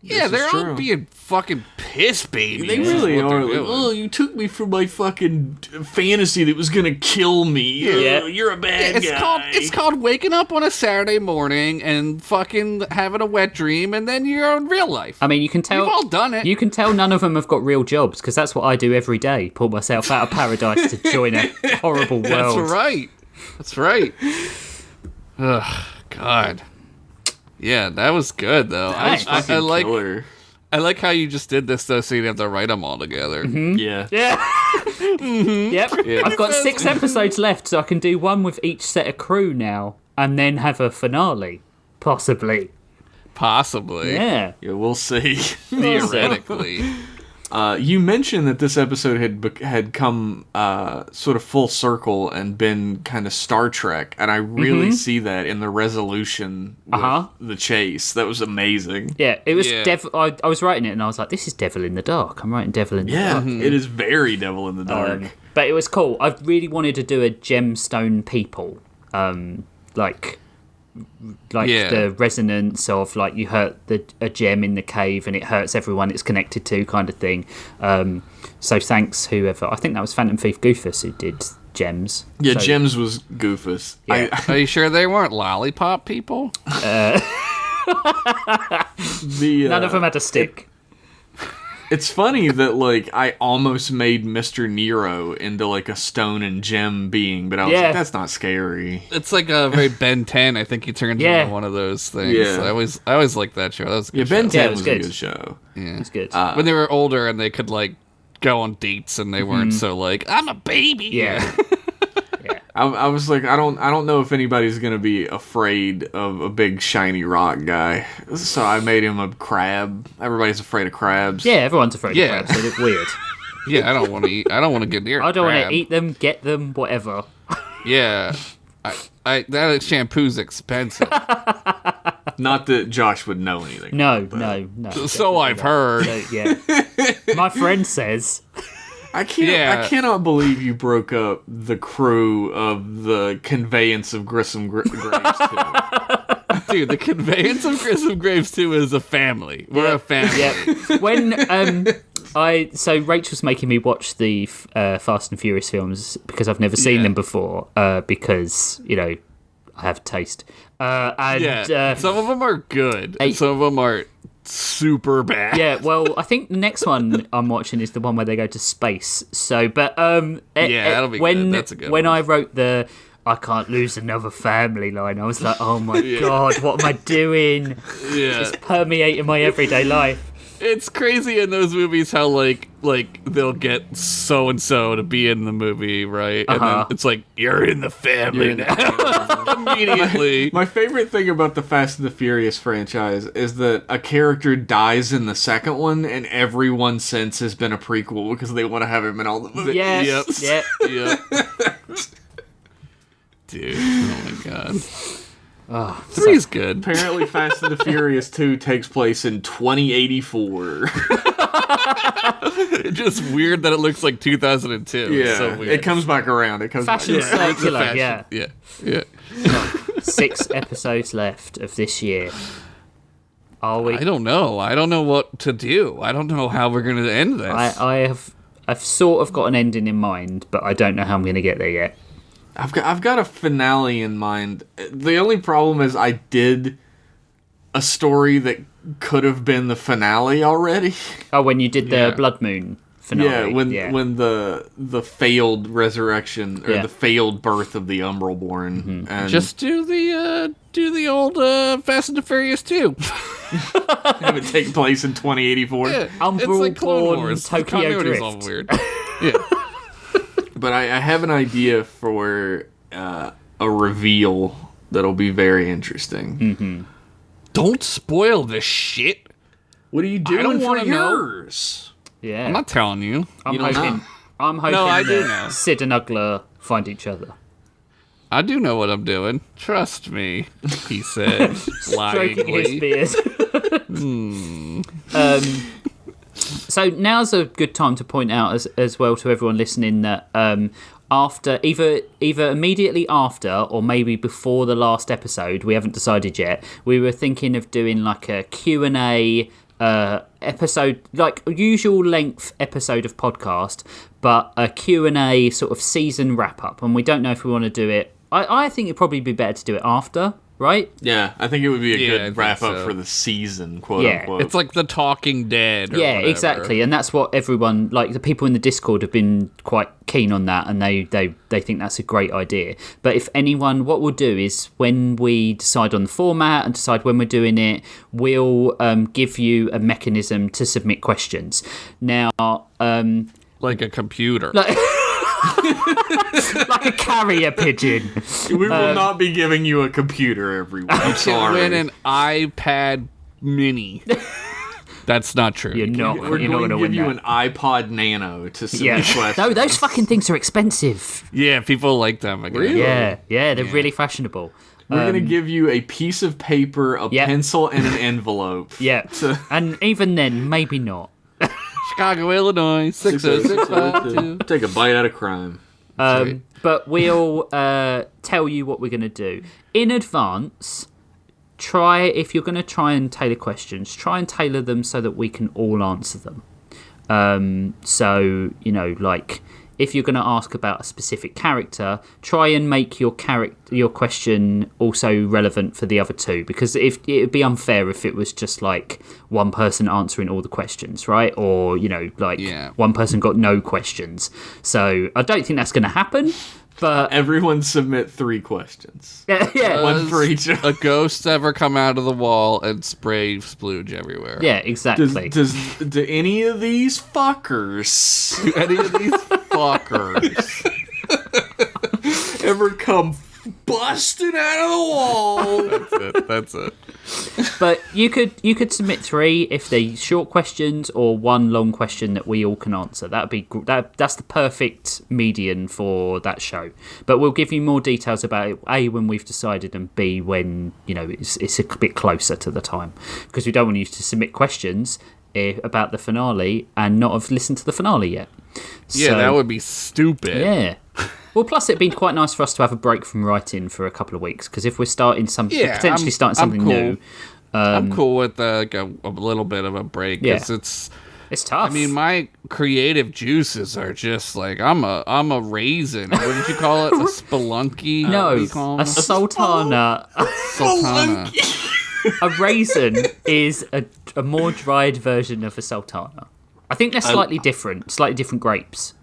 Yeah, This is they're all true. being fucking piss babies. They is really what they're are. Like, doing. oh, you took me from my fucking fantasy that was gonna kill me. Yeah. Oh, you're a bad guy. It's called waking up on a Saturday morning and fucking having a wet dream, and then you're in real life. I mean, you can tell. We've all done it. You can tell none of them have got real jobs because that's what I do every day. Pull myself out of paradise to join a horrible world. That's right. That's right. Ugh, God. Yeah, that was good though. Nice. Fucking like. killer. I like how you just did this though, so you didn't have to write them all together. Yeah. Yeah. Yep. I've got 6 episodes left, so I can do one with each set of crew now, and then have a finale, possibly. Possibly. Yeah. Yeah, we'll see. Theoretically. You mentioned that this episode had come sort of full circle and been kind of Star Trek, and I really see that in the resolution with the chase. That was amazing. Yeah. It was Yeah. I was writing it, and I was like, "This is Devil in the Dark." I'm writing Devil in the Dark. It is very Devil in the Dark. But it was cool. I really wanted to do a gemstone people, like Yeah. the resonance of like you hurt a gem in the cave and it hurts everyone it's connected to, kind of thing. So thanks whoever. I think that was Phantom Thief Goofus who did gems. Yeah, So- Gems was Goofus. Yeah. Are you sure they weren't lollipop people? The, None of them had a stick. It's funny that like I almost made Mr. Nero into like a stone and gem being, but I was Yeah. like, that's not scary. It's like a very Ben 10. I think he turns Yeah. into one of those things. Yeah. I always liked that show. That was a Yeah, good Ben show. 10 it was, was a good. good show. Yeah. It's good. When they were older and they could like go on dates and they weren't so like, I'm a baby. yeah. I was like, I don't know if anybody's gonna be afraid of a big shiny rock guy, so I made him a crab. Everybody's afraid of crabs. Yeah, everyone's afraid Yeah. of crabs. They look weird. Yeah, I don't want to eat. I don't want to get near. I don't want crab. to eat them, get them, whatever. Yeah, that shampoo's expensive. Not that Josh would know anything. No. So I've heard. So, yeah. My friend says. I cannot believe you broke up the crew of the Conveyance of Grissom Graves too. Dude, the Conveyance of Grissom Graves 2 is a family. We're a family. Yeah. When so Rachel's making me watch the Fast and Furious films because I've never seen them before. Because I have taste. Some of them are good. And some of them are super bad. Yeah, well, I think the next one I'm watching is the one where they go to space. So, but that'll be when good. That's a good when one. I wrote the "I can't lose another family" line, I was like, oh my god, what am I doing? Yeah. It's permeating my everyday life. It's crazy in those movies how like they'll get so and so to be in the movie, right? And then it's like you're in the family now immediately. My favorite thing about the Fast and the Furious franchise is that a character dies in the second one, and everyone since has been a prequel because they want to have him in all the movies. Yes, Yep. yeah. Yep. Dude, oh my god. Three's good. Apparently, Fast and the Furious 2 takes place in 2084. It's just weird that it looks like 2002. Yeah, It's so weird. it comes back around. It comes Fashion back around. circular, Fashion. yeah. Yeah. 6 episodes left of this year. Are we? I don't know. I don't know what to do. I don't know how we're going to end this. I've sort of got an ending in mind, but I don't know how I'm going to get there yet. I've got a finale in mind. The only problem is I did a story that could have been the finale already. Oh, when you did the Yeah. Blood Moon finale. When the failed resurrection or Yeah. the failed birth of the Umbralborn, and Just do the old Fast and the Furious 2. have it take place in 2084. Yeah, Umbral it's like Clone Born Wars. Tokyo The continuity's all Drift. weird. Yeah. But I have an idea for a reveal that'll be very interesting. Don't spoil this shit. What are you doing don't for wanna know. yours? Yeah. I'm not telling you. I'm You don't hoping. know. I'm hoping No, I do that know. Sid and Ugla find each other. I do know what I'm doing. Trust me, he said, Stroking his lyingly. beard. So now's a good time to point out as well to everyone listening that after either immediately after or maybe before the last episode, we haven't decided yet, we were thinking of doing like a Q&A episode, like usual length episode of podcast, but a Q&A sort of season wrap up, and we don't know if we want to do it. I think it'd probably be better to do it after, right? Yeah, I think it would be a I good think wrap up so. for the season, quote unquote. It's like The Talking Dead. Or Yeah, whatever. exactly, and that's what everyone, like the people in the Discord, have been quite keen on that, and they think that's a great idea. But if anyone, what we'll do is when we decide on the format and decide when we're doing it, we'll give you a mechanism to submit questions. Now, Like a computer. like a carrier pigeon. we will not be giving you a computer, everyone. I'm You sorry. win an iPad Mini. That's not true. You're not. We're You're not going to going to give win you that. an iPod Nano to submit Yeah. questions. No, those fucking things are expensive. Yeah, people like them again. Really? Yeah, they're really fashionable. We're going to give you a piece of paper, a Yep. pencil, and an envelope. Yeah, and even then, maybe not. Chicago, Illinois, 60652. Take a bite out of crime. But we'll tell you what we're going to do in advance. If you're going to try and tailor questions, try and tailor them so that we can all answer them. So, like if you're going to ask about a specific character, try and make your question also relevant for the other two, because if it would be unfair if it was just like one person answering all the questions, right? Or one person got no questions. So I don't think that's going to happen. But Everyone submit 3 questions. yeah, One for each. A ghost ever come out of the wall and spray splooge everywhere? yeah, exactly. Do any of these fuckers Any of these fuckers? ever come busting out of the wall? That's it. But you could submit 3 if they're short questions or 1 long question that we all can answer. That'd be that's the perfect median for that show. But we'll give you more details about it, A, when we've decided, and B, when it's a bit closer to the time, because we don't want you to submit questions about the finale and not have listened to the finale yet. Yeah, So, that would be stupid. yeah. Well, plus it'd be quite nice for us to have a break from writing for a couple of weeks, because if we're starting potentially starting something I'm cool. new, I'm cool with a little bit of a break. Yeah. 'Cause it's tough. I mean, my creative juices are just like I'm a raisin. What did you call it? A spelunky? No, What do you call a them? sultana. sultana. A raisin is a more dried version of a sultana. I think they're slightly different grapes.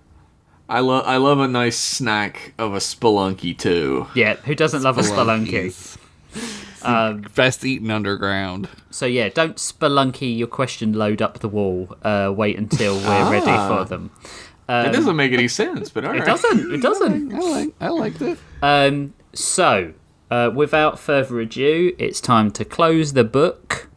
I love a nice snack of a spelunky too. Yeah, who doesn't love a spelunky? Best eaten underground. So yeah, don't spelunky your question load up the wall. Wait until we're ready for them. It doesn't make any sense, but all right. It doesn't. I liked it. So, without further ado, it's time to close the book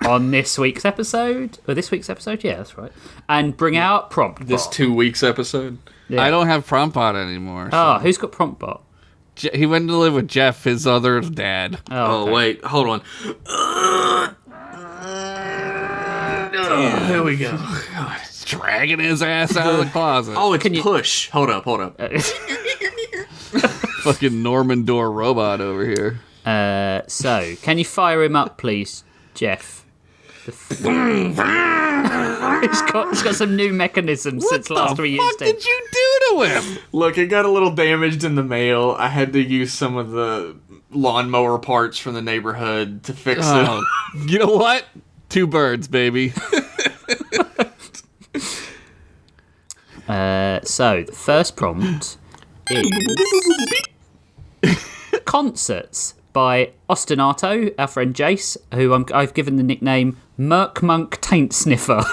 on this week's episode. Or this week's episode, yeah, that's right. And bring out Prompt This Bot. 2 weeks episode. Yeah. I don't have Promptbot anymore. So. Oh, who's got Prompt Bot? He went to live with Jeff, his other dad. Oh, okay. wait, hold on. Here we go. He's dragging his ass out of the closet. Oh, it's push. Hold up. Fucking Norman Door robot over here. So, can you fire him up, please, Jeff? He's got some new mechanisms since last we used What him. did you do to him? Look, it got a little damaged in the mail. I had to use some of the lawnmower parts from the neighborhood to fix it. You know what? 2 birds, baby. So, the first prompt is Concerts by Ostinato, our friend Jace, who I've given the nickname Murkmonk Taint Sniffer.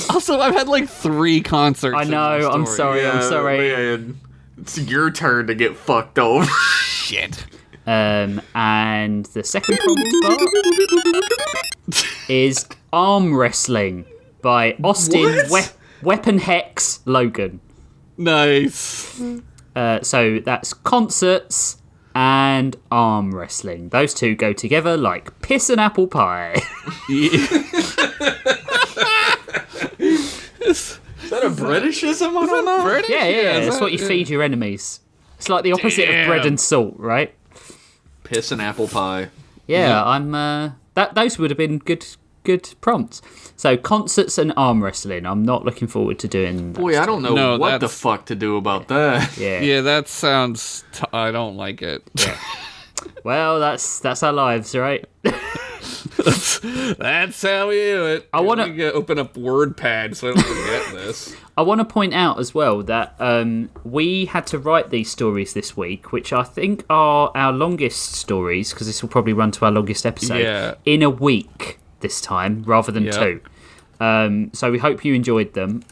Also, I've had like 3 concerts. I know, in my I'm story. sorry, I'm sorry. Man, it's your turn to get fucked over. Shit. And the second prompt is Arm Wrestling by Austin Weapon Hex Logan. Nice. So that's Concerts and arm wrestling. Those two go together like piss and apple pie. Is that a Britishism? I don't know. British? Yeah, is it's that- what you feed your enemies. It's like the opposite of Damn. bread and salt, right? Piss and apple pie. Yeah, I'm. Those would have been good prompts. So concerts and arm wrestling. I'm not looking forward to doing. Boy, I don't know No, what the that's- fuck to do about that. Yeah. Yeah, that sounds... I don't like it. Well, that's our lives, right? That's how we do it. I wanna- Let me open up WordPad so I don't forget this. I want to point out as well that we had to write these stories this week, which I think are our longest stories, because this will probably run to our longest episode, Yeah. in a week this time, rather than Yep. 2. So we hope you enjoyed them.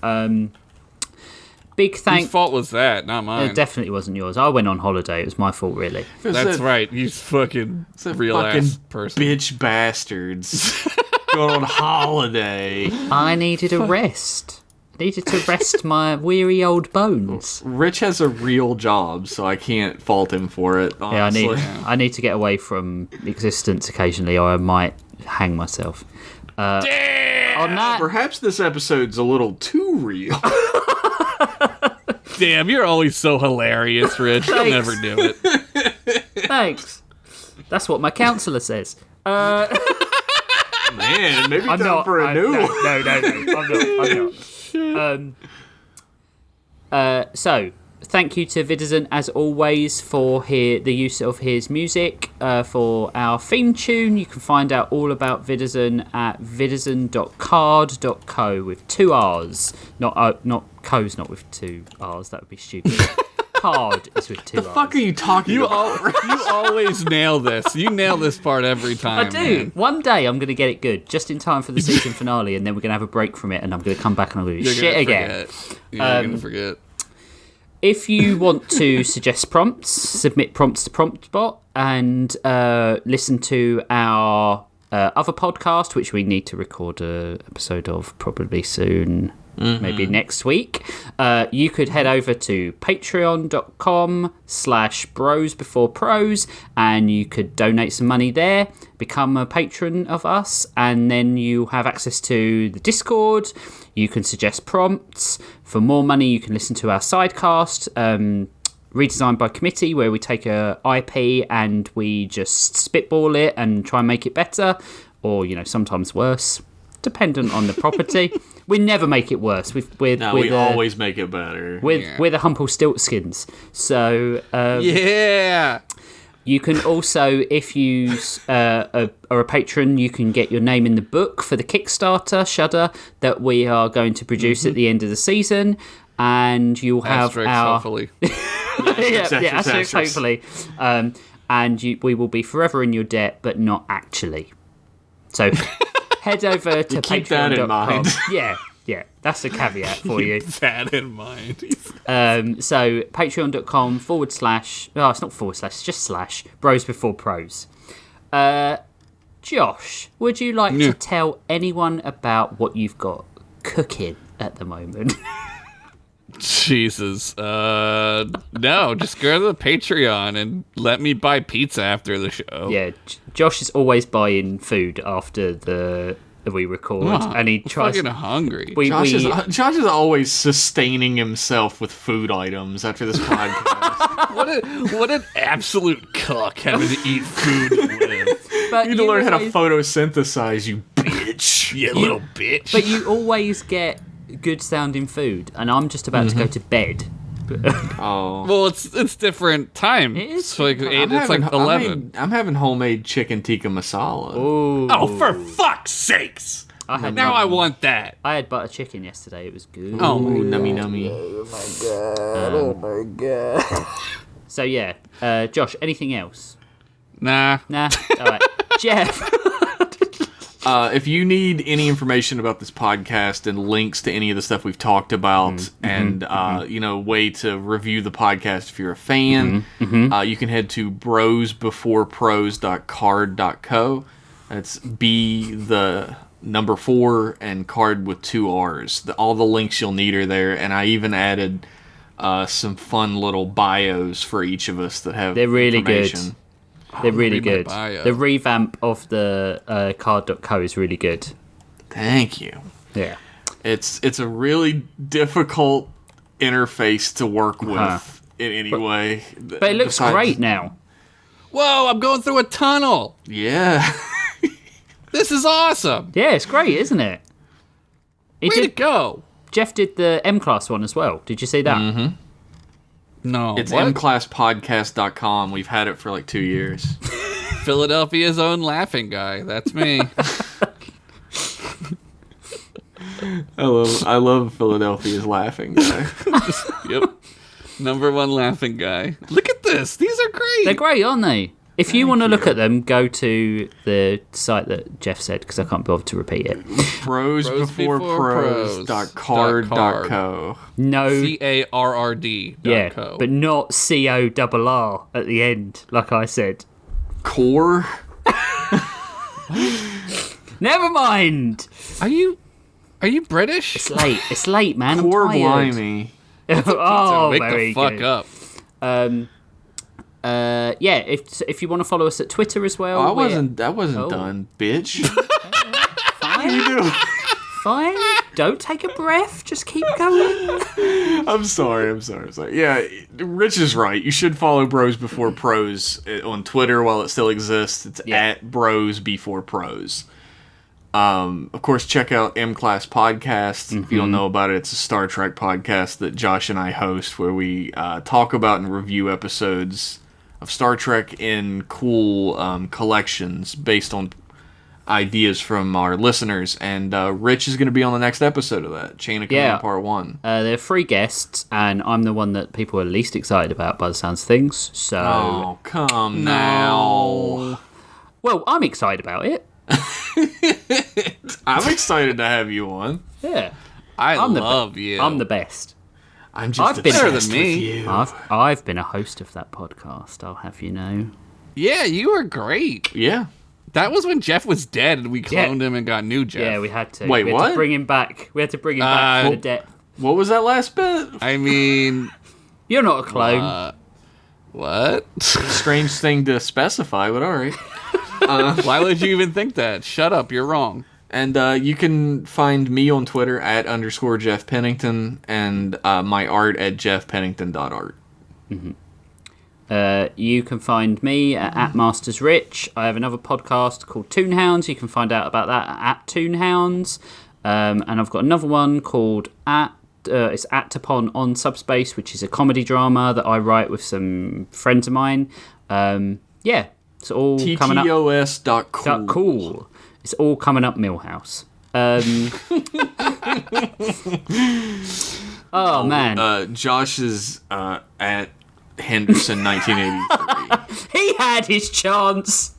Big Whose thank... fault was that? Not mine. It definitely wasn't yours. I went on holiday. It was my fault, really. That's right. You fucking real ass person. Bitch bastards. Going on holiday. I needed a rest. Needed to rest my weary old bones. Rich has a real job, so I can't fault him for it. Yeah, Honestly. I need to get away from existence occasionally, or I might hang myself. On that, Perhaps this episode's a little too real. Damn, you're always so hilarious, Rich. I'll Thanks. never do it. thanks. That's what my counsellor says. Man, maybe I'm time not. for a new one. No. I'm not. So, thank you to Vidizon, as always, for the use of his music for our theme tune. You can find out all about Vidizon at vidizon.card.co with 2 R's. Not co's not with 2 R's. That would be stupid. Card is with 2 R's. Fuck are you talking about? You always nail this. You nail this part every time. I do. Man. One day I'm going to get it good, just in time for the season finale, and then we're going to have a break from it, and I'm going to come back and I'm going to do You're shit gonna again. forget. Yeah, you're gonna forget. If you want to suggest prompts, submit prompts to PromptBot and listen to our other podcast, which we need to record an episode of probably soon. Maybe next week. You could head over to patreon.com/brosbeforepros and you could donate some money there, become a patron of us, and then you have access to the Discord. You can suggest prompts. For more money, you can listen to our sidecast, redesigned by committee, where we take a IP and we just spitball it and try and make it better, or sometimes worse, dependent on the property. We never make it worse. We always make it better. We're the Humpelstiltskins. So Yeah. you can also, if you are a patron, you can get your name in the book for the Kickstarter Shudder that we are going to produce at the end of the season, and you'll have Asterix, our hopefully. Asterix, hopefully, and we will be forever in your debt, but not actually. So head over to keep that in patreon.com. mind. Yeah, that's a caveat for you. Keep that in mind. So patreon.com / it's not / it's just / bros before pros. Josh, would you like to tell anyone about what you've got cooking at the moment? Jesus. No, just go to the Patreon and let me buy pizza after the show. Yeah, Josh is always buying food after we record, and he tries. Fucking hungry. Josh is always sustaining himself with food items after this podcast. What an absolute cuck having to eat food to live. But You need to learn how to always- photosynthesize, you bitch. You little bitch. But you always get good sounding food, and I'm just about to go to bed. Oh. Well, it's different time. It is It's like different 8. It's like 11. I'm having homemade chicken tikka masala. Oh, for fuck's sakes! I had Now I want that. I had butter chicken yesterday. It was good. Oh, Ooh, nummy nummy. So yeah, Josh. Anything else? Nah. Nah. All right, Jeff. If you need any information about this podcast and links to any of the stuff we've talked about, and way to review the podcast if you're a fan, you can head to brosbeforepros.card.co. That's B the number 4 and card with 2 R's. All the links you'll need are there, and I even added some fun little bios for each of us that have They're really good. information. They're really read my good. bio. The revamp of the card.co is really good. Thank you. Yeah. It's a really difficult interface to work with in any way. But it looks great now. Whoa, I'm going through a tunnel. Yeah. This is awesome. Yeah, it's great, isn't it? Way to go. Jeff did the M-Class one as well. Did you see that? Mm-hmm. No, It's what? mclasspodcast.com. We've had it for like 2 years. Philadelphia's own laughing guy. That's me. I love Philadelphia's laughing guy. Yep. Number one laughing guy. Look at this. These are great. They're great, aren't they? If you want to look at them, go to the site that Jeff said, because I can't bother to repeat it. Brosbeforepros.card.co. No. CARRD. Yeah, co. but not CORR at the end, like I said. Core? Never mind. Are you British? It's late, man. I'm Core tired. blimey. Oh, Wake very the fuck good. up. Yeah, if you want to follow us at Twitter as well. I wasn't done, bitch. Fine. Fine. Don't take a breath. Just keep going. I'm sorry. Yeah, Rich is right. You should follow Bros Before Pros on Twitter while it still exists. It's at Bros Before Pros. Of course, check out M-Class Podcast. If you don't know about it, it's a Star Trek podcast that Josh and I host where we talk about and review episodes of Star Trek in cool collections based on ideas from our listeners. And Rich is going to be on the next episode of that, Chain of Command Part 1. They're free guests, and I'm the one that people are least excited about by the sounds of things. So, Oh, come now. well, I'm excited about it. I'm excited to have you on. Yeah. I I'm love you. I'm the best. I'm just I've been better obsessed than me. with you. I've been a host of that podcast, I'll have you know. Yeah, you were great. Yeah. That was when Jeff was dead and we cloned him and got new Jeff. Yeah, we had to. Wait, we had what? to bring him back. We had to bring him back to the depth. What was that last bit? I mean, You're not a clone. what? Strange thing to specify, but all right. Why would you even think that? Shut up, you're wrong. And you can find me on Twitter at _Jeff Pennington and my art at jeffpennington.art. You can find me at Masters Rich. I have another podcast called Toonhounds. You can find out about that at Toonhounds. And I've got another one called it's Act Upon on Subspace, which is a comedy drama that I write with some friends of mine. Yeah, it's all coming up. TTOS.cool. Cool. It's all coming up Millhouse. Oh, man. Josh is at Henderson 1983. He had his chance.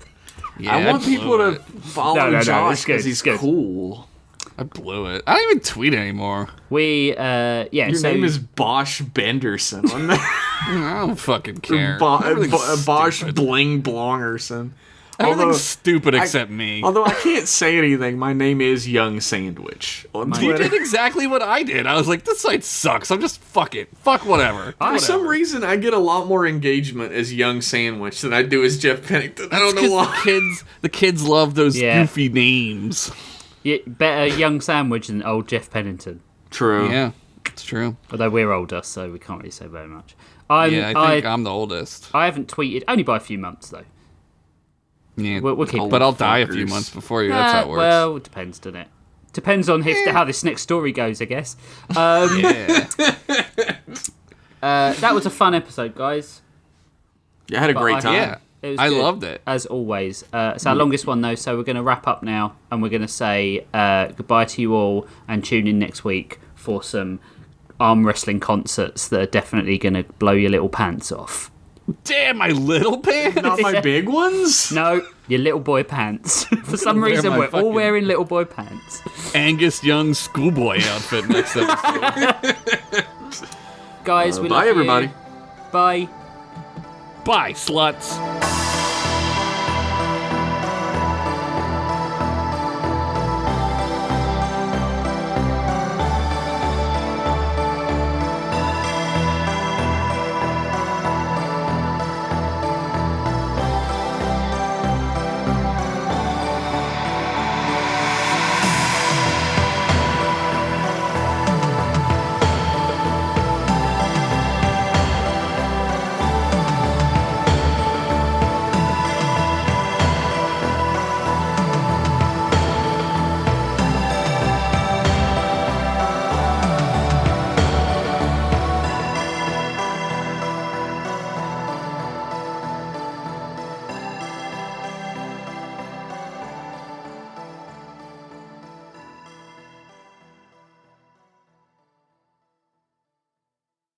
Yeah, I want people to it. follow No, Josh it's good, because he's it's good. cool. I blew it. I don't even tweet anymore. Your Your name is Bosch Benderson. On I don't fucking care. Bosch stupid. Bling Blongerson. Everything's stupid except me. Although I can't say anything, my name is Young Sandwich on You Twitter. did exactly what I did. I was like, this site sucks. I'm just fuck it. Fuck whatever. For some reason, I get a lot more engagement as Young Sandwich than I do as Jeff Pennington. I don't know why. The kids love those Yeah. goofy names. Yeah, better Young Sandwich than old Jeff Pennington. True. Yeah, it's true. Although we're older, so we can't really say very much. I think I'm the oldest. I haven't tweeted, only by a few months, though. Yeah, We'll keep but I'll die a fuckers. few months before you. That's how it works. Well, it depends, doesn't it? Depends on how this next story goes, I guess. Yeah. That was a fun episode, guys. I had a great time. Yeah. It was I good, loved it. as always. It's our longest one, though, so we're going to wrap up now, and we're going to say goodbye to you all, and tune in next week for some arm wrestling concerts that are definitely going to blow your little pants off. Damn, my little pants. Not my big ones? No, your little boy pants. For some Wear reason, my we're all fucking- wearing little boy pants. Angus Young schoolboy outfit next episode. Guys, we love Bye, you. everybody. Bye. Bye, sluts.